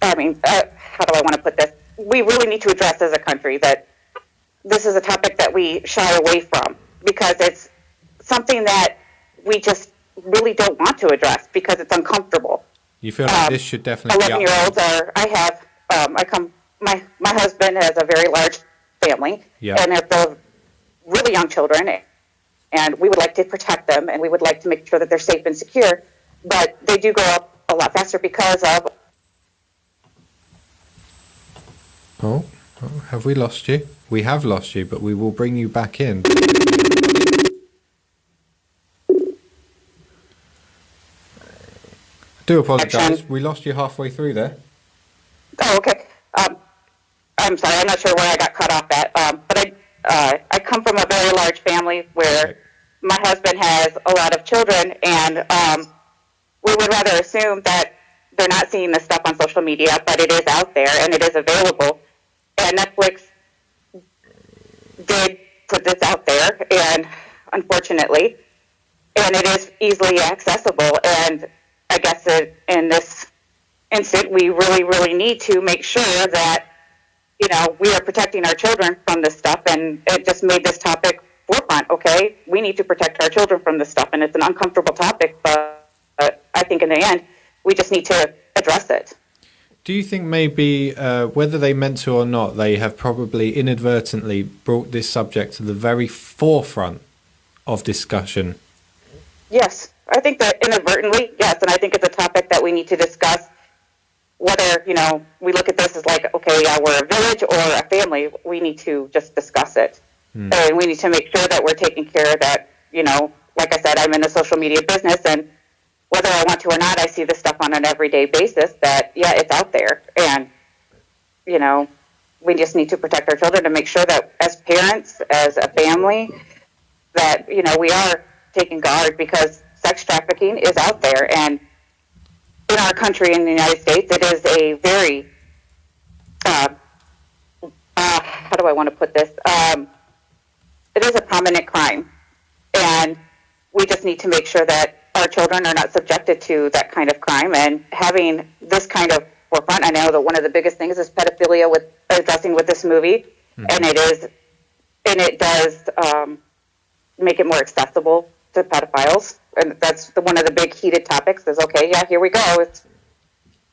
how do I want to put this? We really need to address as a country that this is a topic that we shy away from because it's something that we just really don't want to address because it's uncomfortable. You feel like this should definitely be 11-year-olds my husband has a very large family, and they're both really young children, and we would like to protect them, and we would like to make sure that they're safe and secure, but they do grow up a lot faster because of... Oh, have we lost you? We have lost you, but we will bring you back in. I do apologise. We lost you halfway through there. Oh, okay. I'm sorry. I'm not sure where I got cut off at. But I come from a very large family where my husband has a lot of children, and we would rather assume that they're not seeing this stuff on social media, but it is out there and it is available. And Netflix did put this out there, and unfortunately, and it is easily accessible. And I guess in this instant, we really, really need to make sure that, we are protecting our children from this stuff. And it just made this topic forefront. Okay, we need to protect our children from this stuff. And it's an uncomfortable topic, but I think in the end, we just need to address it. Do you think maybe, whether they meant to or not, they have probably inadvertently brought this subject to the very forefront of discussion? Yes, I think that inadvertently, yes, and I think it's a topic that we need to discuss, whether, we look at this as like, okay, yeah, we're a village or a family, we need to just discuss it. And we need to make sure that we're taking care of that, like I said, I'm in the social media business, and whether I want to or not, I see this stuff on an everyday basis that, it's out there. And, we just need to protect our children to make sure that as parents, as a family, that, we are taking guard because sex trafficking is out there. And in our country, in the United States, it is a very, how do I want to put this? It is a prominent crime. And we just need to make sure that our children are not subjected to that kind of crime, and having this kind of forefront. I know that one of the biggest things is pedophilia with addressing with this movie, and it does make it more accessible to pedophiles, and that's one of the big heated topics. Is okay, yeah, here we go.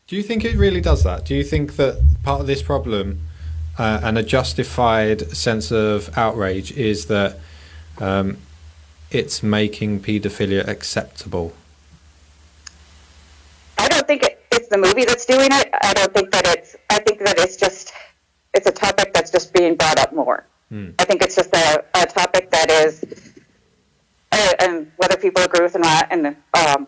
Do you think it really does that? Do you think that part of this problem and a justified sense of outrage is that it's making paedophilia acceptable? I don't think it's the movie that's doing it. I think that it's a topic that's just being brought up more. I think it's just a topic that is, and whether people agree with it or not, and I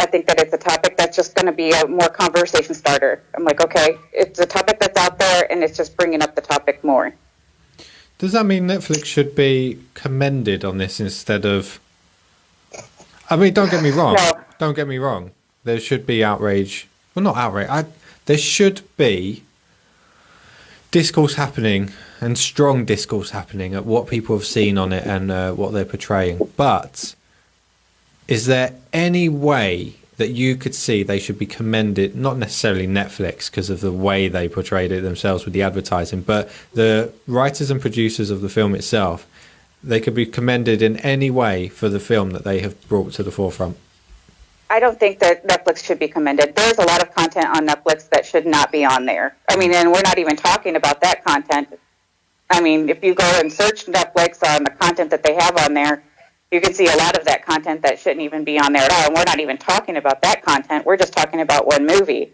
think that it's a topic that's just going to be a more conversation starter. I'm like, okay, it's a topic that's out there, and it's just bringing up the topic more. Does that mean Netflix should be commended on this instead of... I mean, don't get me wrong. No. Don't get me wrong. There should be outrage. Well, not outrage. There should be discourse happening and strong discourse happening at what people have seen on it and what they're portraying. But is there any way that you could see they should be commended, not necessarily Netflix because of the way they portrayed it themselves with the advertising, but the writers and producers of the film itself, they could be commended in any way for the film that they have brought to the forefront? I don't think that Netflix should be commended. There's a lot of content on Netflix that should not be on there. I mean, and we're not even talking about that content. I mean, if you go and search Netflix on the content that they have on there, you can see a lot of that content that shouldn't even be on there at all. And we're not even talking about that content. We're just talking about one movie.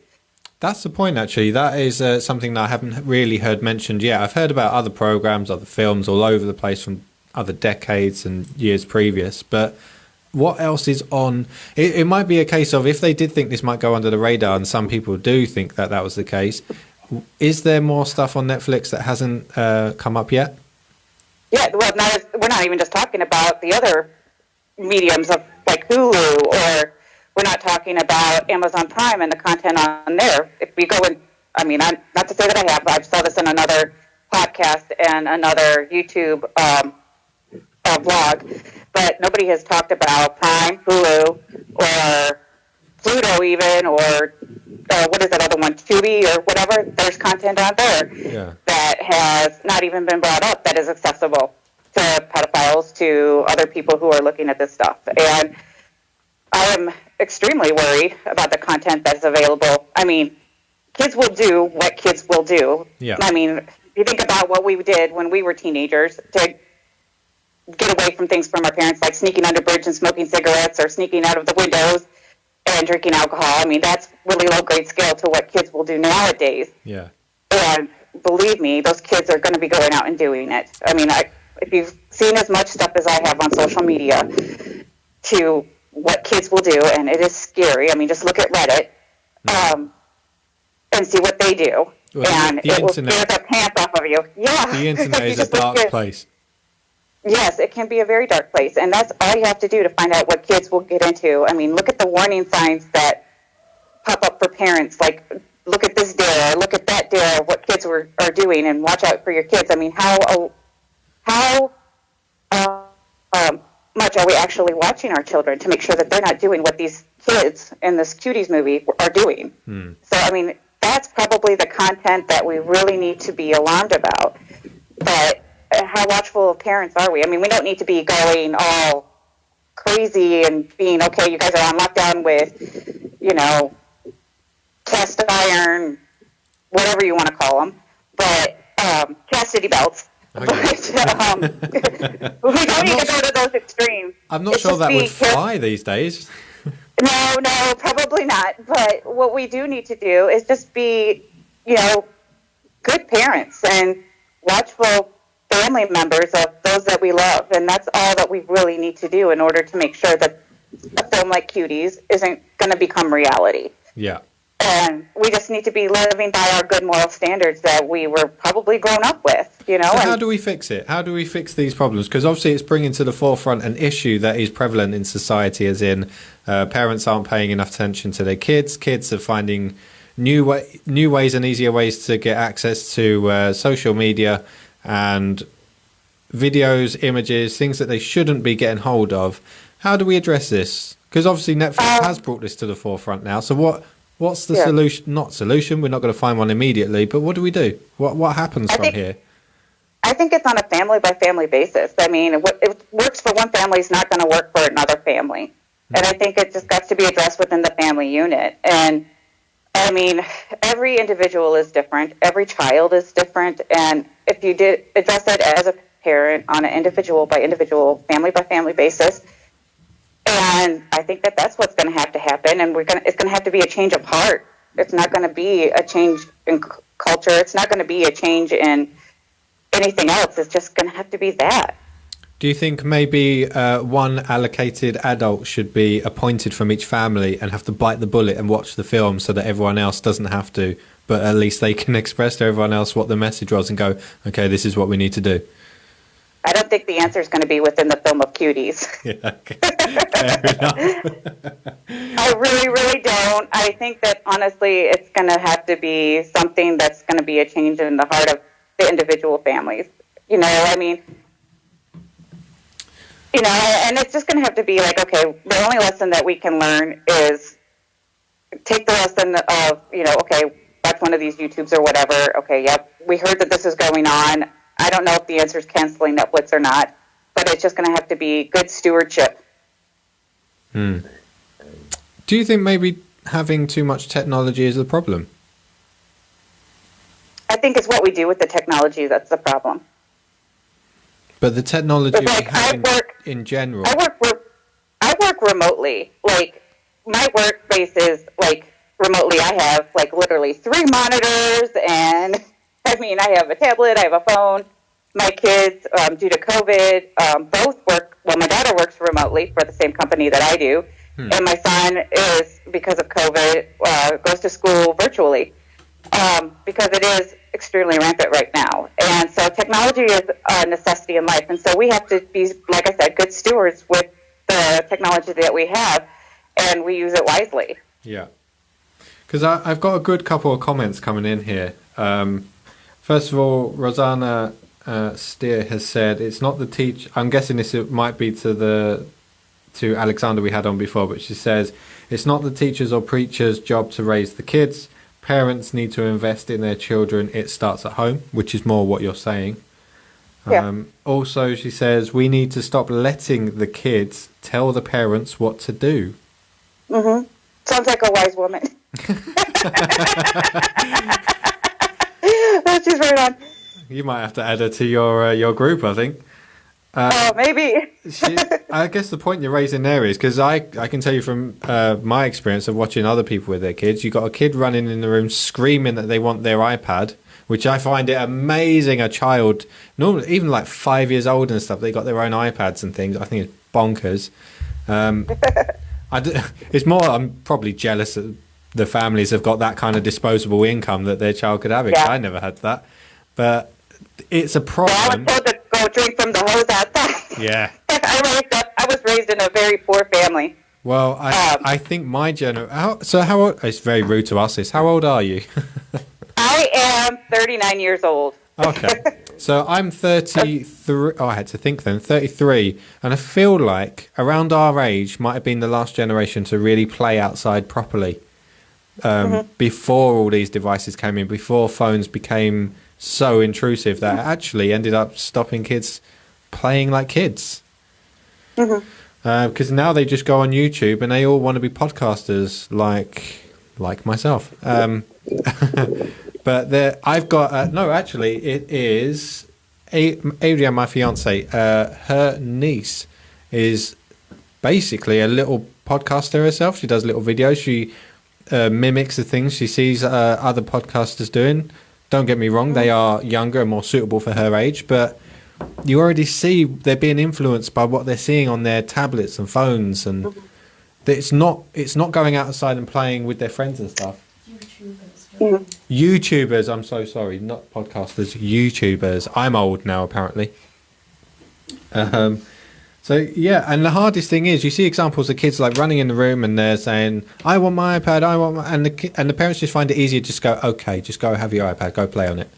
That's the point, actually. That is something that I haven't really heard mentioned yet. I've heard about other programs, other films all over the place from other decades and years previous. But what else is on? It might be a case of, if they did think this might go under the radar, and some people do think that that was the case, is there more stuff on Netflix that hasn't come up yet? Yeah, well, now we're not even just talking about the other mediums of like Hulu, or we're not talking about Amazon Prime and the content on there. If we go in, I mean, I'm not to say that I have, but I saw this in another podcast and another YouTube blog, but nobody has talked about Prime, Hulu, or Pluto even, or what is that other one, Tubi or whatever. There's content on there that has not even been brought up that is accessible to pedophiles, to other people who are looking at this stuff. And I am extremely worried about the content that is available. I mean, kids will do what kids will do. Yeah. I mean, if you think about what we did when we were teenagers to get away from things from our parents, like sneaking under bridge and smoking cigarettes, or sneaking out of the windows and drinking alcohol. I mean, that's really low-grade scale to what kids will do nowadays. Yeah. And believe me, those kids are going to be going out and doing it. I mean, if you've seen as much stuff as I have on social media to what kids will do, and it is scary. I mean, just look at Reddit and see what they do. Well, and the it will internet, scare the pants off of you. Yeah. The internet is a dark place. Yes, it can be a very dark place, and that's all you have to do to find out what kids will get into. I mean, look at the warning signs that pop up for parents, like, look at this dare, look at that dare, what kids are doing, and watch out for your kids. I mean, how much are we actually watching our children to make sure that they're not doing what these kids in this Cuties movie are doing? So, I mean, that's probably the content that we really need to be alarmed about. But how watchful of parents are we? I mean, we don't need to be going all crazy and being, okay, you guys are on lockdown with, you know, cast iron, whatever you want to call them, but chastity belts. Okay. But we don't need to go to those extremes. I'm not sure that would fly these days. No, probably not. But what we do need to do is just be, you know, good parents and watchful family members of those that we love. And that's all that we really need to do in order to make sure that a film like Cuties isn't going to become reality. Yeah. And we just need to be living by our good moral standards that we were probably grown up with, you know. So how do we fix it? How do we fix these problems? Because obviously it's bringing to the forefront an issue that is prevalent in society, as in parents aren't paying enough attention to their kids. Kids are finding new ways and easier ways to get access to social media and videos, images, things that they shouldn't be getting hold of. How do we address this? Because obviously Netflix has brought this to the forefront now. So what's the solution? Not solution. We're not going to find one immediately, but what do we do? What happens from here? I think it's on a family-by-family basis. I mean, what works for one family is not going to work for another family. And I think it just got to be addressed within the family unit. And, I mean, every individual is different. Every child is different. And if you did address it as a parent on an individual-by-individual, family-by-family basis, and I think that that's what's going to have to happen. And it's going to have to be a change of heart. It's not going to be a change in culture. It's not going to be a change in anything else. It's just going to have to be that. Do you think maybe one allocated adult should be appointed from each family and have to bite the bullet and watch the film so that everyone else doesn't have to, but at least they can express to everyone else what the message was and go, okay, this is what we need to do? I don't think the answer is going to be within the film of Cuties. Yeah, okay. Fair enough. I really, really don't. I think that, honestly, it's going to have to be something that's going to be a change in the heart of the individual families. You know, I mean, you know, and it's just going to have to be like, okay, the only lesson that we can learn is take the lesson of, you know, okay, watch one of these YouTubes or whatever. Okay, yep, we heard that this is going on. I don't know if the answer is canceling Netflix or not, but it's just going to have to be good stewardship. Do you think maybe having too much technology is the problem? I think it's what we do with the technology that's the problem. But the technology Like, we have in general. I work remotely. Like, my workspace is like remotely. I have like literally 3 monitors, and I mean, I have a tablet, I have a phone. My kids, due to COVID, both work. Well, my daughter works remotely for the same company that I do, and my son is, because of COVID, goes to school virtually, because it is extremely rampant right now. And so technology is a necessity in life, and so we have to be, like I said, good stewards with the technology that we have, and we use it wisely. Yeah. Because I've got a good couple of comments coming in here. First of all, Rosanna Steer has said it's not the teach. I'm guessing this might be to Alexander we had on before, but she says it's not the teachers or preachers' job to raise the kids. Parents need to invest in their children. It starts at home, which is more what you're saying. Yeah. Also, she says we need to stop letting the kids tell the parents what to do. Mm-hmm. Sounds like a wise woman. She's right on. You might have to add her to your group, I think. Maybe. I guess the point you're raising there is, because I can tell you from my experience of watching other people with their kids, you've got a kid running in the room screaming that they want their iPad, which I find it amazing. A child, normally even like 5 years old and stuff, they got their own iPads and things. I think it's bonkers. It's more, I'm probably jealous that the families have got that kind of disposable income that their child could have it. Yeah. I never had that. But it's a problem. Well, I was told to go drink from the hose outside. Yeah. I was raised in a very poor family. Well, I think my so how old? It's very rude to ask this. How old are you? I am 39 years old. Okay. So I'm 33. Oh, I had to think then. 33. And I feel like around our age might have been the last generation to really play outside properly. Before all these devices came in, before phones became so intrusive that it actually ended up stopping kids playing like kids. Because now they just go on YouTube and they all want to be podcasters like myself. But I've got no, actually, it is Adrienne, my fiance. Her niece is basically a little podcaster herself. She does little videos. She mimics the things she sees other podcasters doing. Don't get me wrong; they are younger and more suitable for her age, but you already see they're being influenced by what they're seeing on their tablets and phones, and it's not going outside and playing with their friends and stuff. YouTubers, I'm so sorry, not podcasters, YouTubers. I'm old now, apparently. So yeah, and the hardest thing is you see examples of kids like running in the room and they're saying, "I want my iPad, I want my," and the parents just find it easier to just go, "Okay, just go have your iPad, go play on it."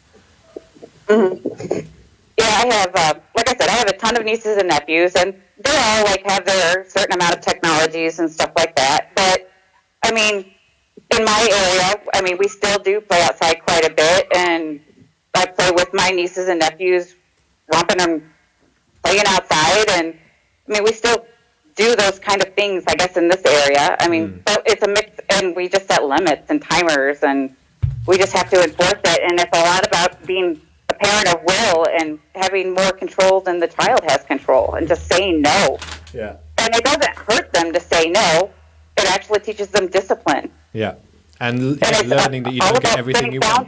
Yeah, I have, like I said, I have a ton of nieces and nephews, and they all like have their certain amount of technologies and stuff like that. But I mean, in my area, I mean, we still do play outside quite a bit, and I play with my nieces and nephews, romping and playing outside, and I mean, we still do those kind of things, I guess, in this area. I mean, so it's a mix, and we just set limits and timers, and we just have to enforce it. And it's a lot about being a parent of will and having more control than the child has control, and just saying no. Yeah. And it doesn't hurt them to say no. It actually teaches them discipline. Yeah. And learning that you don't get everything you want.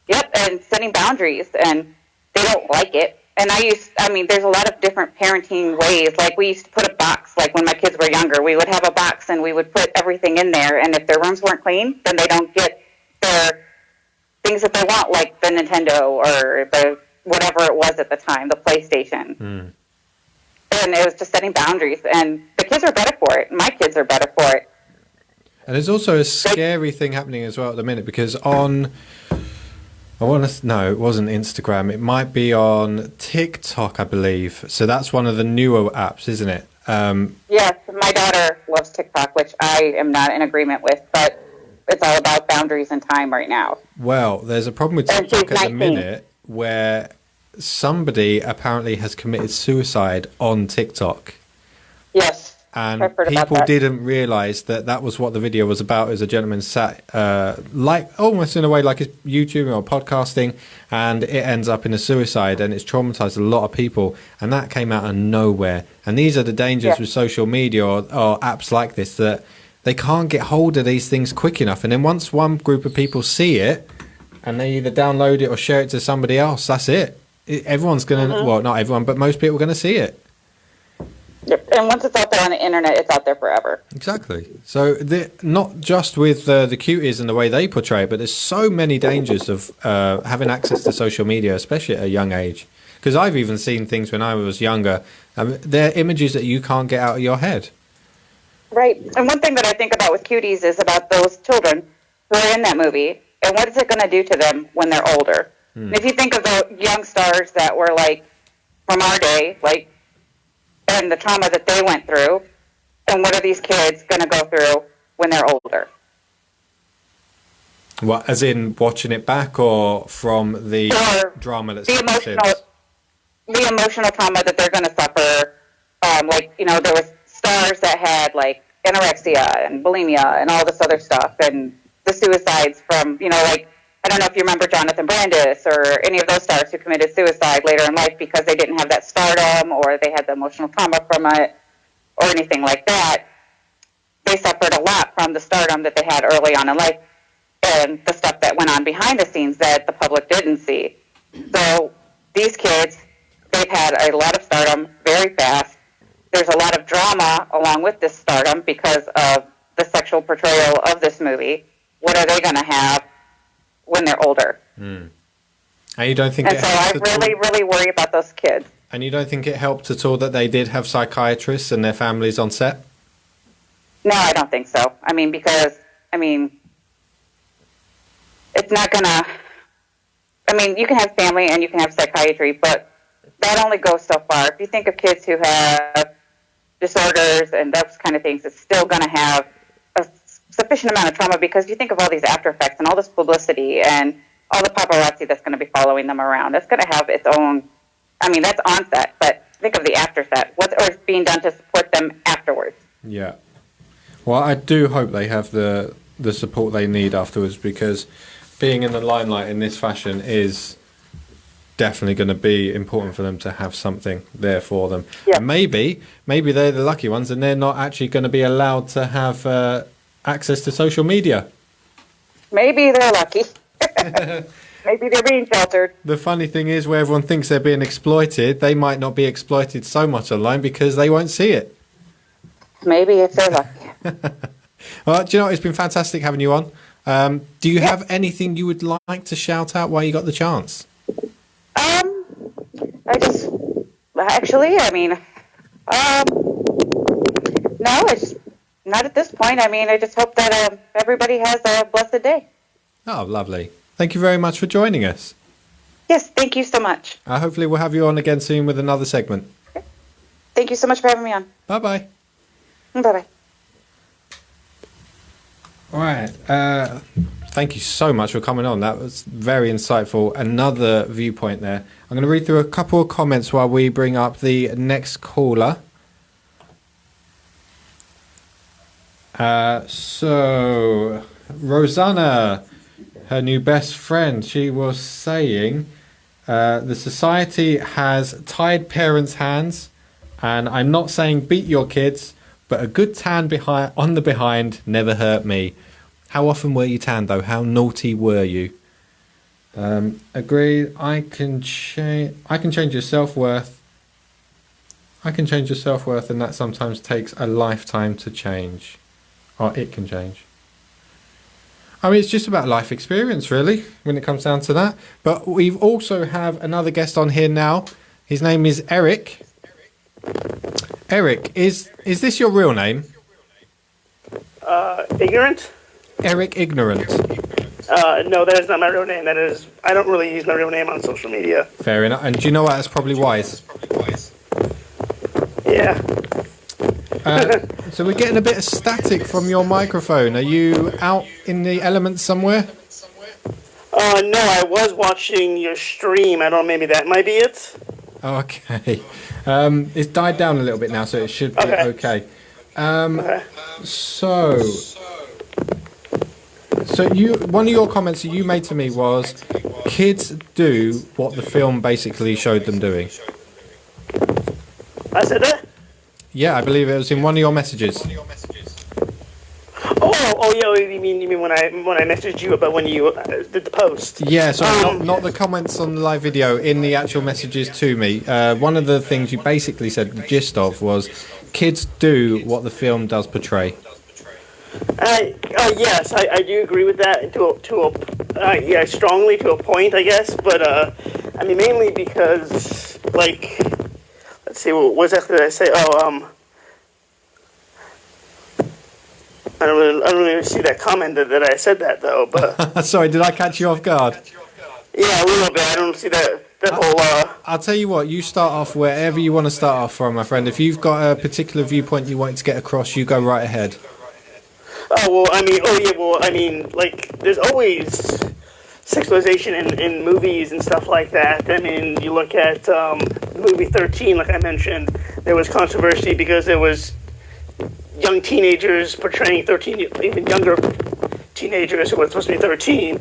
Yep, and setting boundaries, and they don't like it. And I mean, there's a lot of different parenting ways. Like, we used to put a box, like when my kids were younger, we would have a box and we would put everything in there. And if their rooms weren't clean, then they don't get their things that they want, like the Nintendo or the whatever it was at the time, the PlayStation. And it was just setting boundaries. And the kids are better for it. My kids are better for it. And there's also a scary thing happening as well at the minute, because on No, it wasn't Instagram. It might be on TikTok, I believe. So that's one of the newer apps, isn't it? Yes, my daughter loves TikTok, which I am not in agreement with, but it's all about boundaries and time right now. Well, there's a problem with TikTok at the minute where somebody apparently has committed suicide on TikTok. Yes. And I've heard about people that. didn't realise that was what the video was about. As a gentleman sat, almost in a way like YouTubing or podcasting, and it ends up in a suicide, and it's traumatised a lot of people. And that came out of nowhere. And these are the dangers with social media or apps like this, that they can't get hold of these things quick enough. And then once one group of people see it, and they either download it or share it to somebody else, that's it. Everyone's going to, well, not everyone, but most people are going to see it. Yep. And once it's out there on the internet, it's out there forever. Exactly. So not just with the cuties and the way they portray it, but there's so many dangers of having access to social media, especially at a young age. Because I've even seen things when I was younger. They're images that you can't get out of your head. Right. And one thing that I think about with Cuties is about those children who are in that movie, and what is it going to do to them when they're older? And if you think of the young stars that were like from our day, like, and the trauma that they went through, and what are these kids going to go through when they're older? What, as in watching it back, or from the drama that's the emotional trauma that they're going to suffer? Like, you know, there was stars that had like anorexia and bulimia and all this other stuff, and the suicides from, you know, like, I don't know if you remember Jonathan Brandis or any of those stars who committed suicide later in life because they didn't have that stardom, or they had the emotional trauma from it, or anything like that. They suffered a lot from the stardom that they had early on in life, and the stuff that went on behind the scenes that the public didn't see. So these kids, they've had a lot of stardom very fast. There's a lot of drama along with this stardom because of the sexual portrayal of this movie. What are they going to have when they're older? And you don't think? And so I really worry about those kids. And you don't think it helped at all that they did have psychiatrists and their families on set? No, I don't think so. I mean, because, it's not going to... I mean, you can have family and you can have psychiatry, but that only goes so far. If you think of kids who have disorders and those kind of things, it's still going to have a sufficient amount of trauma, because you think of all these after effects and all this publicity and all the paparazzi that's going to be following them around. That's going to have its own... I mean, that's on set, but think of the after set. What's being done to support them afterwards? Yeah. Well, I do hope they have the support they need afterwards, because being in the limelight in this fashion is definitely going to be important for them to have something there for them. Yeah. And maybe they're the lucky ones and they're not actually going to be allowed to have access to social media. Maybe they're lucky. Maybe they're being sheltered. The funny thing is, where everyone thinks they're being exploited, they might not be exploited so much online because they won't see it. Maybe if they're lucky. Well, do you know what? It's been fantastic having you on. Do you have anything you would like to shout out while you got the chance? No, it's not at this point. I mean, I just hope that everybody has a blessed day. Oh, lovely. Thank you very much for joining us. Yes, thank you so much. Hopefully we'll have you on again soon with another segment. Thank you so much for having me on. Bye-bye. Bye-bye. All right. Thank you so much for coming on. That was very insightful. Another viewpoint there. I'm going to read through a couple of comments while we bring up the next caller. So, Rosanna, her new best friend, she was saying the society has tied parents' hands, and I'm not saying beat your kids, but a good tan on the behind never hurt me. How often were you tanned, though? How naughty were you? Agreed. I can change your self-worth. I can change your self-worth, and that sometimes takes a lifetime to change. Or it can change. I mean, it's just about life experience, really, when it comes down to that. But we also have another guest on here now. His name is Eric. Eric, is this your real name? Ignorant? Eric Ignorant. No, that is not my real name. I don't really use my real name on social media. Fair enough. And do you know what? That's probably wise. Yeah. So we're getting a bit of static from your microphone. Are you out in the elements somewhere? No, I was watching your stream. I don't know, maybe that might be it. Okay. It's died down a little bit now, so it should be okay. Okay. So one of your comments that you made to me was, kids do what the film basically showed them doing. I said that? Yeah, I believe it was in one of your messages. Oh, yeah. You mean when I messaged you about when you did the post? Yeah, so not the comments on the live video, in the actual messages to me. One of the things you basically said, the gist of, was kids do what the film does portray. Yes, I do agree with that strongly to a point, I guess. But I mean, mainly because, like, let's see, what exactly did I say? I don't really see that comment that I said that, though. But sorry, did I catch you off guard? Yeah, a little bit. I don't see that whole. I'll tell you what. You start off wherever you want to start off from, my friend. If you've got a particular viewpoint you want to get across, you go right ahead. I mean, like, there's always sexualization in movies and stuff like that. I mean, you look at movie 13, like I mentioned, there was controversy because there was young teenagers portraying 13, even younger teenagers who were supposed to be 13,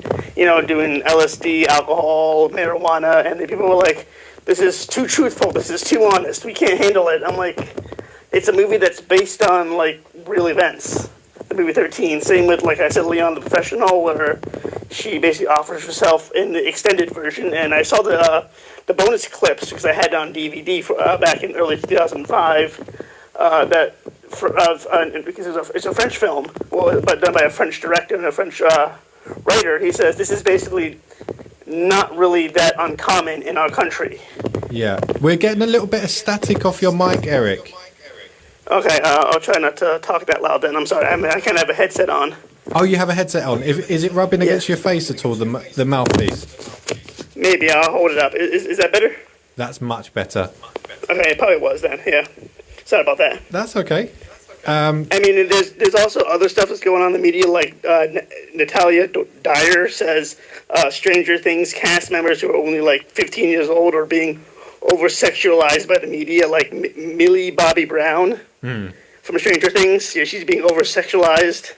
doing LSD, alcohol, marijuana, and the people were like, this is too truthful, this is too honest, we can't handle it. I'm like, it's a movie that's based on, like, real events. The movie 13. Same with, like I said, Leon the Professional, where she basically offers herself in the extended version. And I saw the bonus clips because I had it on DVD back in early 2005. Because it's a French film, but done by a French director and a French writer. He says this is basically not really that uncommon in our country. Yeah, we're getting a little bit of static off your mic, Eric. Okay, I'll try not to talk that loud then. I'm sorry. I kind of have a headset on. Oh, you have a headset on. Is it rubbing against your face at all, the mouthpiece? Maybe. I'll hold it up. Is that better? That's much better. Okay, it probably was then, yeah. Sorry about that. That's okay. I mean, there's also other stuff that's going on in the media, like Natalia Dyer says Stranger Things cast members who are only like 15 years old are being over-sexualized by the media, like Millie Bobby Brown from Stranger Things. Yeah, she's being over-sexualized.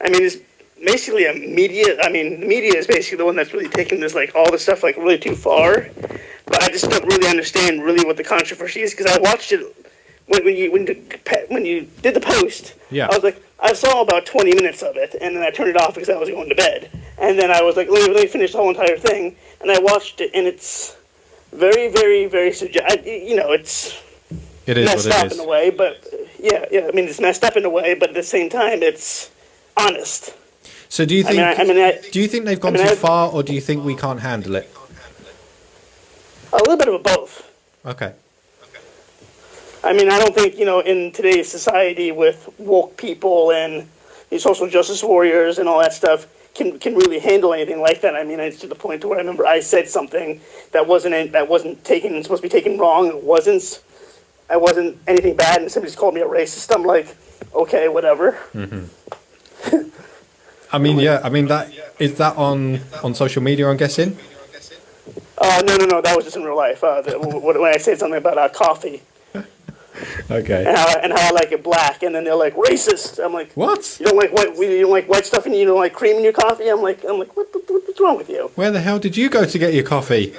I mean, it's basically a media. I mean, the media is basically the one that's really taking this, like, all this stuff, like, really too far. But I just don't really understand really what the controversy is, because I watched it when you did the post. Yeah. I was like, I saw about 20 minutes of it, and then I turned it off because I was going to bed. And then I was like, let me finish the whole entire thing, and I watched it, and it's very, very, very it is messed up in a way, but yeah. I mean, it's messed up in a way, but at the same time, it's honest. So do you think? Do you think they've gone too far, or do you think we can't handle it? A little bit of both. Okay. I mean, I don't think in today's society with woke people and these social justice warriors and all that stuff can really handle anything like that. I mean, it's to the point to where I remember I said something that wasn't supposed to be taken wrong. It wasn't anything bad, and somebody's called me a racist. I'm like, okay, whatever. Mm-hmm. I mean, yeah. I mean, that is that on social media, I'm guessing. No. That was just in real life. When I said something about coffee. Okay. And how I like it black, and then they're like racist. I'm like, what? You don't like white? You don't like white stuff, and you don't like cream in your coffee? I'm like, what's wrong with you? Where the hell did you go to get your coffee?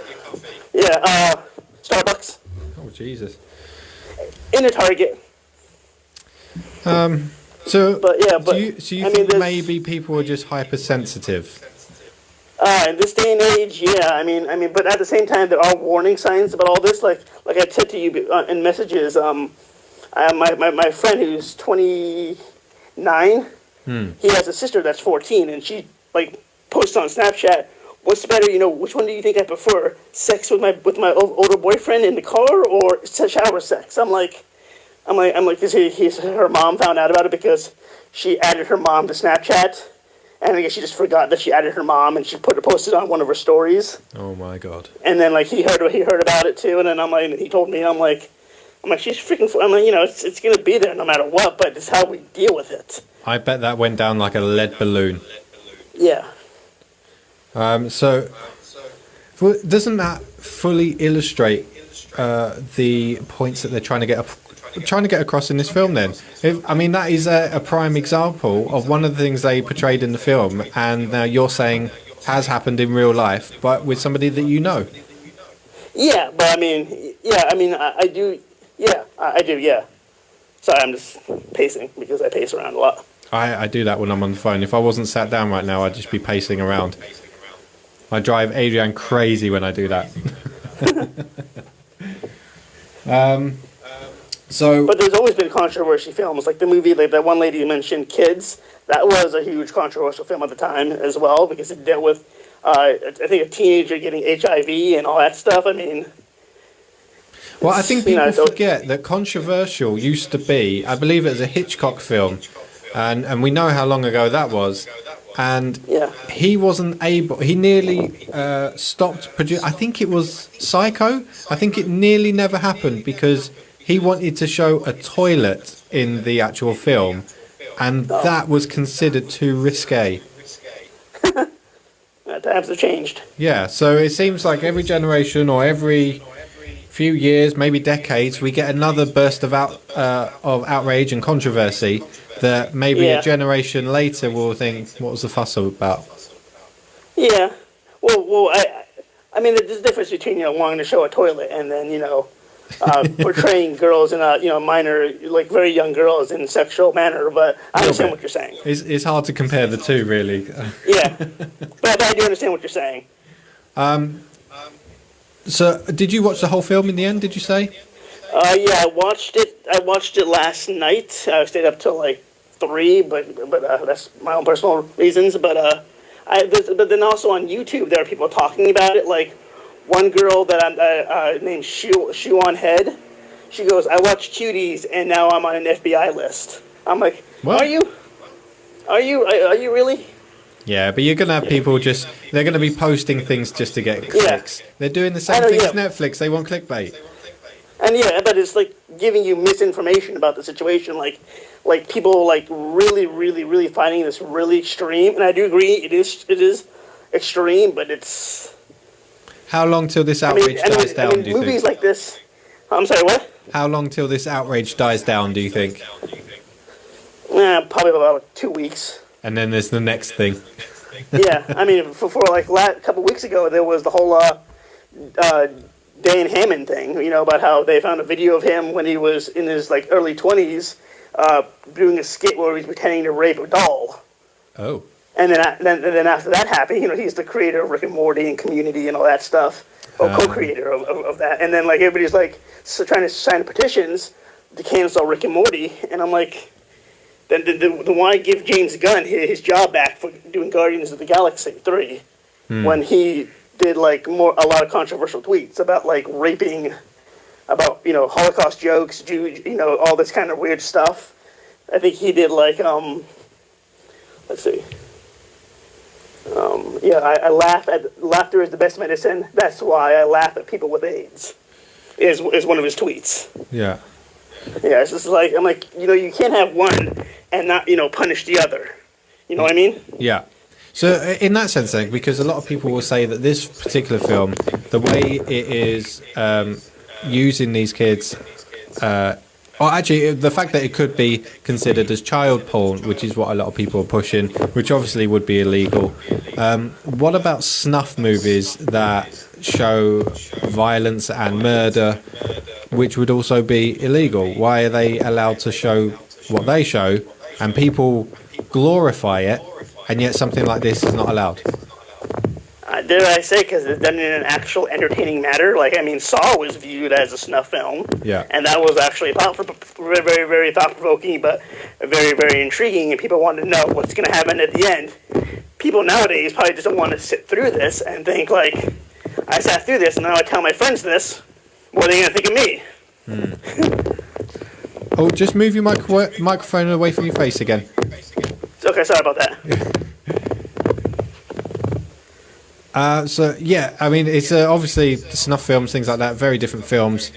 Yeah, Starbucks. Oh Jesus. In a Target. So, but do you think maybe people are just hypersensitive? In this day and age, yeah. I mean, but at the same time, there are warning signs about all this. Like I said to you in messages, my friend who's 29, he has a sister that's 14, and she posts on Snapchat, "What's better? Which one do you think I prefer? Sex with my older boyfriend in the car, or shower sex?" I'm like, because her mom found out about it because she added her mom to Snapchat. and I guess she just forgot that she added her mom, and she posted on one of her stories. Oh my god! And then like he heard about it too, and then I'm like, he told me, I'm like, she's freaking. I'm like, it's gonna be there no matter what, but it's how we deal with it. I bet that went down like a lead balloon. Yeah. So doesn't that fully illustrate the points that they're trying to get across in this film? Then, that is a prime example of one of the things they portrayed in the film, and now you're saying has happened in real life, but with somebody that you know. Yeah, but I do. Yeah, I do. Yeah. Sorry, I'm just pacing because I pace around a lot. I do that when I'm on the phone. If I wasn't sat down right now, I'd just be pacing around. I drive Adrian crazy when I do that. But there's always been controversy films, like the movie, like that one lady you mentioned, Kids. That was a huge controversial film at the time as well, because it dealt with, I think, a teenager getting HIV and all that stuff. Well, I think people forget that controversial used to be, I believe it was a Hitchcock film, and we know how long ago that was. And he wasn't able. He nearly stopped producing. I think it was Psycho. I think it nearly never happened because he wanted to show a toilet in the actual film, and that was considered too risque. Times have changed. Yeah, so it seems like every generation or every few years, maybe decades, we get another burst of outrage and controversy that maybe a generation later will think, what was the fuss about? Yeah. Well, I mean, there's a difference between, wanting to show a toilet and then, portraying girls in a minor, like very young girls in a sexual manner, but I understand what you're saying. It's hard to compare the two, really. Yeah. But I do understand what you're saying. So, did you watch the whole film in the end, did you say? Yeah, I watched it last night. I stayed up till like 3, but that's my own personal reasons. But then also on YouTube, there are people talking about it. Like one girl that I'm named Shoe on Head. She goes, "I watched Cuties, and now I'm on an FBI list." I'm like, what? Are you really? Yeah, but you're going to have people they're going to be posting things just to get clicks. They're doing the same thing as Netflix. They want clickbait. And but it's like giving you misinformation about the situation. Like people like really, really, really finding this really extreme. And I do agree, it is extreme, but it's... How long till this outrage dies down, do you think? Movies like this... I'm sorry, what? How long till this outrage dies down, do you think? Probably about 2 weeks. And then there's the next thing. Yeah, for like a couple weeks ago, there was the whole Dan Hammond thing, about how they found a video of him when he was in his like early 20s doing a skit where he was pretending to rape a doll. Oh. And then after that happened, he's the creator of Rick and Morty and Community and all that stuff, or co-creator of that. And then like everybody's like trying to sign petitions to cancel Rick and Morty, and I'm like... Then why give James Gunn his job back for doing Guardians of the Galaxy 3 when he did like a lot of controversial tweets about like raping, about Holocaust jokes, all this kind of weird stuff. I think he did like let's see. I laugh at laughter is the best medicine. That's why I laugh at people with AIDS. Is one of his tweets. Yeah. Yeah, it's just like, I'm like, you can't have one and not, punish the other. You know what I mean? Yeah. So in that sense then, because a lot of people will say that this particular film, the way it is using these kids, or actually the fact that it could be considered as child porn, which is what a lot of people are pushing, which obviously would be illegal. What about snuff movies that show violence and murder, which would also be illegal? Why are they allowed to show what they show and people glorify it, and yet something like this is not allowed? Dare I say, because it's done in an actual entertaining manner. Like, Saw was viewed as a snuff film. Yeah. And that was actually very, very, very thought-provoking, but very, very intriguing, and people wanted to know what's going to happen at the end. People nowadays probably just don't want to sit through this and think, like, I sat through this, and now I tell my friends this. What are they going to think of me? Oh, just move your microphone away from your face again. Okay, sorry about that. So yeah, I mean, it's obviously snuff films, things like that, very different films,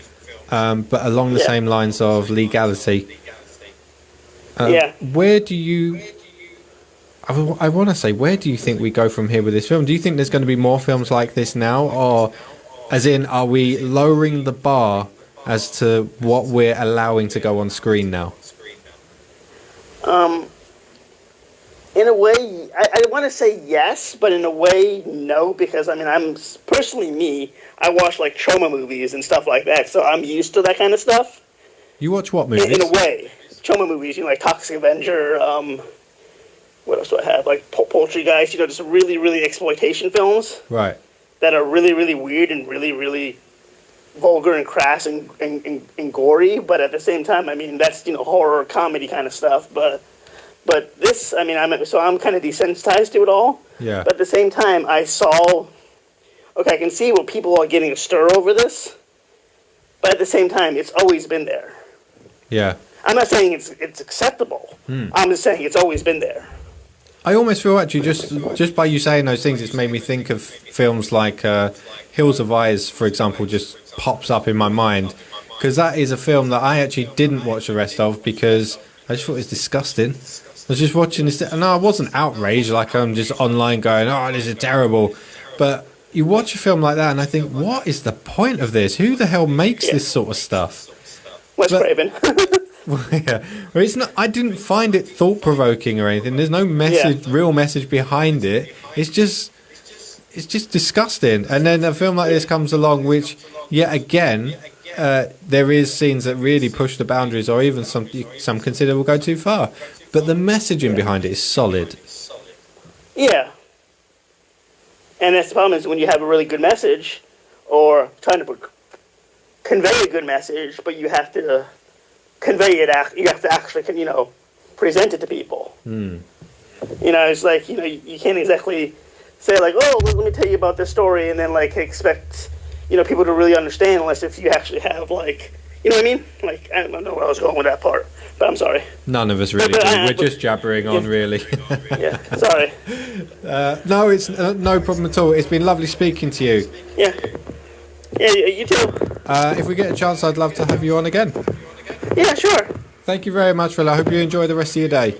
but along the same lines of legality. Where do you? I want to say, where do you think we go from here with this film? Do you think there's going to be more films like this now, or as in, are we lowering the bar as to what we're allowing to go on screen now? In a way, I want to say yes, but in a way, no, because, I mean, I'm personally me. I watch, like, trauma movies and stuff like that, so I'm used to that kind of stuff. You watch what movies? In a way. Trauma movies, you know, like Toxic Avenger, what else do I have? Like, Poultrygeist, you know, just really, really exploitation films. Right. That are really, really weird and really, really vulgar and crass and gory, but at the same time, I mean, that's, you know, horror, comedy kind of stuff, but this, I mean, I'm kind of desensitized to it all. Yeah. But at the same time, I can see where people are getting a stir over this, but at the same time, it's always been there. Yeah. I'm not saying it's acceptable. I'm just saying it's always been there. I almost feel actually just by you saying those things, it's made me think of films like Hills of Eyes, for example, just pops up in my mind, because that is a film that I actually didn't watch the rest of because I just thought it was disgusting. I was just watching this, and I wasn't outraged like I'm just online going, "Oh, this is terrible," but you watch a film like that, and I think, what is the point of this? Who the hell makes this sort of stuff? Wes Craven. Well, yeah, well, it's not. I didn't find it thought-provoking or anything. There's no message, real message behind it. It's just disgusting. And then a film like this comes along, which, yet again, there is scenes that really push the boundaries, or even some consider will go too far. But the messaging behind it is solid. Yeah. And that's the problem, is when you have a really good message, or trying to convey a good message, but you have to convey it, you have to actually, you know, present it to people. You know, it's like, you know, you can't exactly say, like, oh, let me tell you about this story, and then, like, expect, you know, people to really understand, unless if you actually have, like, you know what I mean? Like, I don't know where I was going with that part, but I'm sorry. None of us really do. We're just jabbering on, really. Yeah, sorry. No, it's no problem at all. It's been lovely speaking to you. Yeah. Yeah, you too. If we get a chance, I'd love to have you on again. Yeah, sure. Thank you very much, Phil. I hope you enjoy the rest of your day.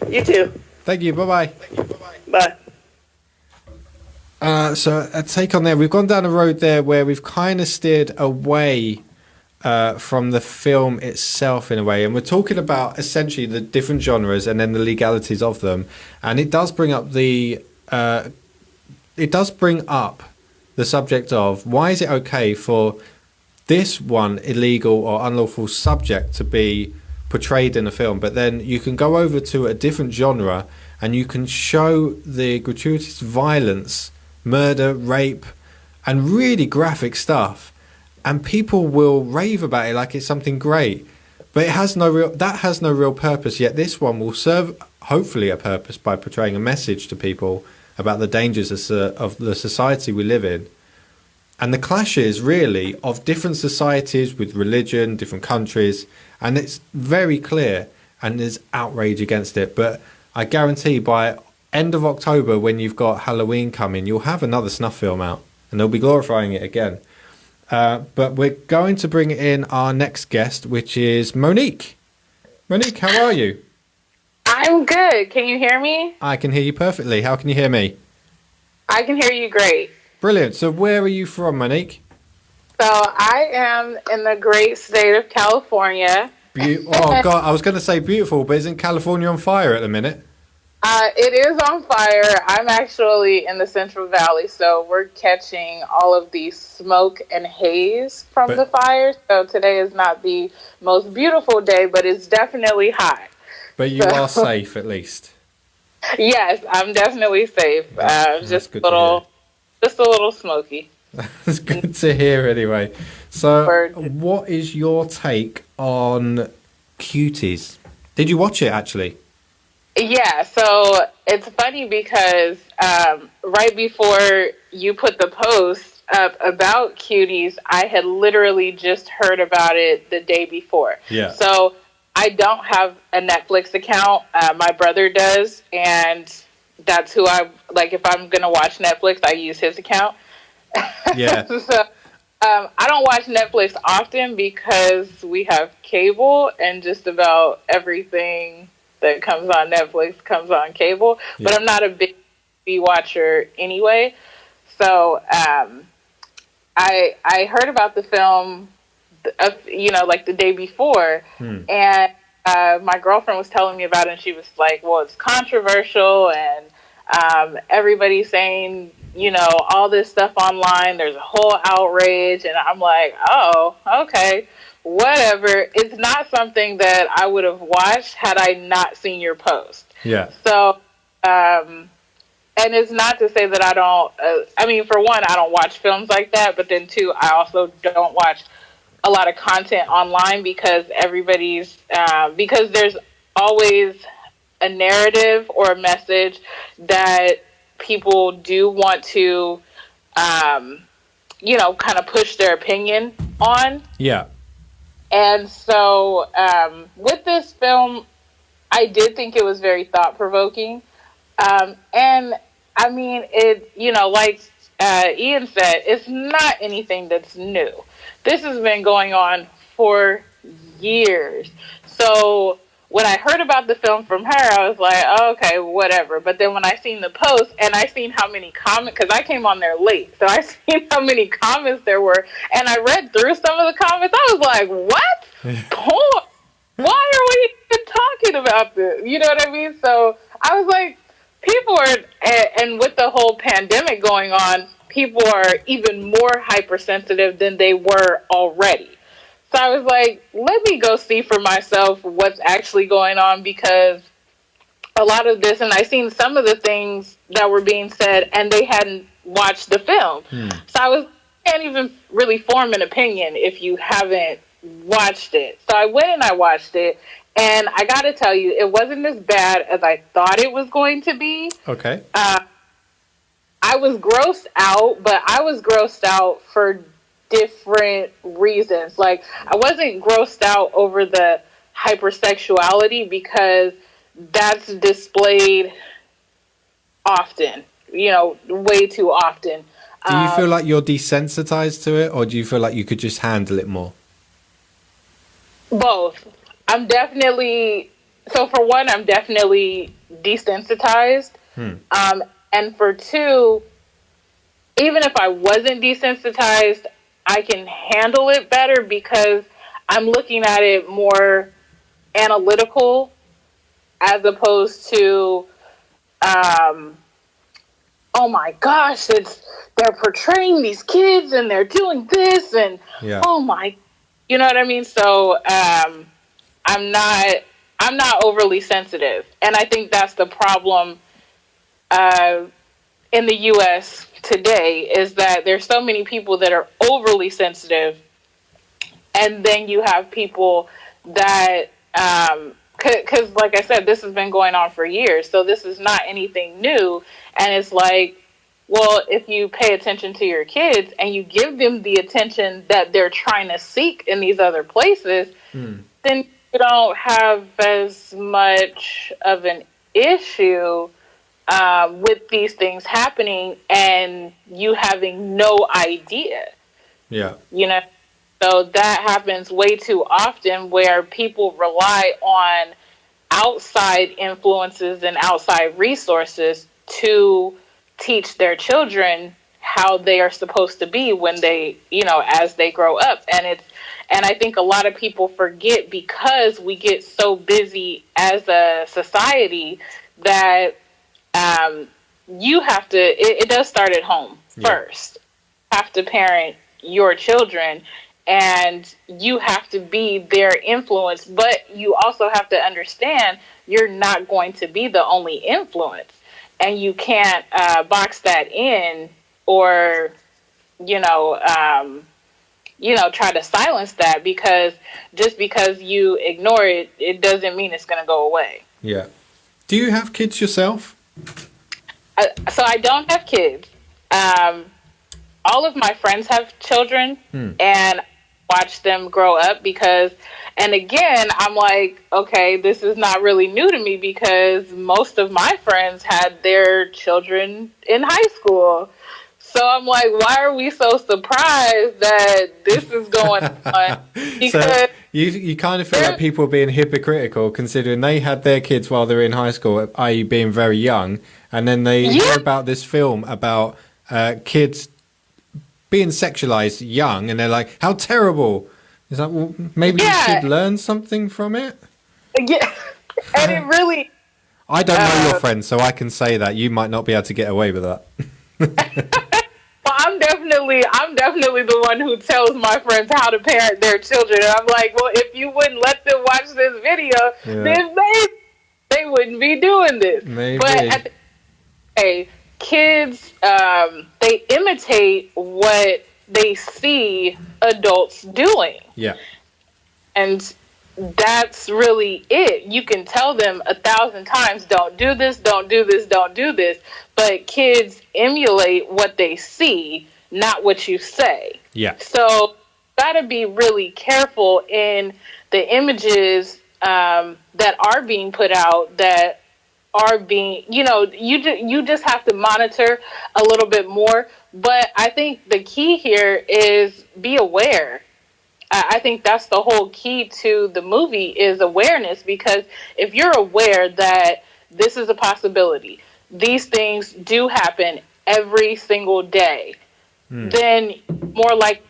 You too. Thank you. Bye-bye. Bye. So a take on there. We've gone down a road there where we've kind of steered away from the film itself in a way. And we're talking about essentially the different genres and then the legalities of them. And it does bring up the subject of why is it okay for this one illegal or unlawful subject to be portrayed in a film, but then you can go over to a different genre and you can show the gratuitous violence, murder, rape, and really graphic stuff, and people will rave about it like it's something great, but it has no real purpose. Yet this one will serve hopefully a purpose by portraying a message to people about the dangers of the society we live in. And the clashes, really, of different societies with religion, different countries, and it's very clear, and there's outrage against it. But I guarantee by end of October, when you've got Halloween coming, you'll have another snuff film out, and they'll be glorifying it again. But we're going to bring in our next guest, which is Monique. Monique, how are you? I'm good. Can you hear me? I can hear you perfectly. How can you hear me? I can hear you great. Brilliant. So where are you from, Monique? So I am in the great state of California. Oh, God, I was going to say beautiful, but isn't California on fire at the minute? It is on fire. I'm actually in the Central Valley, so we're catching all of the smoke and haze from the fire. So today is not the most beautiful day, but it's definitely hot. But you are safe, at least. Yes, I'm definitely safe. Just a little smoky. That's good to hear, anyway. So, what is your take on Cuties? Did you watch it, actually? Yeah, so it's funny because right before you put the post up about Cuties, I had literally just heard about it the day before. Yeah. So I don't have a Netflix account. My brother does, and that's who I like. If I'm gonna watch Netflix, I use his account. Yeah. So I don't watch Netflix often because we have cable, and just about everything that comes on Netflix comes on cable. Yeah. But I'm not a big TV watcher anyway. So I heard about the film, like the day before, and my girlfriend was telling me about it, and she was like, well, it's controversial, and everybody's saying, all this stuff online, there's a whole outrage, and I'm like, oh, okay, whatever. It's not something that I would have watched had I not seen your post. Yeah. So, and it's not to say that I don't, for one, I don't watch films like that, but then two, I also don't watch a lot of content online because because there's always a narrative or a message that people do want to, kind of push their opinion on. Yeah. And so, with this film, I did think it was very thought-provoking. And I mean, like Ian said, it's not anything that's new. This has been going on for years. So when I heard about the film from her, I was like, oh, okay, whatever. But then when I seen the post and I seen how many comments, because I came on there late, so I seen how many comments there were, and I read through some of the comments, I was like, what? Porn? Why are we even talking about this? You know what I mean? So I was like, people are, and with the whole pandemic going on, people are even more hypersensitive than they were already. So I was like, let me go see for myself what's actually going on, because a lot of this, and I seen some of the things that were being said, and they hadn't watched the film. So you can't even really form an opinion if you haven't watched it. So I went and I watched it, and I got to tell you, it wasn't as bad as I thought it was going to be. Okay. I was grossed out, but I was grossed out for different reasons. Like, I wasn't grossed out over the hypersexuality because that's displayed often, way too often. Do you feel like you're desensitized to it, or do you feel like you could just handle it more? Both. I'm definitely desensitized. And for two, even if I wasn't desensitized, I can handle it better because I'm looking at it more analytical as opposed to, oh my gosh, they're portraying these kids and they're doing this and oh my, you know what I mean? So I'm not overly sensitive, and I think that's the problem in the U.S. today, is that there's so many people that are overly sensitive, and then you have people that, because like I said, this has been going on for years, so this is not anything new, and it's like, well, if you pay attention to your kids and you give them the attention that they're trying to seek in these other places, then you don't have as much of an issue with these things happening and you having no idea. Yeah. So that happens way too often, where people rely on outside influences and outside resources to teach their children how they are supposed to be when they, as they grow up. And I think a lot of people forget, because we get so busy as a society, that you have to, it does start at home first. You have to parent your children, and you have to be their influence, but you also have to understand you're not going to be the only influence, and you can't box that in or, try to silence that, because just because you ignore it, it doesn't mean it's going to go away. Yeah. Do you have kids yourself? So I don't have kids. All of my friends have children, and watch them grow up because, and again, I'm like, okay, this is not really new to me because most of my friends had their children in high school. So I'm like, why are we so surprised that this is going on? Because so you kind of feel like people are being hypocritical considering they had their kids while they were in high school, i.e. being very young, and then they hear about this film about kids being sexualized young, and they're like, how terrible. It's like, well, maybe you should learn something from it. Yeah, and it really... I don't know your friends, so I can say that. You might not be able to get away with that. Well, I'm definitely the one who tells my friends how to parent their children. And I'm like, well, if you wouldn't let them watch this video, then they wouldn't be doing this. Maybe. But at the hey, kids, they imitate what they see adults doing. Yeah. And that's really it. You can tell them 1,000 times, don't do this, don't do this, don't do this. But kids emulate what they see, not what you say. Yeah. So gotta be really careful in the images that are being put out, that are being, you just have to monitor a little bit more. But I think the key here is be aware. I think that's the whole key to the movie is awareness, because if you're aware that this is a possibility, these things do happen every single day, then more like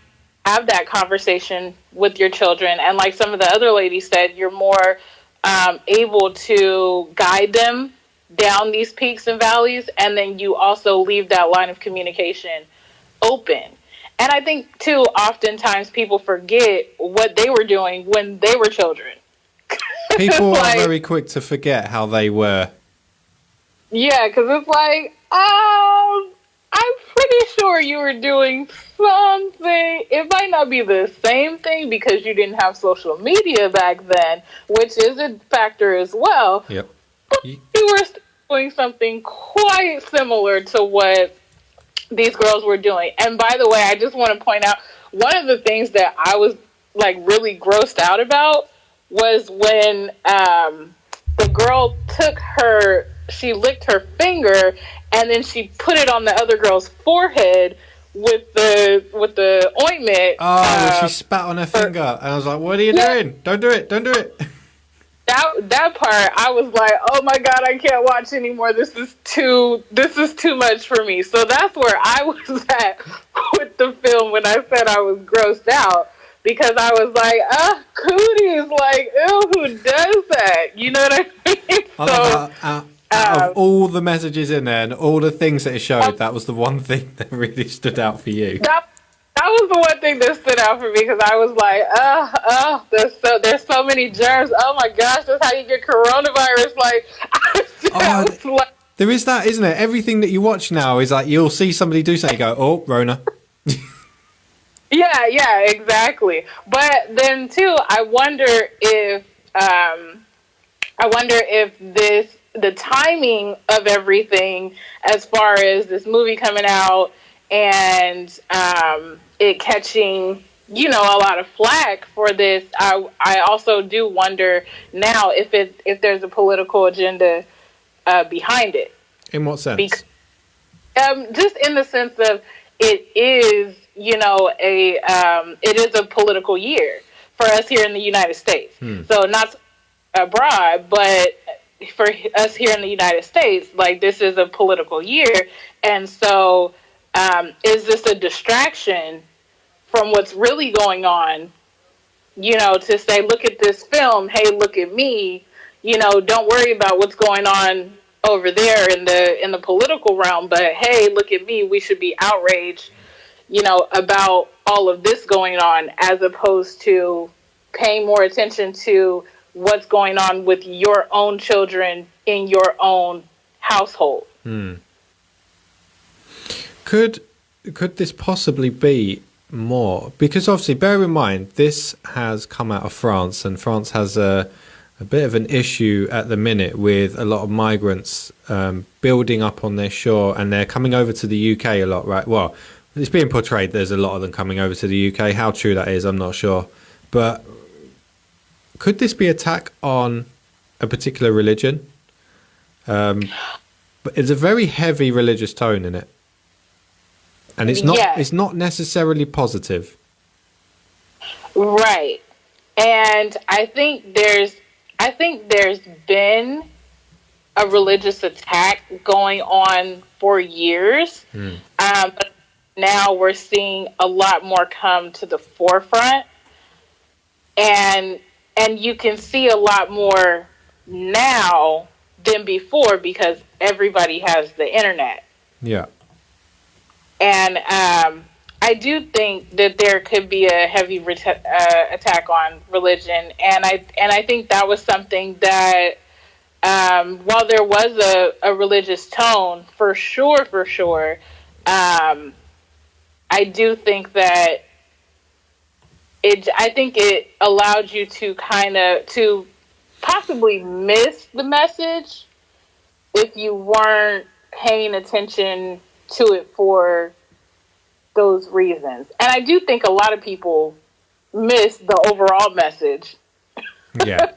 have that conversation with your children. And like some of the other ladies said, you're more able to guide them down these peaks and valleys. And then you also leave that line of communication open. And I think, too, oftentimes people forget what they were doing when they were children. People are very quick to forget how they were. Yeah, because it's like, I'm pretty sure you were doing something. It might not be the same thing because you didn't have social media back then, which is a factor as well. Yep. But you were doing something quite similar to what these girls were doing. And by the way, I just want to point out, one of the things that I was like really grossed out about was when the girl she licked her finger and then she put it on the other girl's forehead with the ointment. Oh, she spat on her finger, and I was like, "What are you doing? Don't do it! Don't do it!" That part, I was like, "Oh my God, I can't watch anymore. This is too much for me." So that's where I was at with the film when I said I was grossed out, because I was like, Cuties, like, ew, who does that? You know what I mean? So, out of all the messages in there and all the things that it showed, that was the one thing that really stood out for you. That was the one thing that stood out for me, because I was like, there's so many germs. Oh my gosh, that's how you get coronavirus. Like, there is that, isn't it? Everything that you watch now is like, you'll see somebody do something, you go, oh, Rona. Yeah, exactly. But then too, I wonder if the timing of everything, as far as this movie coming out and it catching, a lot of flack for this, I also do wonder now if there's a political agenda behind it. In what sense? Just in the sense of it is, it is a political year for us here in the United States. So not abroad, but for us here in the United States, like, this is a political year. And so is this a distraction from what's really going on, to say, look at this film, hey, look at me, don't worry about what's going on over there in the political realm, but hey, look at me, we should be outraged, about all of this going on, as opposed to paying more attention to what's going on with your own children in your own household. Could this possibly be more? Because obviously, bear in mind, this has come out of France, and France has a bit of an issue at the minute with a lot of migrants building up on their shore, and they're coming over to the UK a lot, right? Well, it's being portrayed. There's a lot of them coming over to the UK. How true that is, I'm not sure. But could this be attack on a particular religion? But it's a very heavy religious tone in it, and it's not. Yes. It's not necessarily positive. Right. And I think there's been a religious attack going on for years. But now we're seeing a lot more come to the forefront, and you can see a lot more now than before because everybody has the internet. Yeah. And I do think that there could be a heavy attack on religion, and I think that was something that, while there was a religious tone, for sure, I do think that I think it allowed you to to possibly miss the message if you weren't paying attention to it for those reasons. And I do think a lot of people miss the overall message. Yeah.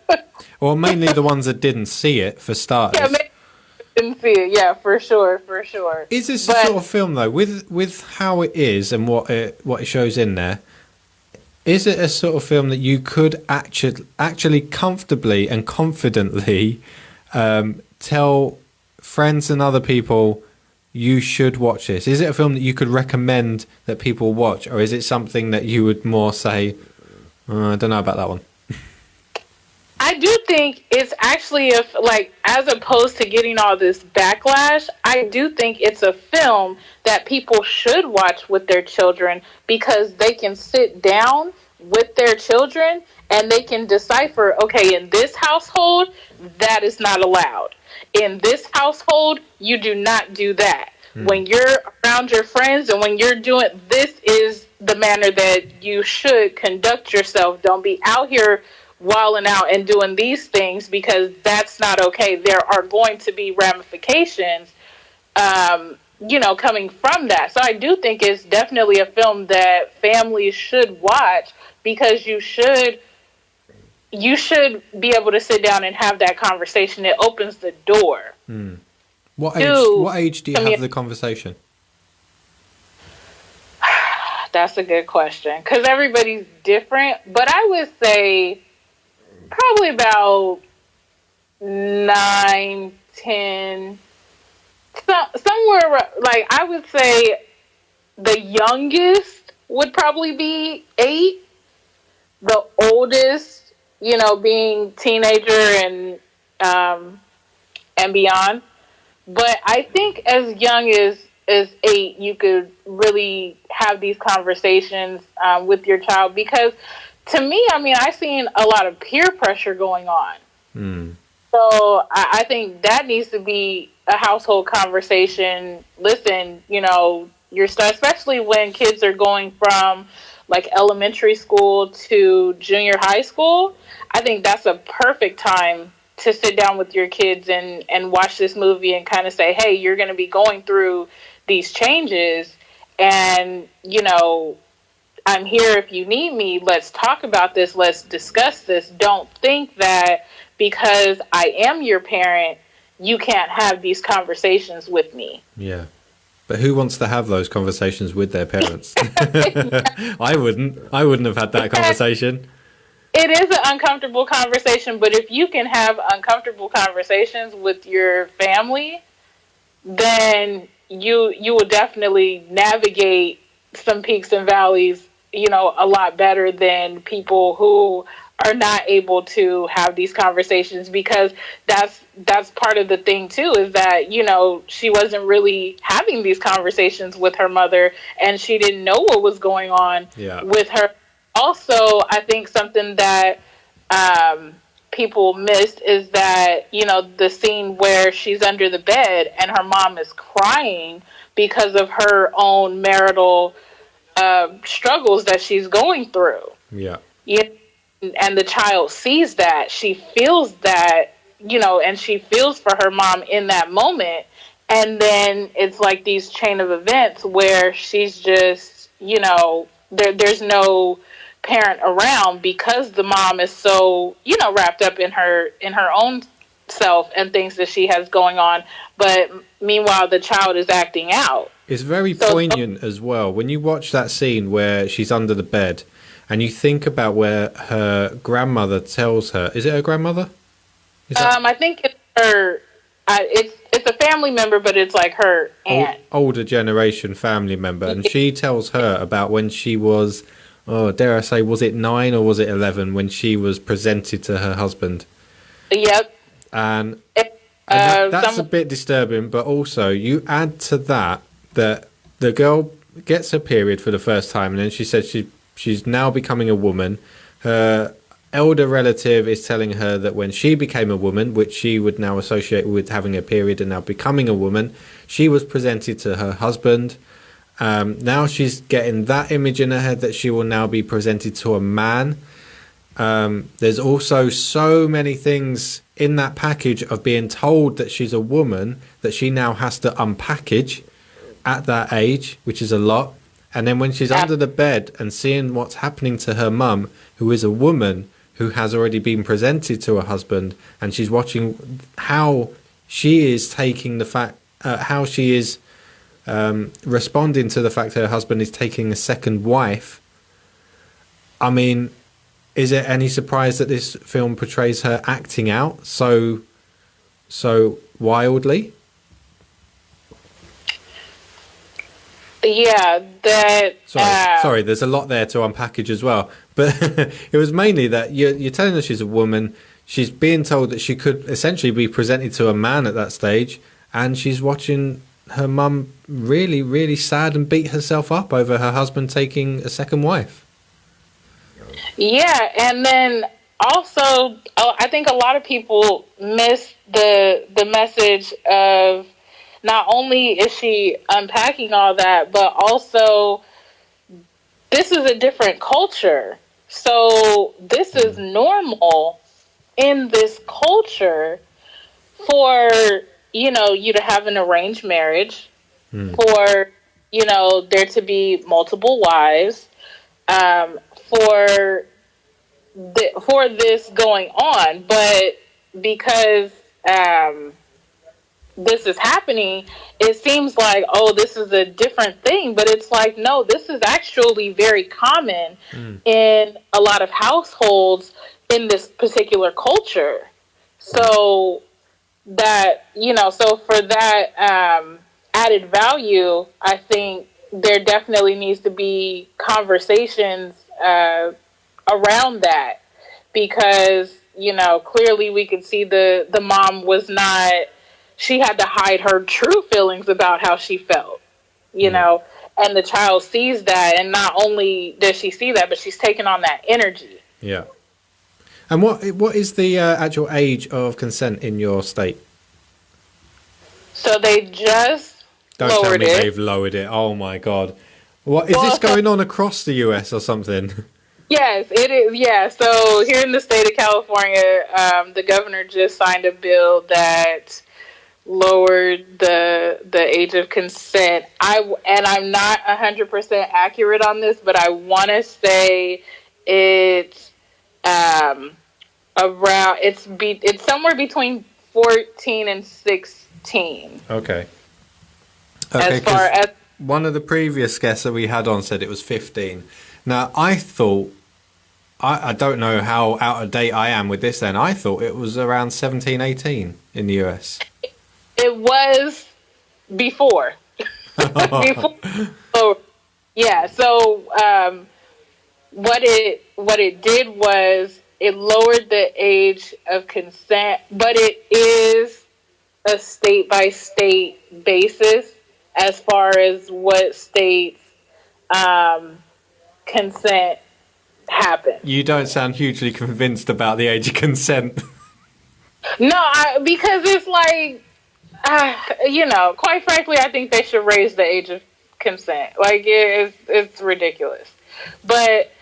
Well, mainly the ones that didn't see it, for starters. Yeah, maybe didn't see it. Yeah, for sure. Is this the sort of film, though, with how it is and what it shows in there? Is it a sort of film that you could actually comfortably and confidently tell friends and other people you should watch this? Is it a film that you could recommend that people watch, or is it something that you would more say, I don't know about that one? I do think it's actually as opposed to getting all this backlash, I do think it's a film that people should watch with their children because they can sit down with their children and they can decipher, okay, in this household, that is not allowed. In this household, you do not do that. When you're around your friends and when you're doing, this is the manner that you should conduct yourself. Don't be out here wilding out and doing these things because that's not okay. There are going to be ramifications, coming from that. So I do think it's definitely a film that families should watch because you should be able to sit down and have that conversation. It opens the door. What age do you have the conversation? That's a good question because everybody's different, but I would say probably about 9, 10, somewhere like I would say the youngest would probably be 8, the oldest, being teenager and beyond. But I think as young as 8, you could really have these conversations with your child because to me, I've seen a lot of peer pressure going on. So I think that needs to be a household conversation. Listen, your stuff, especially when kids are going from like elementary school to junior high school, I think that's a perfect time to sit down with your kids and watch this movie and kind of say, hey, you're going to be going through these changes and, I'm here if you need me. Let's talk about this. Let's discuss this. Don't think that because I am your parent, you can't have these conversations with me. Yeah. But who wants to have those conversations with their parents? I wouldn't have had that conversation. It is an uncomfortable conversation, but if you can have uncomfortable conversations with your family, then you will definitely navigate some peaks and valleys, a lot better than people who are not able to have these conversations because that's part of the thing too is that, she wasn't really having these conversations with her mother and she didn't know what was going on with her. Also, I think something that people missed is that, the scene where she's under the bed and her mom is crying because of her own marital struggles that she's going through. Yeah. And the child sees that, she feels that, and she feels for her mom in that moment. And then it's like these chain of events where she's just, there's no parent around because the mom is so, wrapped up in her own self and things that she has going on. But meanwhile, the child is acting out. It's very poignant as well. When you watch that scene where she's under the bed and you think about where her grandmother tells her, is it her grandmother? I think it's her, it's a family member, but it's like her aunt. Older generation family member. And she tells her about when she was, dare I say, was it 9 or was it 11 when she was presented to her husband? Yep. And that's a bit disturbing, but also you add to that the girl gets her period for the first time, and then she said she's now becoming a woman. Her elder relative is telling her that when she became a woman, which she would now associate with having a period and now becoming a woman, she was presented to her husband. Now she's getting that image in her head that she will now be presented to a man. There's also so many things in that package of being told that she's a woman that she now has to unpackage at that age, which is a lot. And then when she's under the bed and seeing what's happening to her mum, who is a woman who has already been presented to her husband, and she's watching how she is taking the fact, how she is responding to the fact that her husband is taking a second wife. I mean, is it any surprise that this film portrays her acting out so wildly? Yeah, Sorry, there's a lot there to unpackage as well. But it was mainly that you're telling her she's a woman. She's being told that she could essentially be presented to a man at that stage, and she's watching her mum really, really sad and beat herself up over her husband taking a second wife. Yeah, and then also, I think a lot of people miss the message of not only is she unpacking all that, but also this is a different culture. So this is normal in this culture for, you to have an arranged marriage, for, there to be multiple wives, for this going on. But because this is happening, it seems like, this is a different thing, but it's like, no, this is actually very common in a lot of households in this particular culture. So that, so for that added value, I think there definitely needs to be conversations around that, because, clearly we could see the mom was not, she had to hide her true feelings about how she felt, and the child sees that, and not only does she see that, but she's taking on that energy. Yeah. And what is the actual age of consent in your state? So they just Don't lowered tell me it. they've lowered it. Oh my God. What is this going on across the US or something? Yes, it is. Yeah. So here in the state of California, the governor just signed a bill that lowered the age of consent. I'm not 100% accurate on this, but I want to say it's around. It's somewhere between 14 and 16. Okay. As far as one of the previous guests that we had on said it was 15. Now I thought, I don't know how out of date I am with this then. I thought it was around 17, 18 in the US. It was before. Oh, yeah. So what it did was it lowered the age of consent, but it is a state by state basis as far as what states consent happens. You don't sound hugely convinced about the age of consent. No, because it's like, quite frankly, I think they should raise the age of consent. Like, it's ridiculous. But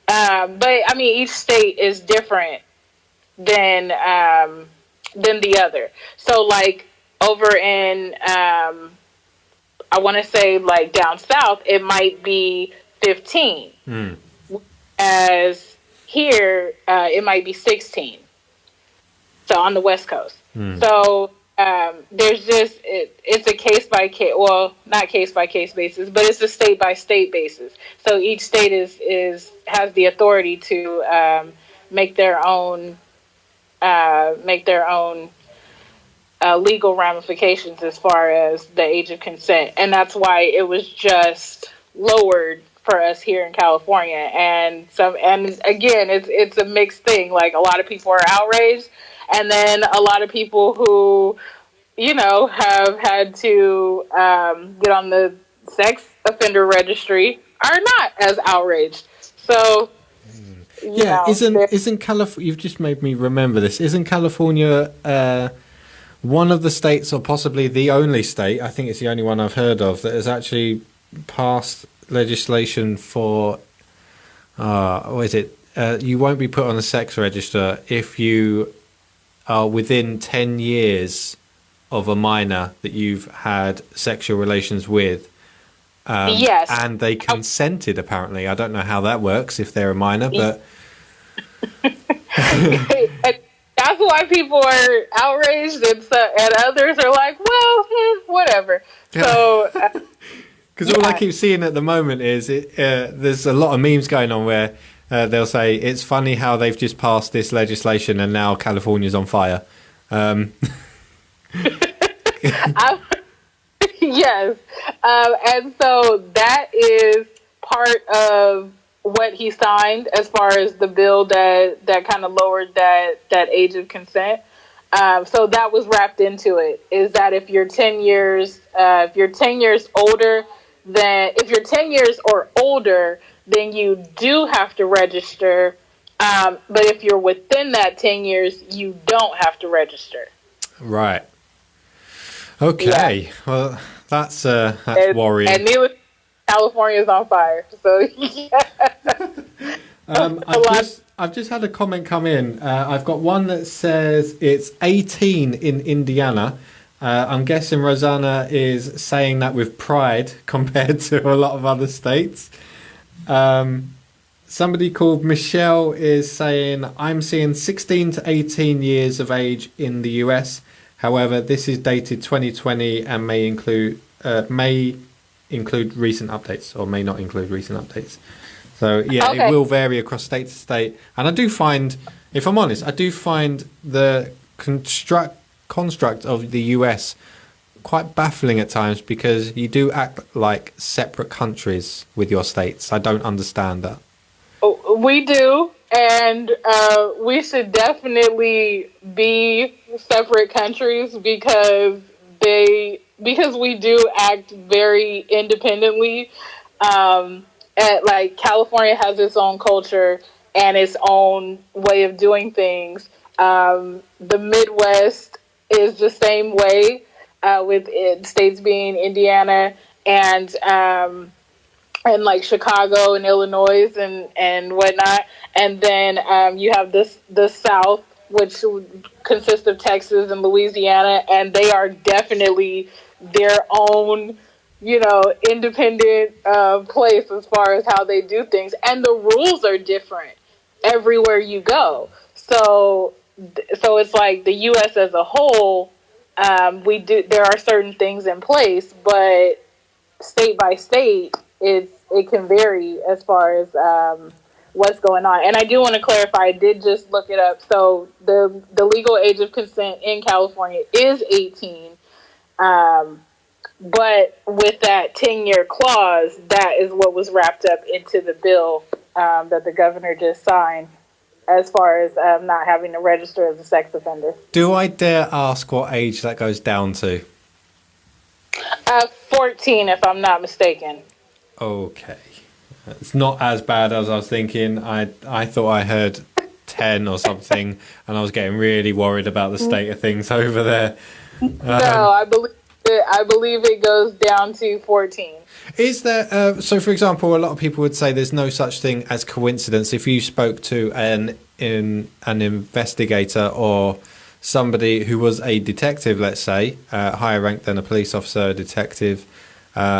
I mean, each state is different than the other. So, like, over in, I want to say like down south, it might be 15. As here, it might be 16. So on the West Coast. So there's just, it's a case by case, well, not case by case basis, but it's a state by state basis. So each state has the authority to make their own legal ramifications as far as the age of consent, and that's why it was just lowered for us here in California. And again, it's a mixed thing. Like, a lot of people are outraged, and then a lot of people who, you know, have had to get on the sex offender registry are not as outraged. So. Yeah, isn't California? You've just made me remember this. Isn't California one of the states, or possibly the only state? I think it's the only one I've heard of that has actually passed legislation for. What is it? You won't be put on a sex register if you are within 10 years of a minor that you've had sexual relations with. Yes. And they consented, apparently. I don't know how that works if they're a minor, but... That's why people are outraged, and others are like, well, whatever. So... Because all I keep seeing at the moment is there's a lot of memes going on where they'll say, it's funny how they've just passed this legislation and now California's on fire. Yes. And so that is part of what he signed as far as the bill that kind of lowered that age of consent. So that was wrapped into it, is that if you're 10 years older, then if you're 10 years or older, then you do have to register. But if you're within that 10 years, you don't have to register. Right. Okay. Yeah. Well, that's worrying. And California's on fire. So yeah. I've just had a comment come in. I've got one that says it's 18 in Indiana. I'm guessing Rosanna is saying that with pride compared to a lot of other states. Somebody called Michelle is saying, I'm seeing 16 to 18 years of age in the US. However, this is dated 2020 and may include recent updates, or may not include recent updates. So yeah, okay. It will vary across state to state. And I do find, if I'm honest, the construct of the US quite baffling at times, because you do act like separate countries with your states. I don't understand that. We do, and we should definitely be separate countries because we do act very independently. Like, California has its own culture and its own way of doing things. The Midwest is the same way, with states being Indiana and like Chicago and Illinois and whatnot. And then you have the South, which consists of Texas and Louisiana, and they are definitely their own, independent place as far as how they do things. And the rules are different everywhere you go. So it's like the U.S. as a whole, there are certain things in place, but state by state, it can vary as far as what's going on. And I do want to clarify, I did just look it up. So the legal age of consent in California is 18. But with that 10-year clause, that is what was wrapped up into the bill that the governor just signed, as far as not having to register as a sex offender. Do I dare ask what age that goes down to? 14, if I'm not mistaken. Okay. It's not as bad as I was thinking. I thought I heard 10 or something, and I was getting really worried about the state of things over there. No, I believe it goes down to 14. Is there, so for example, a lot of people would say there's no such thing as coincidence. If you spoke to an investigator or somebody who was a detective, let's say, higher ranked than a police officer, a detective,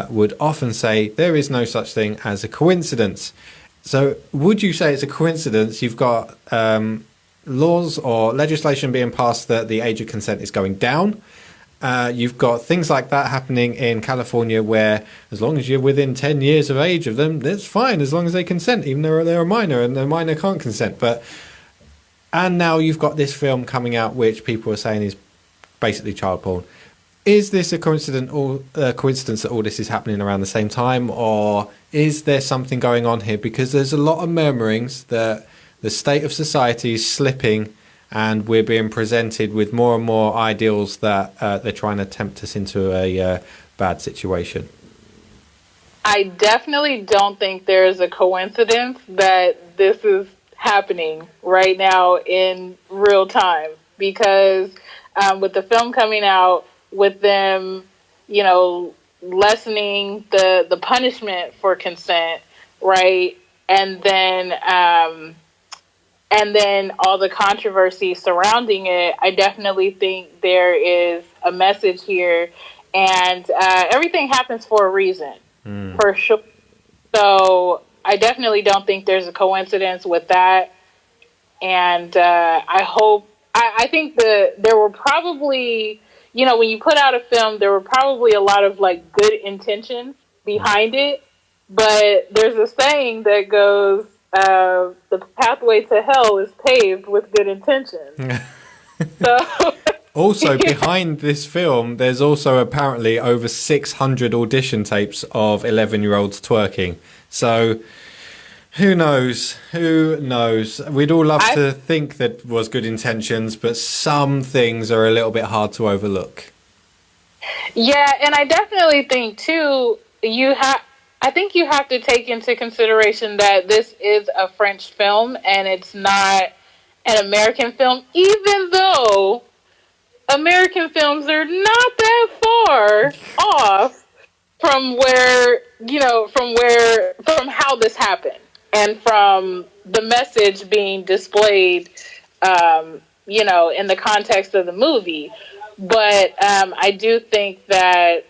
would often say there is no such thing as a coincidence. So would you say it's a coincidence you've got laws or legislation being passed that the age of consent is going down? You've got things like that happening in California where as long as you're within 10 years of age of them, that's fine as long as they consent, even though they're a minor and the minor can't consent. And now you've got this film coming out which people are saying is basically child porn. Is this a coincidence that all this is happening around the same time, or is there something going on here? Because there's a lot of murmurings that the state of society is slipping and we're being presented with more and more ideals that they're trying to tempt us into a bad situation. I definitely don't think there's a coincidence that this is happening right now in real time, because with the film coming out, with them, lessening the punishment for consent, right? And then all the controversy surrounding it, I definitely think there is a message here, and everything happens for a reason, for sure. So I definitely don't think there's a coincidence with that, and I think there were probably, when you put out a film, there were probably a lot of good intentions behind it, but there's a saying that goes, the pathway to hell is paved with good intentions. So also, behind this film, there's also apparently over 600 audition tapes of 11-year-olds twerking. So who knows? Who knows? We'd all love to think that was good intentions, but some things are a little bit hard to overlook. Yeah, and I definitely think, too, I think you have to take into consideration that this is a French film and it's not an American film, even though American films are not that far off from from how this happened and from the message being displayed, in the context of the movie. But I do think that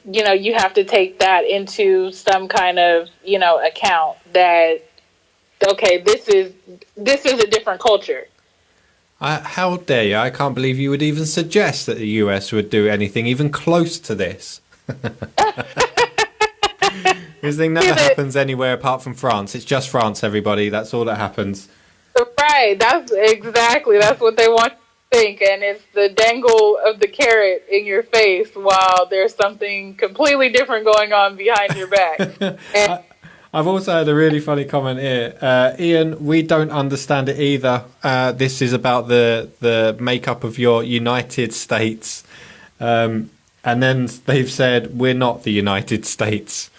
you have to take that into some kind of, account that, okay, this is a different culture. How dare you? I can't believe you would even suggest that the US would do anything even close to this. This thing never happens anywhere apart from France. It's just France, everybody. That's all that happens. Right. That's what they want. Think, and it's the dangle of the carrot in your face while there's something completely different going on behind your back. And I've also had a really funny comment here. Ian, we don't understand it either. This is about the makeup of your United States. And then they've said, we're not the United States.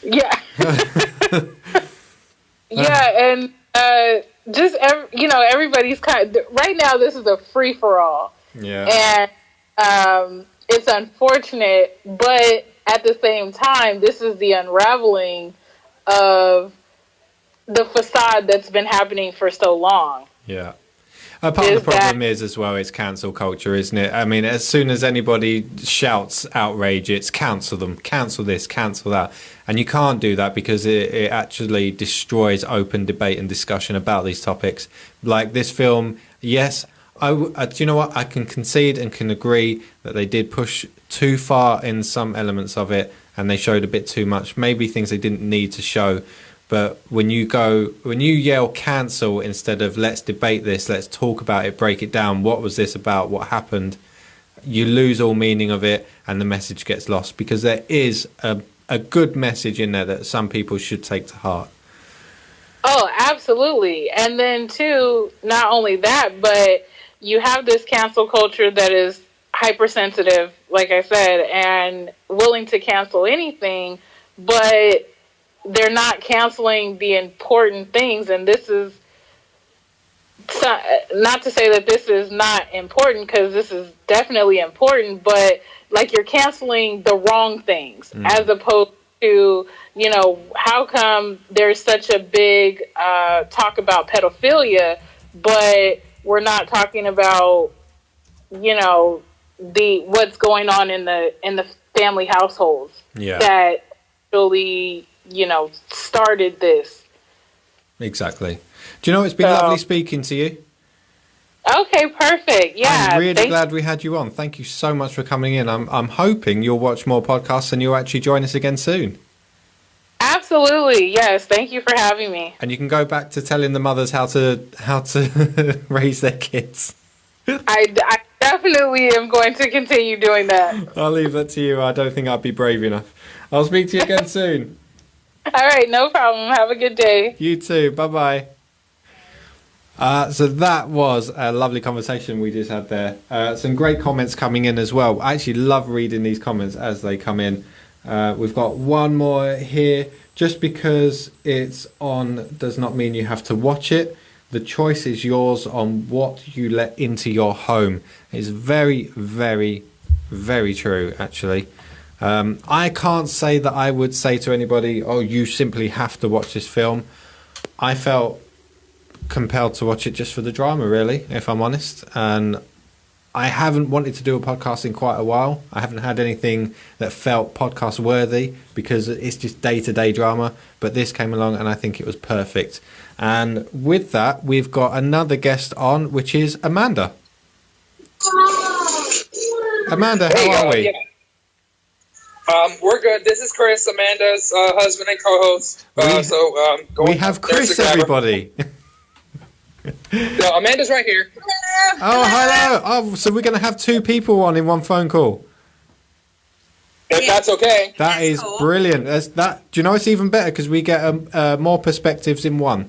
Yeah. Yeah, and just everybody's right now. This is a free for all. Yeah, and it's unfortunate, but at the same time, this is the unraveling of the facade that's been happening for so long. Yeah. Part of the problem is as well, it's cancel culture, isn't it? I mean, as soon as anybody shouts outrage, it's cancel them, cancel this, cancel that. And you can't do that because it actually destroys open debate and discussion about these topics. Like this film, yes, do you know what? I can concede and can agree that they did push too far in some elements of it and they showed a bit too much, maybe things they didn't need to show. But when you yell cancel instead of let's debate this, let's talk about it, break it down, what was this about, what happened, you lose all meaning of it and the message gets lost, because there is a good message in there that some people should take to heart. Oh, absolutely. And then too, not only that, but you have this cancel culture that is hypersensitive, like I said, and willing to cancel anything, but they're not canceling the important things. And this is not to say that this is not important, because this is definitely important, but you're canceling the wrong things, as opposed to, how come there's such a big talk about pedophilia, but we're not talking about what's going on in the family households that really, started this. Exactly. Do you know, it's been lovely speaking to you. Okay, perfect. Yeah. I'm really glad we had you on. Thank you so much for coming in. I'm hoping you'll watch more podcasts and you'll actually join us again soon. Absolutely. Yes. Thank you for having me. And you can go back to telling the mothers how to raise their kids. I definitely am going to continue doing that. I'll leave that to you. I don't think I'd be brave enough. I'll speak to you again soon. All right. No problem. Have a good day. You too. Bye-bye. So that was a lovely conversation we just had there. Some great comments coming in as well. I actually love reading these comments as they come in. We've got one more here. Just because it's on does not mean you have to watch it. The choice is yours on what you let into your home. It's very, very, very true, actually. I can't say that I would say to anybody, oh, you simply have to watch this film. I felt compelled to watch it just for the drama, really, if I'm honest. And I haven't wanted to do a podcast in quite a while. I haven't had anything that felt podcast worthy because it's just day-to-day drama. But this came along and I think it was perfect. And with that, we've got another guest on, which is Amanda. Amanda, how are we? We're good. This is Chris, Amanda's husband and co-host. We have Chris, everybody. No, Amanda's right here. Oh, hello. Oh, so we're going to have two people on in one phone call. If that's okay. That is cool. Brilliant. Do you know it's even better because we get more perspectives in one.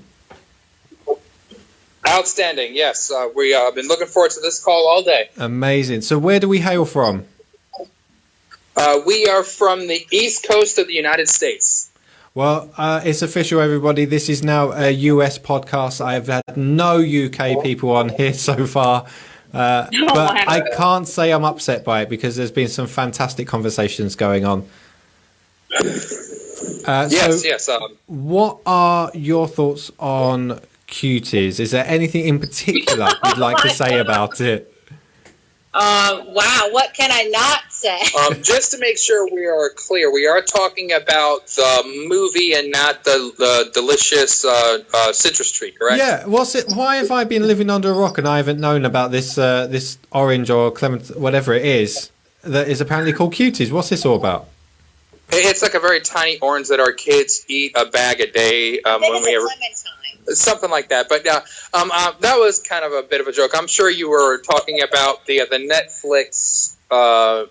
Outstanding. Yes, we have been looking forward to this call all day. Amazing. So where do we hail from? We are from the East Coast of the United States. Well, it's official, everybody. This is now a US podcast. I've had no UK people on here so far. But I can't say I'm upset by it because there's been some fantastic conversations going on. Yes. What are your thoughts on Cuties? Is there anything in particular you'd like to say about it? Wow, what can I not say? Just to make sure we are clear, we are talking about the movie and not the delicious citrus tree, correct? Yeah. Why have I been living under a rock and I haven't known about this this orange or clement, whatever it is, that is apparently called Cuties? What's this all about? It's like a very tiny orange that our kids eat a bag a day. Something like that. But that was kind of a bit of a joke. I'm sure you were talking about the Netflix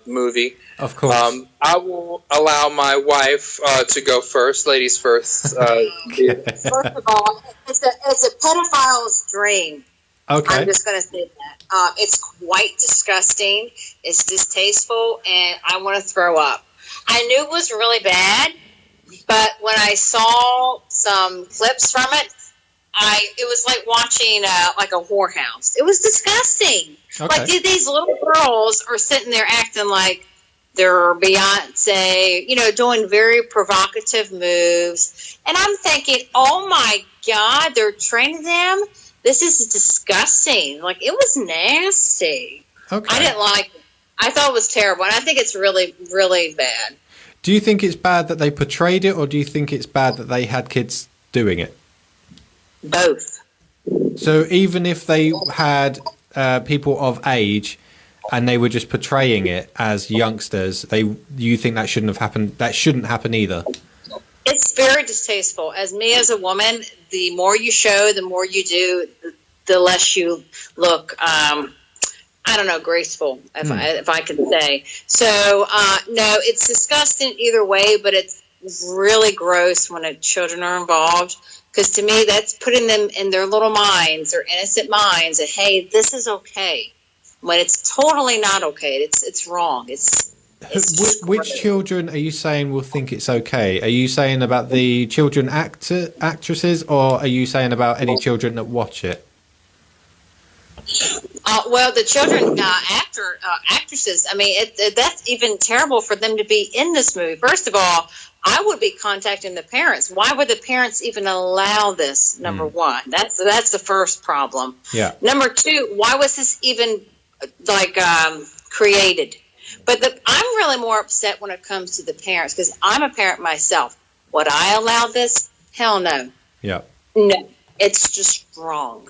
movie. Of course. I will allow my wife to go first. Ladies first. First of all, it's a pedophile's dream. Okay. I'm just going to say that. It's quite disgusting. It's distasteful, and I want to throw up. I knew it was really bad, but when I saw some clips from it, it was like watching like a whorehouse. It was disgusting. Okay. Like these little girls are sitting there acting like they're Beyonce, doing very provocative moves. And I'm thinking, oh my God, they're training them? This is disgusting. Like, it was nasty. Okay. I didn't like it. I thought it was terrible. And I think it's really, really bad. Do you think it's bad that they portrayed it, or do you think it's bad that they had kids doing it? Both. So even if they had people of age and they were just portraying it as youngsters, you think that shouldn't have happened? That shouldn't happen either. It's very distasteful. As a woman, the more you show, the more you do, the less you look, graceful, if I can say. So, no, it's disgusting either way, but it's really gross when children are involved. Because to me, that's putting them in their little minds, their innocent minds, that, hey, this is okay. When it's totally not okay. It's wrong. Which children are you saying will think it's okay? Are you saying about the children actresses, or are you saying about any children that watch it? Well, the children actresses, I mean, that's even terrible for them to be in this movie. First of all, I would be contacting the parents. Why would the parents even allow this? Number one, that's the first problem. Yeah. Number two, why was this even created. But I'm really more upset when it comes to the parents, because I'm a parent myself. Would I allow this? Hell no. Yeah. No, it's just wrong.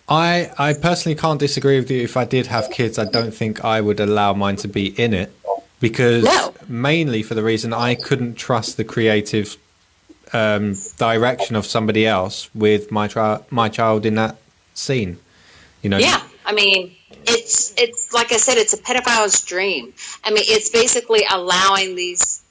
I personally can't disagree with you. If I did have kids, I don't think I would allow mine to be in it, because mainly for the reason I couldn't trust the creative direction of somebody else with my child in that scene. You know. Yeah, I mean, it's like I said, it's a pedophile's dream. I mean, it's basically allowing these,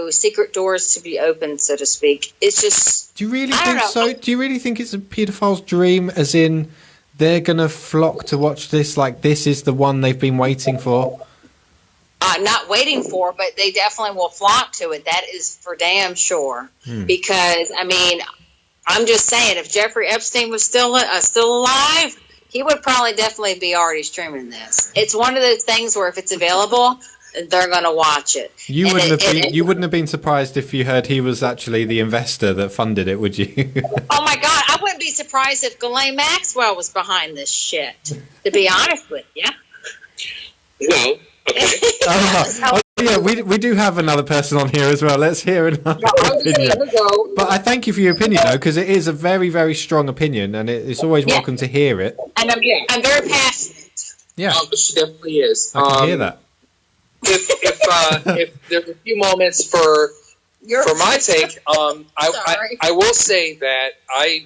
secret doors to be opened, so to speak. It's just. Do you really think so? Do you really think it's a pedophile's dream, as in they're gonna flock to watch this? Like, this is the one they've been waiting for. Not waiting for, but they definitely will flock to it. That is for damn sure. Because I mean, I'm just saying, if Jeffrey Epstein was still alive, he would probably definitely be already streaming this. It's one of those things where if it's available, they're going to watch it. You wouldn't have been surprised if you heard he was actually the investor that funded it, would you? Oh my God, I wouldn't be surprised if Ghislaine Maxwell was behind this shit, to be honest with you. Well, okay. Yeah, we do have another person on here as well. Let's hear another opinion. But I thank you for your opinion, though, because it is a very, very strong opinion, and it's always welcome to hear it. And I'm very passionate. Yeah, she definitely is. I can hear that. If there's a few moments for my take, I will say that I,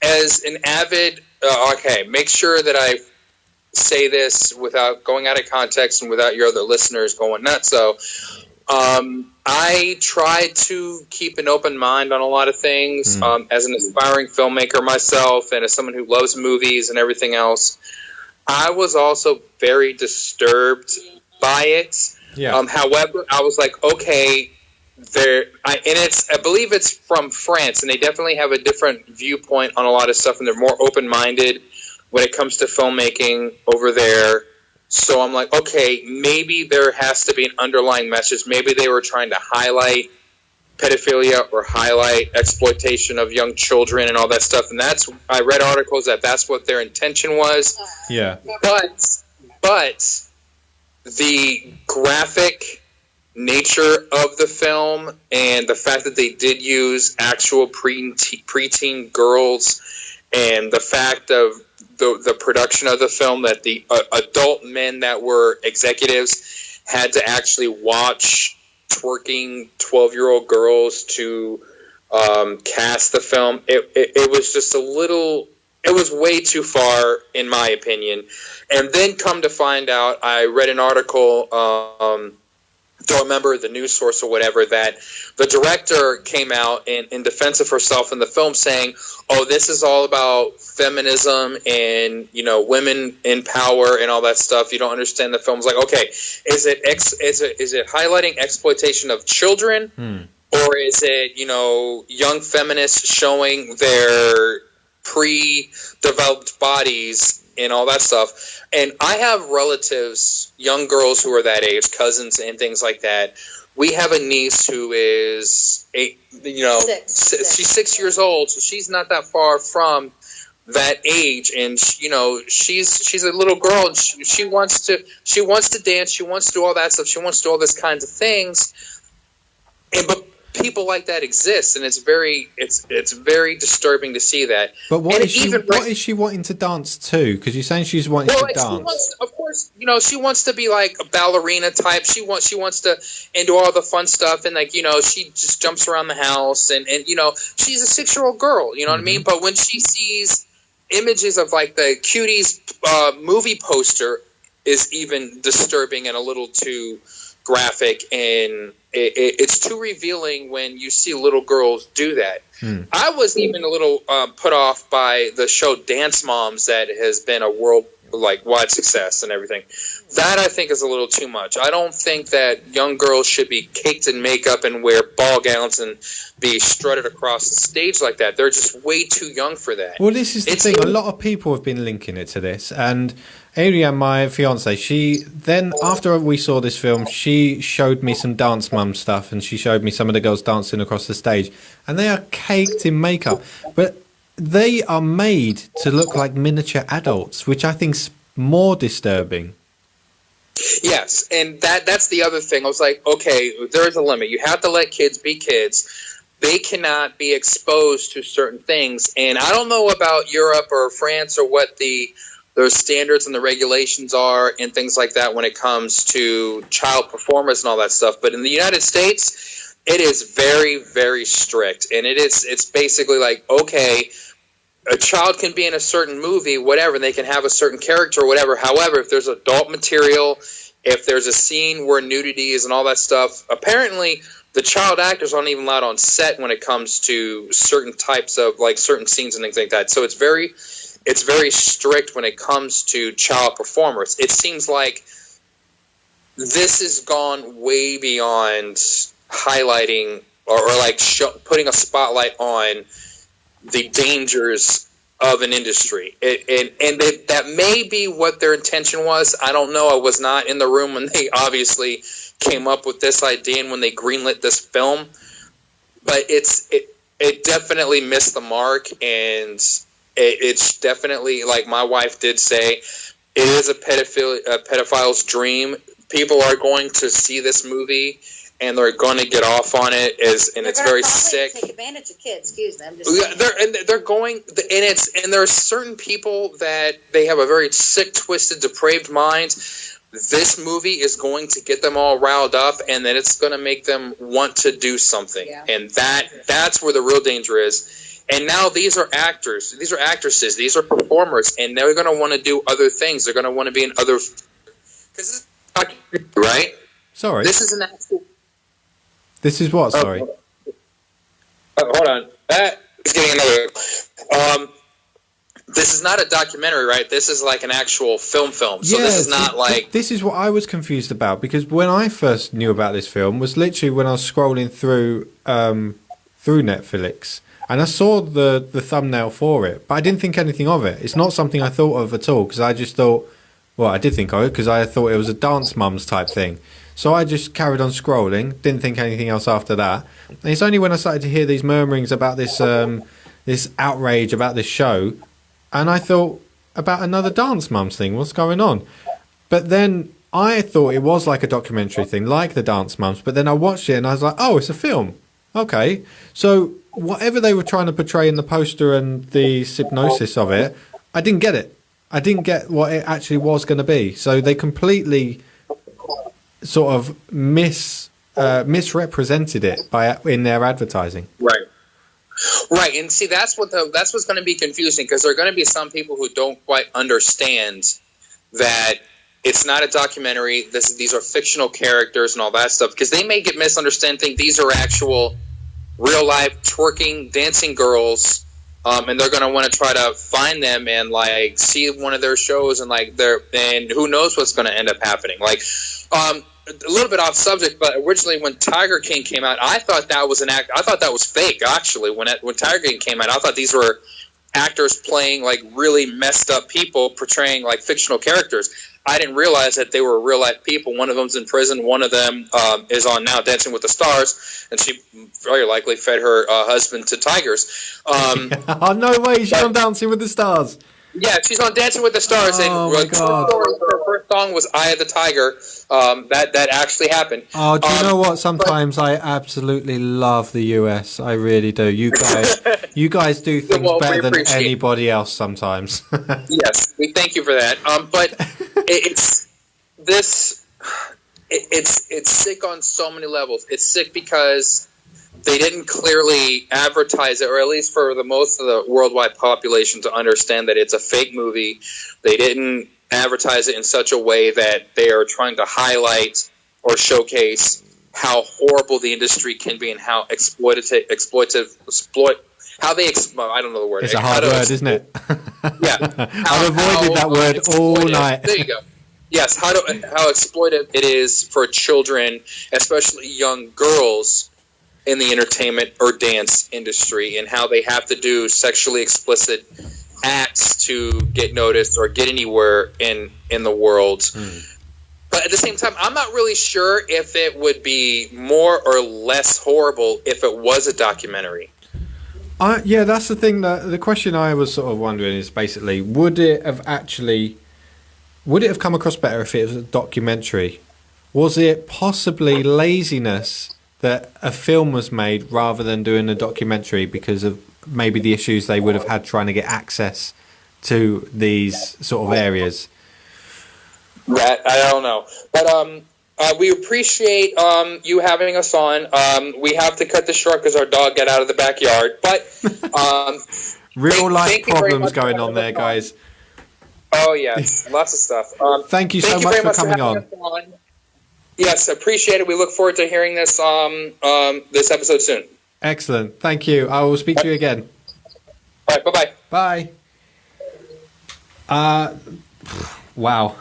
as an avid, make sure that I say this without going out of context and without your other listeners going nuts. So, I try to keep an open mind on a lot of things. As an aspiring filmmaker myself, and as someone who loves movies and everything else, I was also very disturbed by it. Yeah. However, I was like, okay, I believe it's from France, and they definitely have a different viewpoint on a lot of stuff, and they're more open-minded when it comes to filmmaking over there. So I'm like, okay, maybe there has to be an underlying message. Maybe they were trying to highlight pedophilia or highlight exploitation of young children and all that stuff. And I read articles that's what their intention was. Yeah. But the graphic nature of the film and the fact that they did use actual preteen girls, and the fact of the production of the film, that the adult men that were executives had to actually watch twerking 12-year-old girls to cast the film. It was just it was way too far, in my opinion. And then come to find out, I read an article, don't remember the news source or whatever, that the director came out in defense of herself in the film saying, oh, this is all about feminism and, women in power and all that stuff. You don't understand the film's like, okay, is it highlighting exploitation of children? Or is it, young feminists showing their pre-developed bodies and all that stuff? And I have relatives, young girls who are that age, cousins and things like that. We have a niece who is she's 6 years old, so she's not that far from that age, and she's a little girl, and she wants to dance, she wants to do all that stuff, she wants to do all these kinds of things, but people like that exist, and it's very disturbing to see that. But what is she wanting to dance to? Because you're saying she's wanting to dance. Of course, she wants to be like a ballerina type. She wants to do all the fun stuff, and she just jumps around the house, and she's a 6-year-old girl. You know what I mean? But when she sees images of like the Cuties movie poster, is even disturbing and a little too graphic, and it's too revealing when you see little girls do that. I was even a little put off by the show Dance Moms that has been a wide success and everything. That I think is a little too much. I don't think that young girls should be caked in makeup and wear ball gowns and be strutted across the stage like that. They're just way too young for that. Well, this is the thing. A lot of people have been linking it to this, and Ariane, my fiance, after we saw this film, she showed me some Dance Mum stuff, and she showed me some of the girls dancing across the stage, and they are caked in makeup, but they are made to look like miniature adults, which I think more disturbing. Yes, and that's the other thing. I was like, okay, there's a limit. You have to let kids be kids. They cannot be exposed to certain things. And I don't know about Europe or France or what their standards and the regulations are and things like that when it comes to child performers and all that stuff. But in the United States, it is very, very strict. And it's basically like, okay, a child can be in a certain movie, whatever, and they can have a certain character or whatever. However, if there's adult material, if there's a scene where nudity is and all that stuff, apparently the child actors aren't even allowed on set when it comes to certain types of, like, certain scenes and things like that. So it's very strict when it comes to child performers. It seems like this has gone way beyond highlighting or like putting a spotlight on the dangers of an industry. That may be what their intention was. I don't know. I was not in the room when they obviously came up with this idea and when they greenlit this film. But it definitely missed the mark, and it's definitely, like my wife did say, it is a pedophile's dream. People are going to see this movie and they're going to get off on it, and it's very sick. Take advantage of kids. Excuse me. I'm just they're going, and there are certain people that they have a very sick, twisted, depraved mind. This movie is going to get them all riled up, and then it's going to make them want to do something. Yeah. And that's where the real danger is. And now these are actors, these are actresses, these are performers, and they're going to want to do other things. They're going to want to be in other. Right? Sorry. This is an actual. This is what? Sorry. Hold on. That is getting another. This is not a documentary, right? This is like an actual film. So yeah, this is not like. This is what I was confused about, because when I first knew about this film was literally when I was scrolling through Netflix, and I saw the thumbnail for it, but I didn't think anything of it. It's not something I thought of at all, because I just thought, well, I did think of it because I thought it was a Dance Mums type thing. So I just carried on scrolling, didn't think anything else after that. And it's only when I started to hear these murmurings about this this outrage about this show, and I thought about another Dance Mums thing. What's going on? But then I thought it was like a documentary thing, like the Dance Mums. But then I watched it and I was like, oh, it's a film. Okay. So whatever they were trying to portray in the poster and the hypnosis of it, I didn't get it. I didn't get what it actually was going to be. So they completely sort of misrepresented it in their advertising. Right, and see that's what's going to be confusing, because there are going to be some people who don't quite understand that it's not a documentary. These are fictional characters and all that stuff, because they may get misunderstood, think these are actual real life twerking, dancing girls. And they're gonna want to try to find them and like see one of their shows, and and who knows what's going to end up happening. Like, a little bit off subject, but originally when Tiger King came out, I thought that was I thought that was fake. Actually, when Tiger King came out, I thought these were actors playing like really messed up people portraying like fictional characters. I didn't realize that they were real life people. One of them's in prison. One of them is on now Dancing with the Stars, and she very likely fed her husband to tigers. Oh, no way! She's on Dancing with the Stars. Yeah, she's on Dancing with the Stars, and my God. Her first song was "Eye of the Tiger." That actually happened. Oh, do you know what? Sometimes I absolutely love the US. I really do. You guys do things better than anybody else sometimes. Yes, we thank you for that. But it's sick on so many levels. It's sick because they didn't clearly advertise it, or at least for the most of the worldwide population to understand that it's a fake movie. They didn't advertise it in such a way that they are trying to highlight or showcase how horrible the industry can be and how I don't know the word. It's a hard word, isn't it? Yeah. I've avoided that word all night. There you go. Yes, how exploitive it is for children, especially young girls, in the entertainment or dance industry, and how they have to do sexually explicit acts to get noticed or get anywhere in the world. But at the same time, I'm not really sure if it would be more or less horrible if it was a documentary. Yeah, that's the thing. The question I was sort of wondering is basically, would it have actually Would it have come across better if it was a documentary? Was it possibly laziness that a film was made rather than doing a documentary because of maybe the issues they would have had trying to get access to these sort of areas? That I don't know, but we appreciate you having us on. We have to cut this short because our dog got out of the backyard, but real life problems going on there, guys. Oh yes, lots of stuff. Thank you so much for coming on. Yes, appreciate it. We look forward to hearing this this episode soon. Excellent. Thank you. I will speak to you again. All right. Bye-bye. Bye. Wow.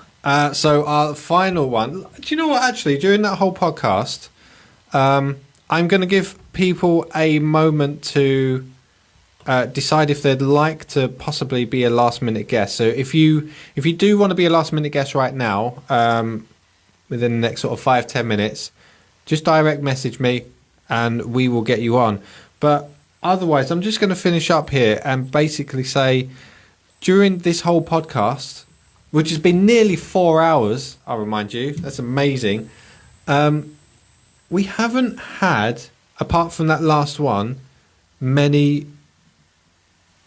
So our final one. Do you know what? Actually, during that whole podcast, I'm going to give people a moment to decide if they'd like to possibly be a last-minute guest. So if you do want to be a last-minute guest right now, within the next sort of 5-10 minutes, just direct message me and we will get you on. But otherwise, I'm just going to finish up here and basically say, during this whole podcast, which has been nearly 4 hours, I'll remind you, that's amazing, we haven't had, apart from that last one, many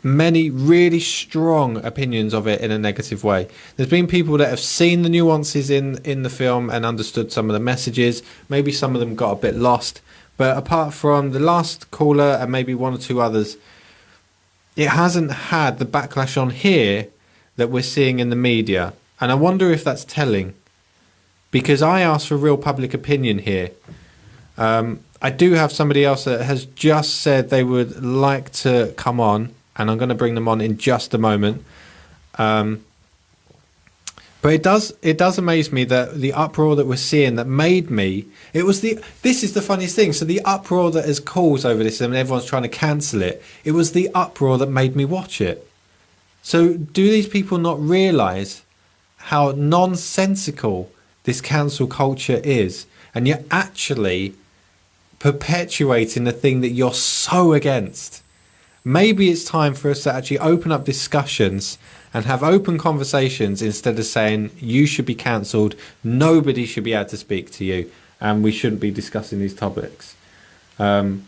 really strong opinions of it in a negative way. There's been people that have seen the nuances in the film and understood some of the messages. Maybe some of them got a bit lost. But apart from the last caller and maybe one or two others, it hasn't had the backlash on here that we're seeing in the media. And I wonder if that's telling. Because I asked for real public opinion here. I do have somebody else that has just said they would like to come on, and I'm going to bring them on in just a moment. But it does amaze me that the uproar that we're seeing that made me, this is the funniest thing. So the uproar that has caused over this and everyone's trying to cancel it, it was the uproar that made me watch it. So do these people not realise how nonsensical this cancel culture is? And you're actually perpetuating the thing that you're so against. Maybe it's time for us to actually open up discussions and have open conversations instead of saying you should be cancelled, nobody should be able to speak to you, and we shouldn't be discussing these topics. But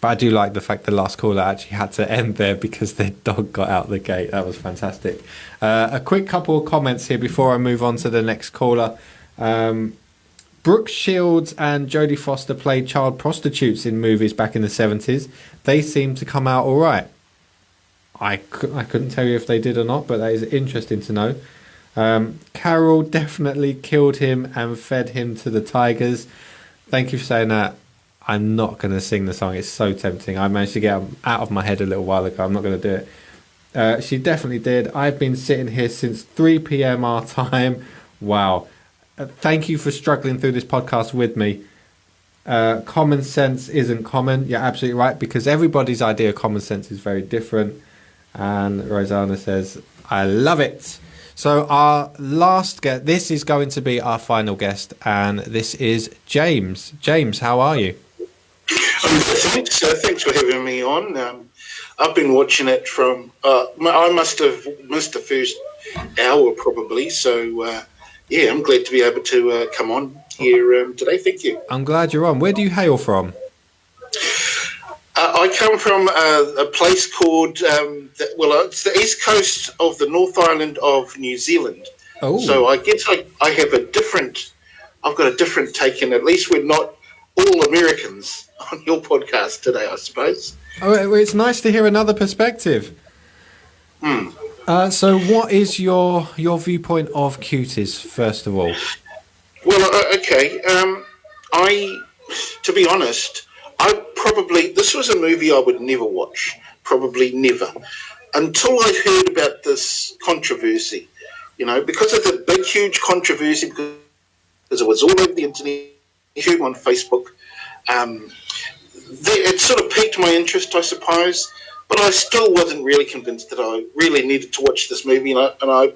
I do like the fact the last caller actually had to end there because their dog got out the gate. That was fantastic. A quick couple of comments here before I move on to the next caller. Brooke Shields and Jodie Foster played child prostitutes in movies back in the 70s. They seem to come out all right. I couldn't tell you if they did or not, but that is interesting to know. Carol definitely killed him and fed him to the tigers. Thank you for saying that. I'm not going to sing the song. It's so tempting. I managed to get them out of my head a little while ago. I'm not going to do it. She definitely did. I've been sitting here since 3 p.m. our time. Wow. Thank you for struggling through this podcast with me. Common sense isn't common. You're absolutely right, because everybody's idea of common sense is very different. And Rosanna says, I love it. So our last guest, this is going to be our final guest, and this is James. James, how are you? Thanks. Thanks for having me on. I've been watching it from, I must have missed the first hour probably, so yeah, I'm glad to be able to come on here today. Thank you. I'm glad you're on. Where do you hail from? I come from a place called, it's the east coast of the North Island of New Zealand. Oh. So I guess I have I've got a different take, and at least we're not all Americans on your podcast today, I suppose. Oh, well, it's nice to hear another perspective. So what is your viewpoint of Cuties, first of all? Well, okay. To be honest, this was a movie I would never watch, probably never, until I heard about this controversy, because of the big, huge controversy, because it was all over the internet, on Facebook. It sort of piqued my interest, I suppose, but I still wasn't really convinced that I really needed to watch this movie, and I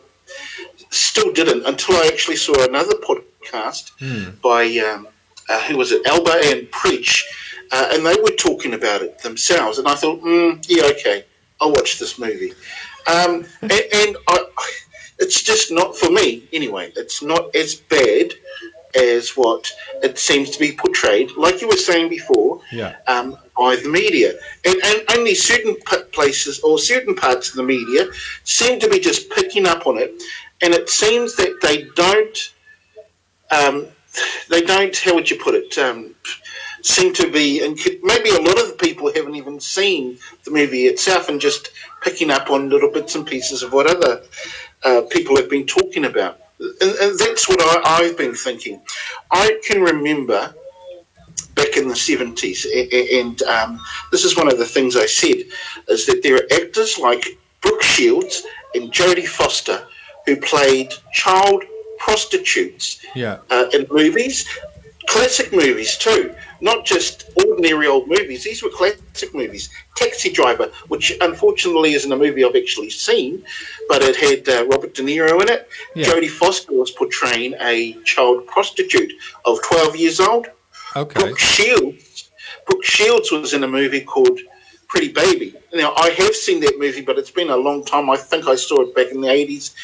still didn't until I actually saw another podcast by, who was it, Alba and Preach, and they were talking about it themselves, and I thought, yeah, okay, I'll watch this movie. And I, it's just not for me anyway. It's not as bad as what it seems to be portrayed, like you were saying before, by the media. And only certain places or certain parts of the media seem to be just picking up on it, and it seems that they don't, how would you put it, seem to be, and maybe a lot of the people haven't even seen the movie itself and just picking up on little bits and pieces of what other people have been talking about. And that's what I've been thinking. I can remember back in the 70s, and this is one of the things I said, is that there are actors like Brooke Shields and Jodie Foster who played child prostitutes in movies, classic movies too, not just ordinary old movies. These were classic movies. Taxi Driver, which unfortunately isn't a movie I've actually seen, but it had Robert De Niro in it. Jodie Foster was portraying a child prostitute of 12 years old. Okay. Brooke Shields was in a movie called Pretty Baby. Now, I have seen that movie, but it's been a long time. I think I saw it back in the 80s.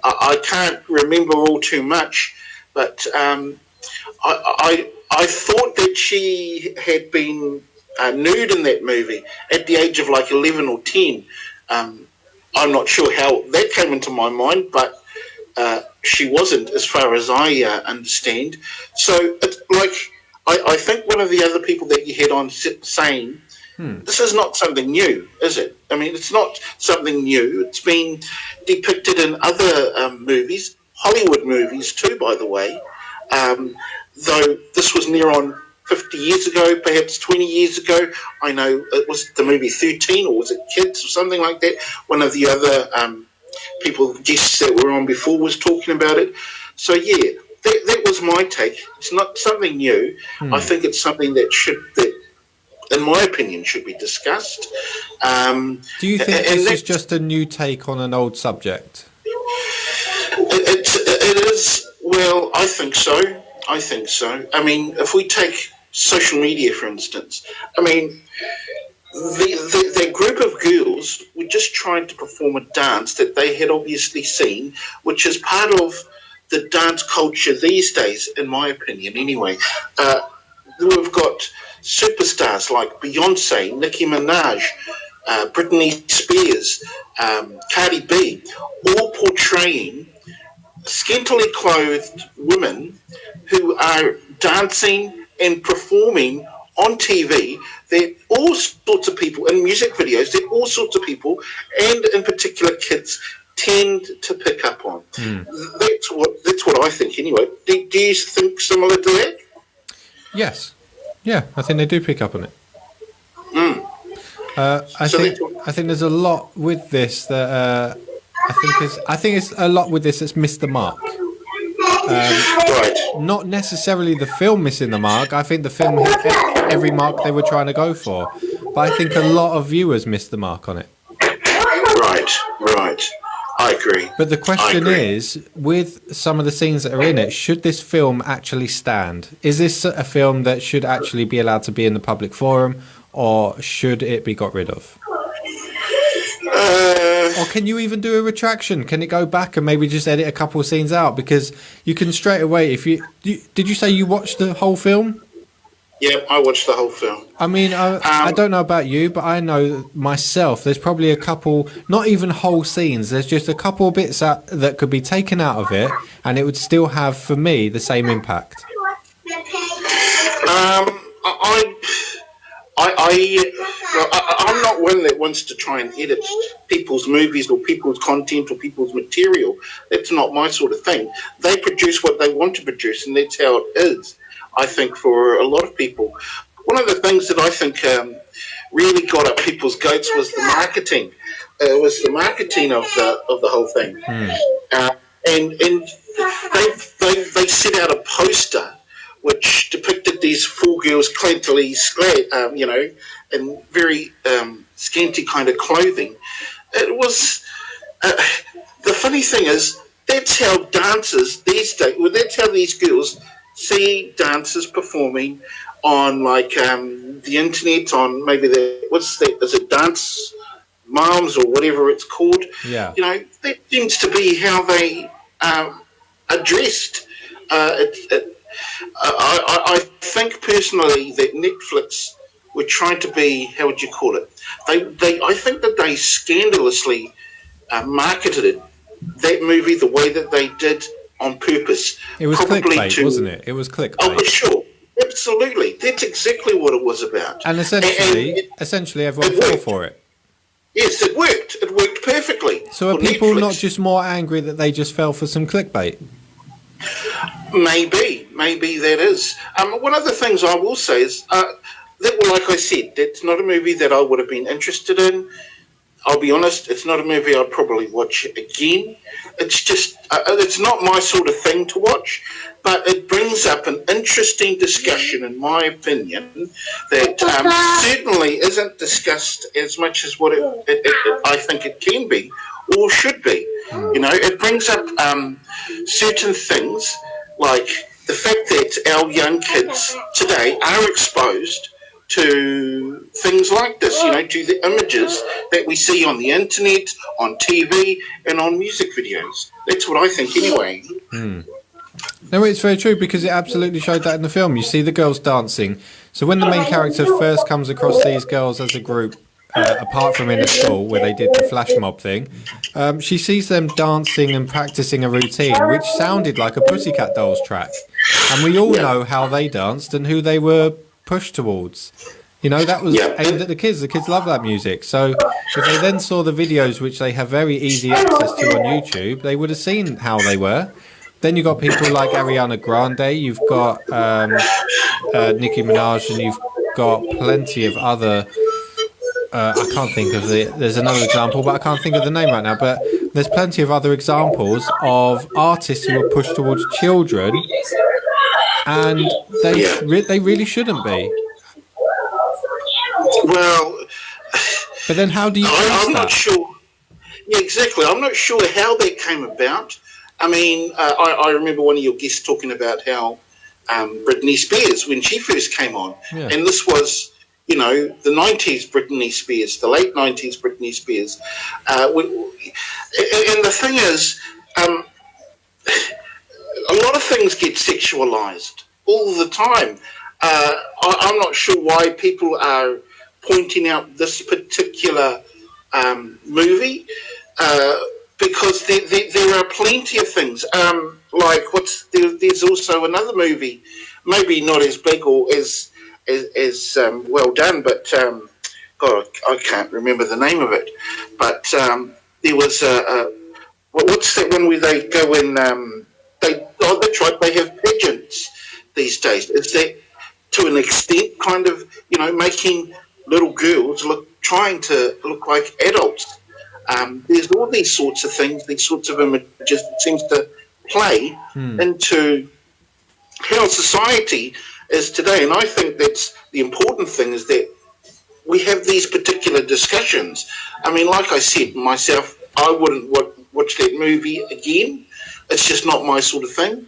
I can't remember all too much, but I thought that she had been nude in that movie at the age of like 11 or 10. I'm not sure how that came into my mind, but she wasn't, as far as I understand. So, it's like, I think one of the other people that you had on saying, this is not something new, is it? I mean, it's not something new. It's been depicted in other movies, Hollywood movies too, by the way. Though this was near on 50 years ago, perhaps 20 years ago. I know it was the movie 13, or was it Kids, or something like that. One of the other people, guests that were on before, was talking about it. So, yeah, that was my take. It's not something new. I think it's something that in my opinion, should be discussed. Do you think this is just a new take on an old subject? It is. Well, I think so. I mean, if we take social media, for instance, I mean, the group of girls were just trying to perform a dance that they had obviously seen, which is part of the dance culture these days, in my opinion, anyway. We've got superstars like Beyonce, Nicki Minaj, Britney Spears, Cardi B, all portraying scantily clothed women who are dancing and performing on TV that all sorts of people, in music videos, that all sorts of people, and in particular kids, tend to pick up on. That's what I think anyway. Do you think similar to that? Yes. Yeah, I think they do pick up on it. I think there's a lot with this that I think it's a lot with this that's missed the mark. Right. Not necessarily the film missing the mark. I think the film hit every mark they were trying to go for, but I think a lot of viewers missed the mark on it. Right. I agree. But the question is, with some of the scenes that are in it, should this film actually stand? Is this a film that should actually be allowed to be in the public forum, or should it be got rid of? Or can you even do a retraction? Can it go back and maybe just edit a couple of scenes out? Because you can straight away, did you say you watched the whole film? Yeah, I watched the whole film. I mean, I don't know about you, but I know myself, there's probably a couple, not even whole scenes, there's just a couple of bits that could be taken out of it, and it would still have, for me, the same impact. I'm not one that wants to try and edit people's movies or people's content or people's material. That's not my sort of thing. They produce what they want to produce, and that's how it is, I think, for a lot of people. One of the things that I think really got up people's goats was the marketing. It was the marketing of the whole thing. And they set out a poster which depicted these four girls clantily, in very scanty kind of clothing. It was the funny thing is that's how dancers these days. Well, that's how these girls see dancers performing on the internet, on maybe is it Dance moms or whatever it's called. Yeah. You know, that seems to be how they addressed. I think personally that Netflix were trying to be, how would you call it? I think that they scandalously marketed that movie the way that they did on purpose. It was clickbait, wasn't it? It was clickbait. Oh, sure. Absolutely. That's exactly what it was about. And essentially everyone fell for it. Yes, it worked. It worked perfectly. So are people not just more angry that they just fell for some clickbait? Maybe that is. One of the things I will say is that, well, like I said, that's not a movie that I would have been interested in. I'll be honest, it's not a movie I'd probably watch again. It's just, it's not my sort of thing to watch, but it brings up an interesting discussion, in my opinion, that certainly isn't discussed as much as what I think it can be or should be. You know, it brings up certain things like the fact that our young kids today are exposed to things like this, you know, to the images that we see on the internet, on TV, and on music videos. That's what I think anyway. No, it's very true, because it absolutely showed that in the film. You see the girls dancing. So when the main character first comes across these girls as a group, apart from in a school where they did the flash mob thing, she sees them dancing and practicing a routine which sounded like a Pussycat Dolls track. And we all know how they danced and who they were pushed towards. You know, that was aimed at the kids. The kids love that music. So if they then saw the videos, which they have very easy access to on YouTube, they would have seen how they were. Then you've got people like Ariana Grande, you've got Nicki Minaj, and you've got plenty of other... I can't think of there's another example, but I can't think of the name right now. But there's plenty of other examples of artists who are pushed towards children, and they really shouldn't be. Well, but then how do you? I'm not sure. Yeah, exactly. I'm not sure how that came about. I mean, I remember one of your guests talking about how Britney Spears, when she first came on, and this was, you know, the 90s Britney Spears, the late 90s Britney Spears. And the thing is, a lot of things get sexualized all the time. I'm not sure why people are pointing out this particular movie, because there are plenty of things. Like there's also another movie, maybe not as big or as well done, but God, I can't remember the name of it. But there was what's that one where they go in? That's right, they have pageants these days. Is that to an extent kind of, you know, making little girls trying to look like adults? There's all these sorts of things, these sorts of images that seems to play into how society is today. And I think that's the important thing, is that we have these particular discussions. I mean, like I said, myself, I wouldn't watch that movie again. It's just not my sort of thing.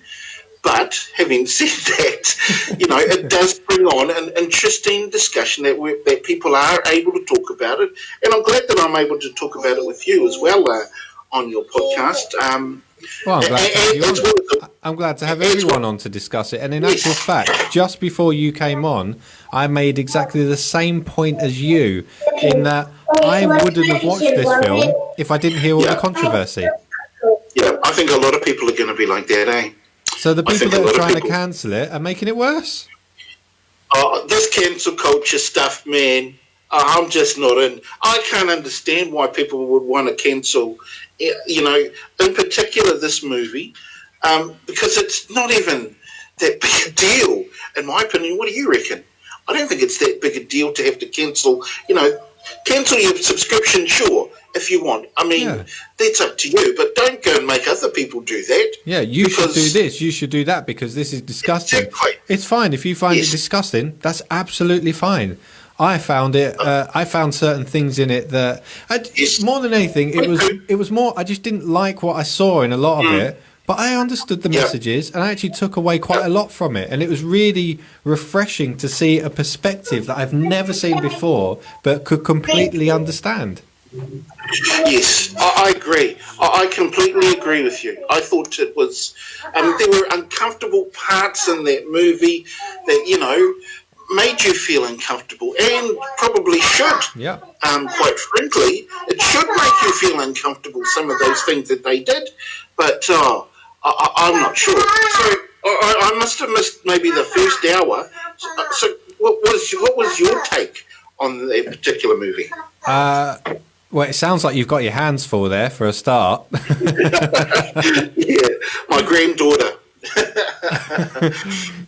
But having said that, you know, it does bring on an interesting discussion that people are able to talk about it. And I'm glad that I'm able to talk about it with you as well on your podcast. Well, I'm glad to have everyone on to discuss it. And in actual fact, just before you came on, I made exactly the same point as you, in that I wouldn't have watched this film if I didn't hear all the controversy. Yeah, I think a lot of people are going to be like that, eh? So the people that are trying to cancel it are making it worse? This cancel culture stuff, man, I'm just not in. I can't understand why people would want to cancel, you know, in particular this movie, because it's not even that big a deal, in my opinion. What do you reckon? I don't think it's that big a deal to have to cancel, you know, cancel your subscription, sure, if you want. I mean, that's up to you, but don't go and make other people do that. Yeah, you should do this, you should do that, because this is disgusting. Exactly. It's fine. If you find it disgusting, that's absolutely fine. I found it. I found certain things in it that, more than anything, it was more. I just didn't like what I saw in a lot of it, but I understood the messages, and I actually took away quite a lot from it. And it was really refreshing to see a perspective that I've never seen before, but could completely understand. Yes, I agree. I completely agree with you. I thought it was. There were uncomfortable parts in that movie that, you know, made you feel uncomfortable, and probably should. Yeah. Quite frankly, it should make you feel uncomfortable, some of those things that they did, but I'm not sure. So I must have missed maybe the first hour. So what was your take on that particular movie? Well, it sounds like you've got your hands full there for a start. Yeah, my granddaughter.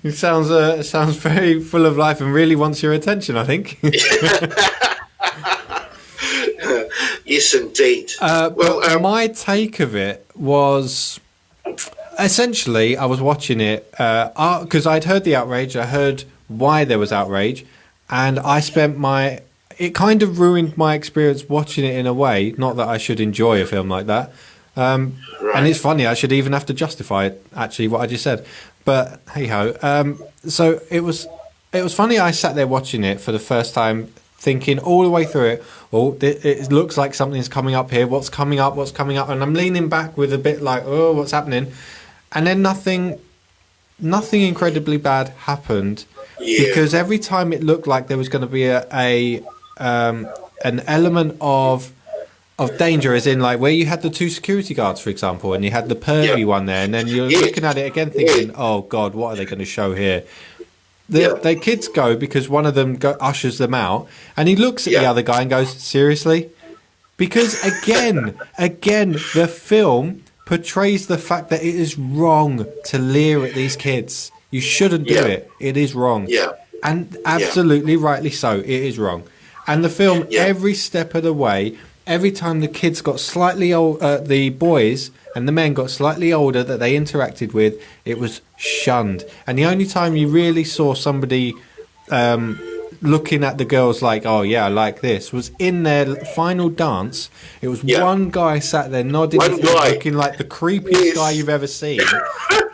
It sounds very full of life and really wants your attention, I think. Yes, indeed. My take of it was essentially I was watching it because I'd heard the outrage, I heard why there was outrage, and it kind of ruined my experience watching it in a way. Not that I should enjoy a film like that. And it's funny, I should even have to justify it, actually, what I just said. But hey ho. So it was funny. I sat there watching it for the first time, thinking all the way through it, it looks like something's coming up here. What's coming up? And I'm leaning back with a bit like, oh, what's happening? And then nothing incredibly bad happened. Yeah. Because every time it looked like there was going to be an element of danger, as in like where you had the two security guards, for example, and you had the pervy one there, and then you're looking at it again thinking, oh God, what are they going to show here? The kids go because one of them ushers them out, and he looks at the other guy and goes, seriously? Because again, the film portrays the fact that it is wrong to leer at these kids. You shouldn't do it. It is wrong. Yeah. And absolutely rightly so, it is wrong. And the film, every step of the way, every time the kids got slightly old, the boys and the men got slightly older that they interacted with, it was shunned. And the only time you really saw somebody looking at the girls like, oh yeah, I like this, was in their final dance. It was one guy sat there nodding, looking like the creepiest guy you've ever seen.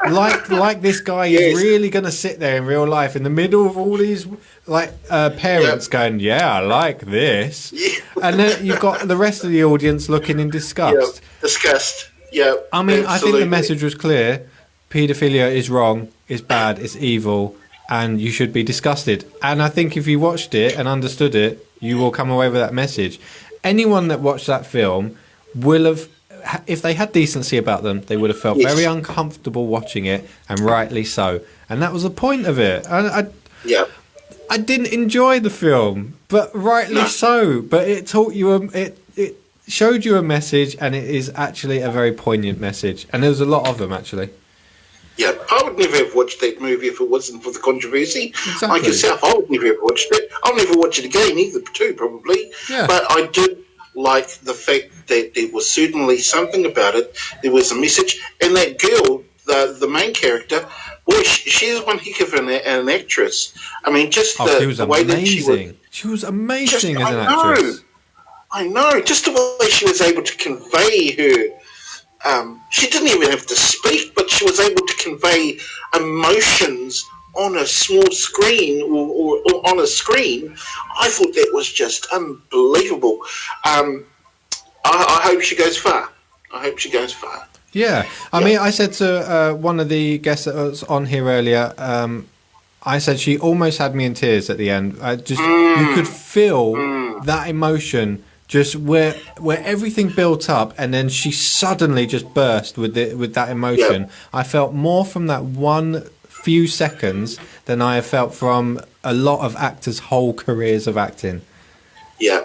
like this guy is really going to sit there in real life in the middle of all these parents going, yeah, I like this. And then you've got the rest of the audience looking in disgust. Disgust. Yeah. I mean, absolutely. I think the message was clear. Paedophilia is wrong, is bad, it's evil, and you should be disgusted. And I think if you watched it and understood it, you will come away with that message. Anyone that watched that film will have, if they had decency about them, they would have felt very uncomfortable watching it, and rightly so. And that was the point of it. I didn't enjoy the film, but rightly so. But it taught you, it showed you a message, and it is actually a very poignant message. And there's a lot of them, actually. Yeah, I would never have watched that movie if it wasn't for the controversy. Exactly. Like yourself, I would never have watched it. I'll never watch it again either, too, probably. Yeah. But I did like the fact that there was certainly something about it. There was a message. And that girl, the main character, boy, she's one heck of an actress. I mean, just the way that she was... She was amazing as an actress. I know. Just the way she was able to convey her... she didn't even have to speak, but she was able to convey emotions on a small screen or on a screen. I thought that was just unbelievable. I hope she goes far. Yeah. I mean, I said to one of the guests that was on here earlier, I said she almost had me in tears at the end. You could feel that emotion. Just where everything built up, and then she suddenly just burst with that emotion. Yeah. I felt more from that one few seconds than I have felt from a lot of actors' whole careers of acting. Yeah.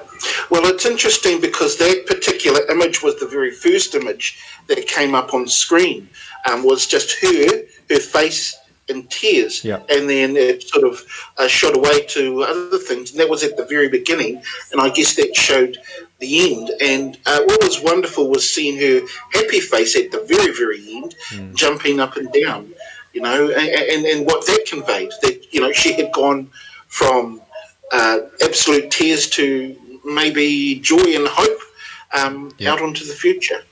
Well, it's interesting because that particular image was the very first image that came up on screen. Was just her face in tears, and then it sort of shot away to other things, and that was at the very beginning, and I guess that showed the end. And what was wonderful was seeing her happy face at the very, very end, jumping up and down, you know, and what that conveyed, that, you know, she had gone from absolute tears to maybe joy and hope out onto the future.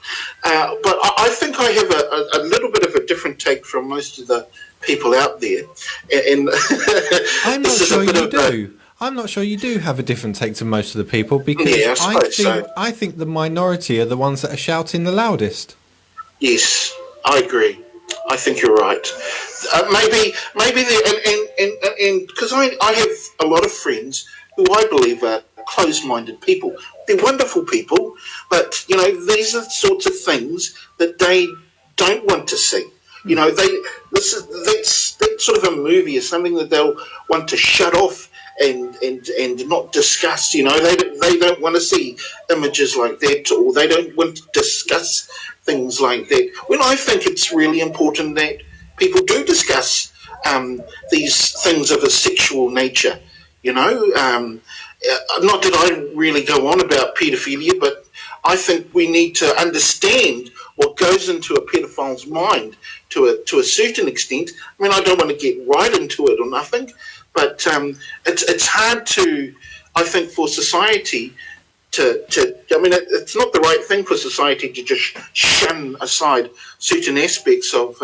But I think I have a little bit of a different take from most of the people out there, and I'm not sure you do. I'm not sure you do have a different take to most of the people, because Yeah, I think the minority are the ones that are shouting the loudest. Yes, I agree. I think you're right. Maybe because I have a lot of friends who I believe are closed-minded people. They're wonderful people, but these are the sorts of things that they don't want to see. That's sort of a movie or something that they'll want to shut off and not discuss. They don't want to see images like that, or they don't want to discuss things like that. When I think it's really important that people do discuss these things of a sexual nature. Not that I really go on about paedophilia, but I think we need to understand what goes into a pedophile's mind to a certain extent. I mean, I don't want to get right into it or nothing, but it's hard to, I think, for society it's not the right thing for society to just shun aside certain aspects of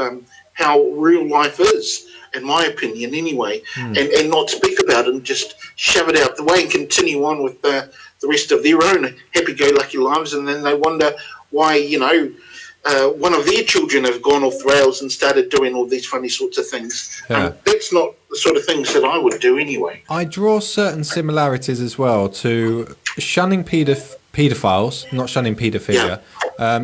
how real life is, in my opinion anyway, and not speak about it and just shove it out the way and continue on with the rest of their own happy-go-lucky lives, and then they wonder why, one of their children have gone off the rails and started doing all these funny sorts of things. Yeah. That's not the sort of things that I would do anyway. I draw certain similarities as well to shunning paedophiles, not shunning paedophilia,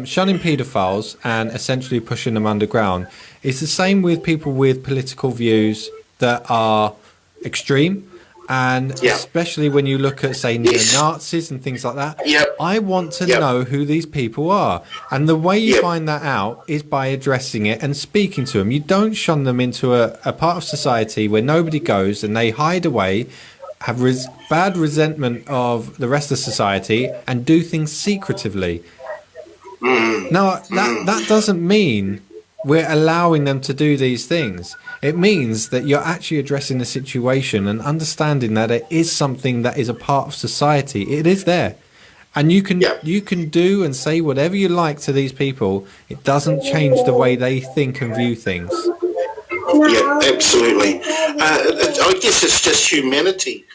shunning paedophiles and essentially pushing them underground. It's the same with people with political views that are extreme. And especially when you look at, say, neo-Nazis and things like that, I want to know who these people are. And the way you find that out is by addressing it and speaking to them. You don't shun them into a part of society where nobody goes and they hide away, have bad resentment of the rest of society, and do things secretively. Now, that doesn't mean we're allowing them to do these things. It means that you're actually addressing the situation and understanding that it is something that is a part of society. It is there. And you can do and say whatever you like to these people. It doesn't change the way they think and view things. Yeah, absolutely. I guess it's just humanity,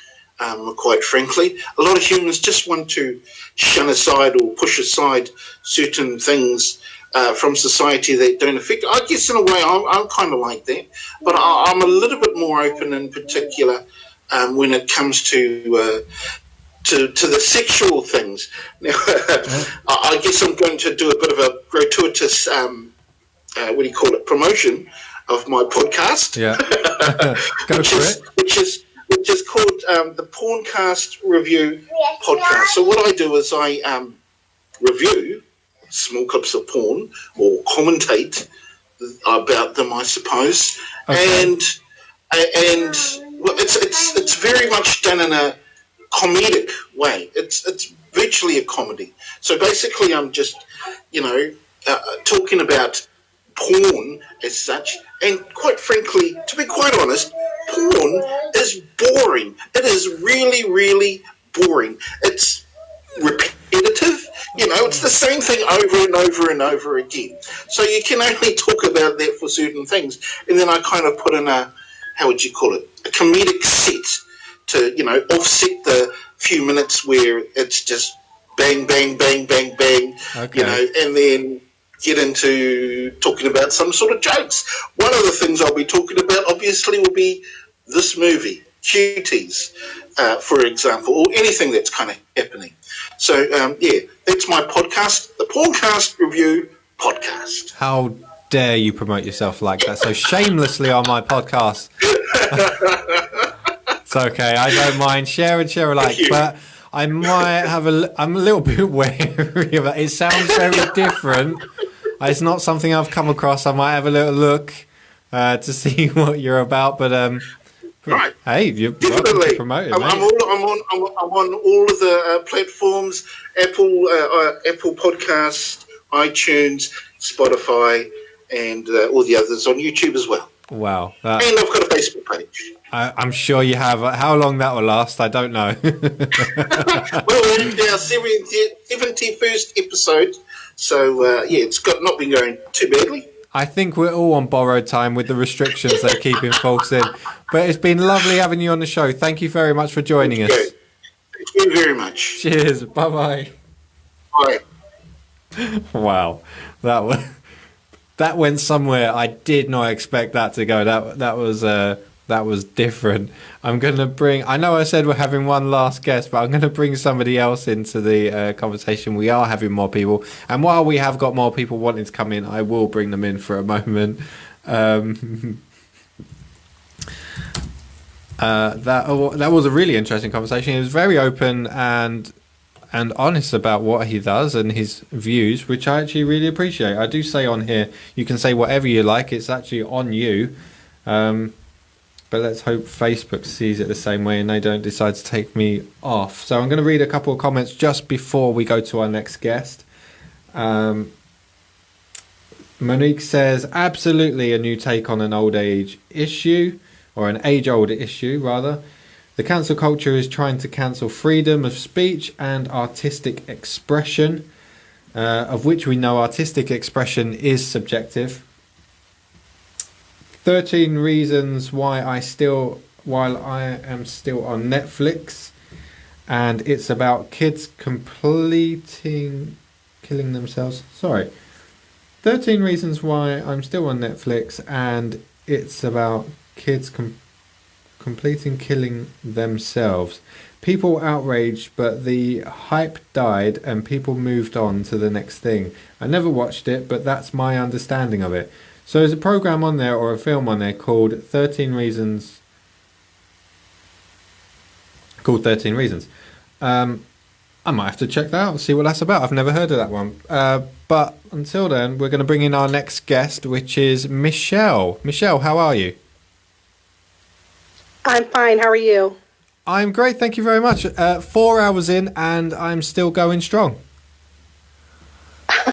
quite frankly. A lot of humans just want to shun aside or push aside certain things from society that don't affect. I guess in a way I'm kind of like that, but I'm a little bit more open in particular when it comes to the sexual things. Now, I guess I'm going to do a bit of a gratuitous, promotion of my podcast. Yeah, go for it. Which is called the Porncast Review Podcast. So what I do is I review small clips of porn, or commentate about them, I suppose. Okay. And well, it's very much done in a comedic way. It's virtually a comedy. So basically, I'm just talking about porn as such. And quite frankly, to be quite honest, porn is boring. It is really, really boring. It's repetitive. It's the same thing over and over and over again. So you can only talk about that for certain things. And then I kind of put in a comedic set to, offset the few minutes where it's just bang, bang, bang, bang, bang, okay. And then get into talking about some sort of jokes. One of the things I'll be talking about, obviously, will be this movie, Cuties, for example, or anything that's kind of happening. So, that's my podcast, the Porncast Review Podcast. How dare you promote yourself like that so shamelessly on my podcast? It's okay, I don't mind. Share and share alike, but I might have I'm a little bit wary of it. It sounds very different. It's not something I've come across. I might have a little look to see what you're about, but right. Hey, you're welcome to promote it, mate. I'm on all of the platforms: Apple Podcast, iTunes, Spotify, and all the others on YouTube as well. Wow! And I've got a Facebook page. I'm sure you have. How long that will last, I don't know. Well, we're in our 71st episode, so it's not been going too badly. I think we're all on borrowed time with the restrictions they keep enforcing. But it's been lovely having you on the show. Thank you very much for joining us. Thank you very much. Cheers. Bye-bye. Bye. Wow. That went somewhere I did not expect that to go. That was different. I'm going to bring... I know I said we're having one last guest, but I'm going to bring somebody else into the conversation. We are having more people. And while we have got more people wanting to come in, I will bring them in for a moment. That was a really interesting conversation. He was very open and honest about what he does and his views, which I actually really appreciate. I do say on here, you can say whatever you like. It's actually on you. But let's hope Facebook sees it the same way and they don't decide to take me off. So I'm going to read a couple of comments just before we go to our next guest. Monique says, absolutely a new take on an old age issue, or an age-old issue, rather. The cancel culture is trying to cancel freedom of speech and artistic expression, of which we know artistic expression is subjective. 13 reasons why I am still on Netflix, and it's about kids killing themselves. 13 reasons why I'm still on Netflix, and it's about kids killing themselves. People outraged, but the hype died and people moved on to the next thing. I never watched it, but that's my understanding of it. So there's a program on there, or a film on there, called 13 Reasons. I might have to check that out and see what that's about. I've never heard of that one. But until then, we're going to bring in our next guest, which is Michelle. Michelle, how are you? I'm fine. How are you? I'm great. Thank you very much. 4 hours in, and I'm still going strong.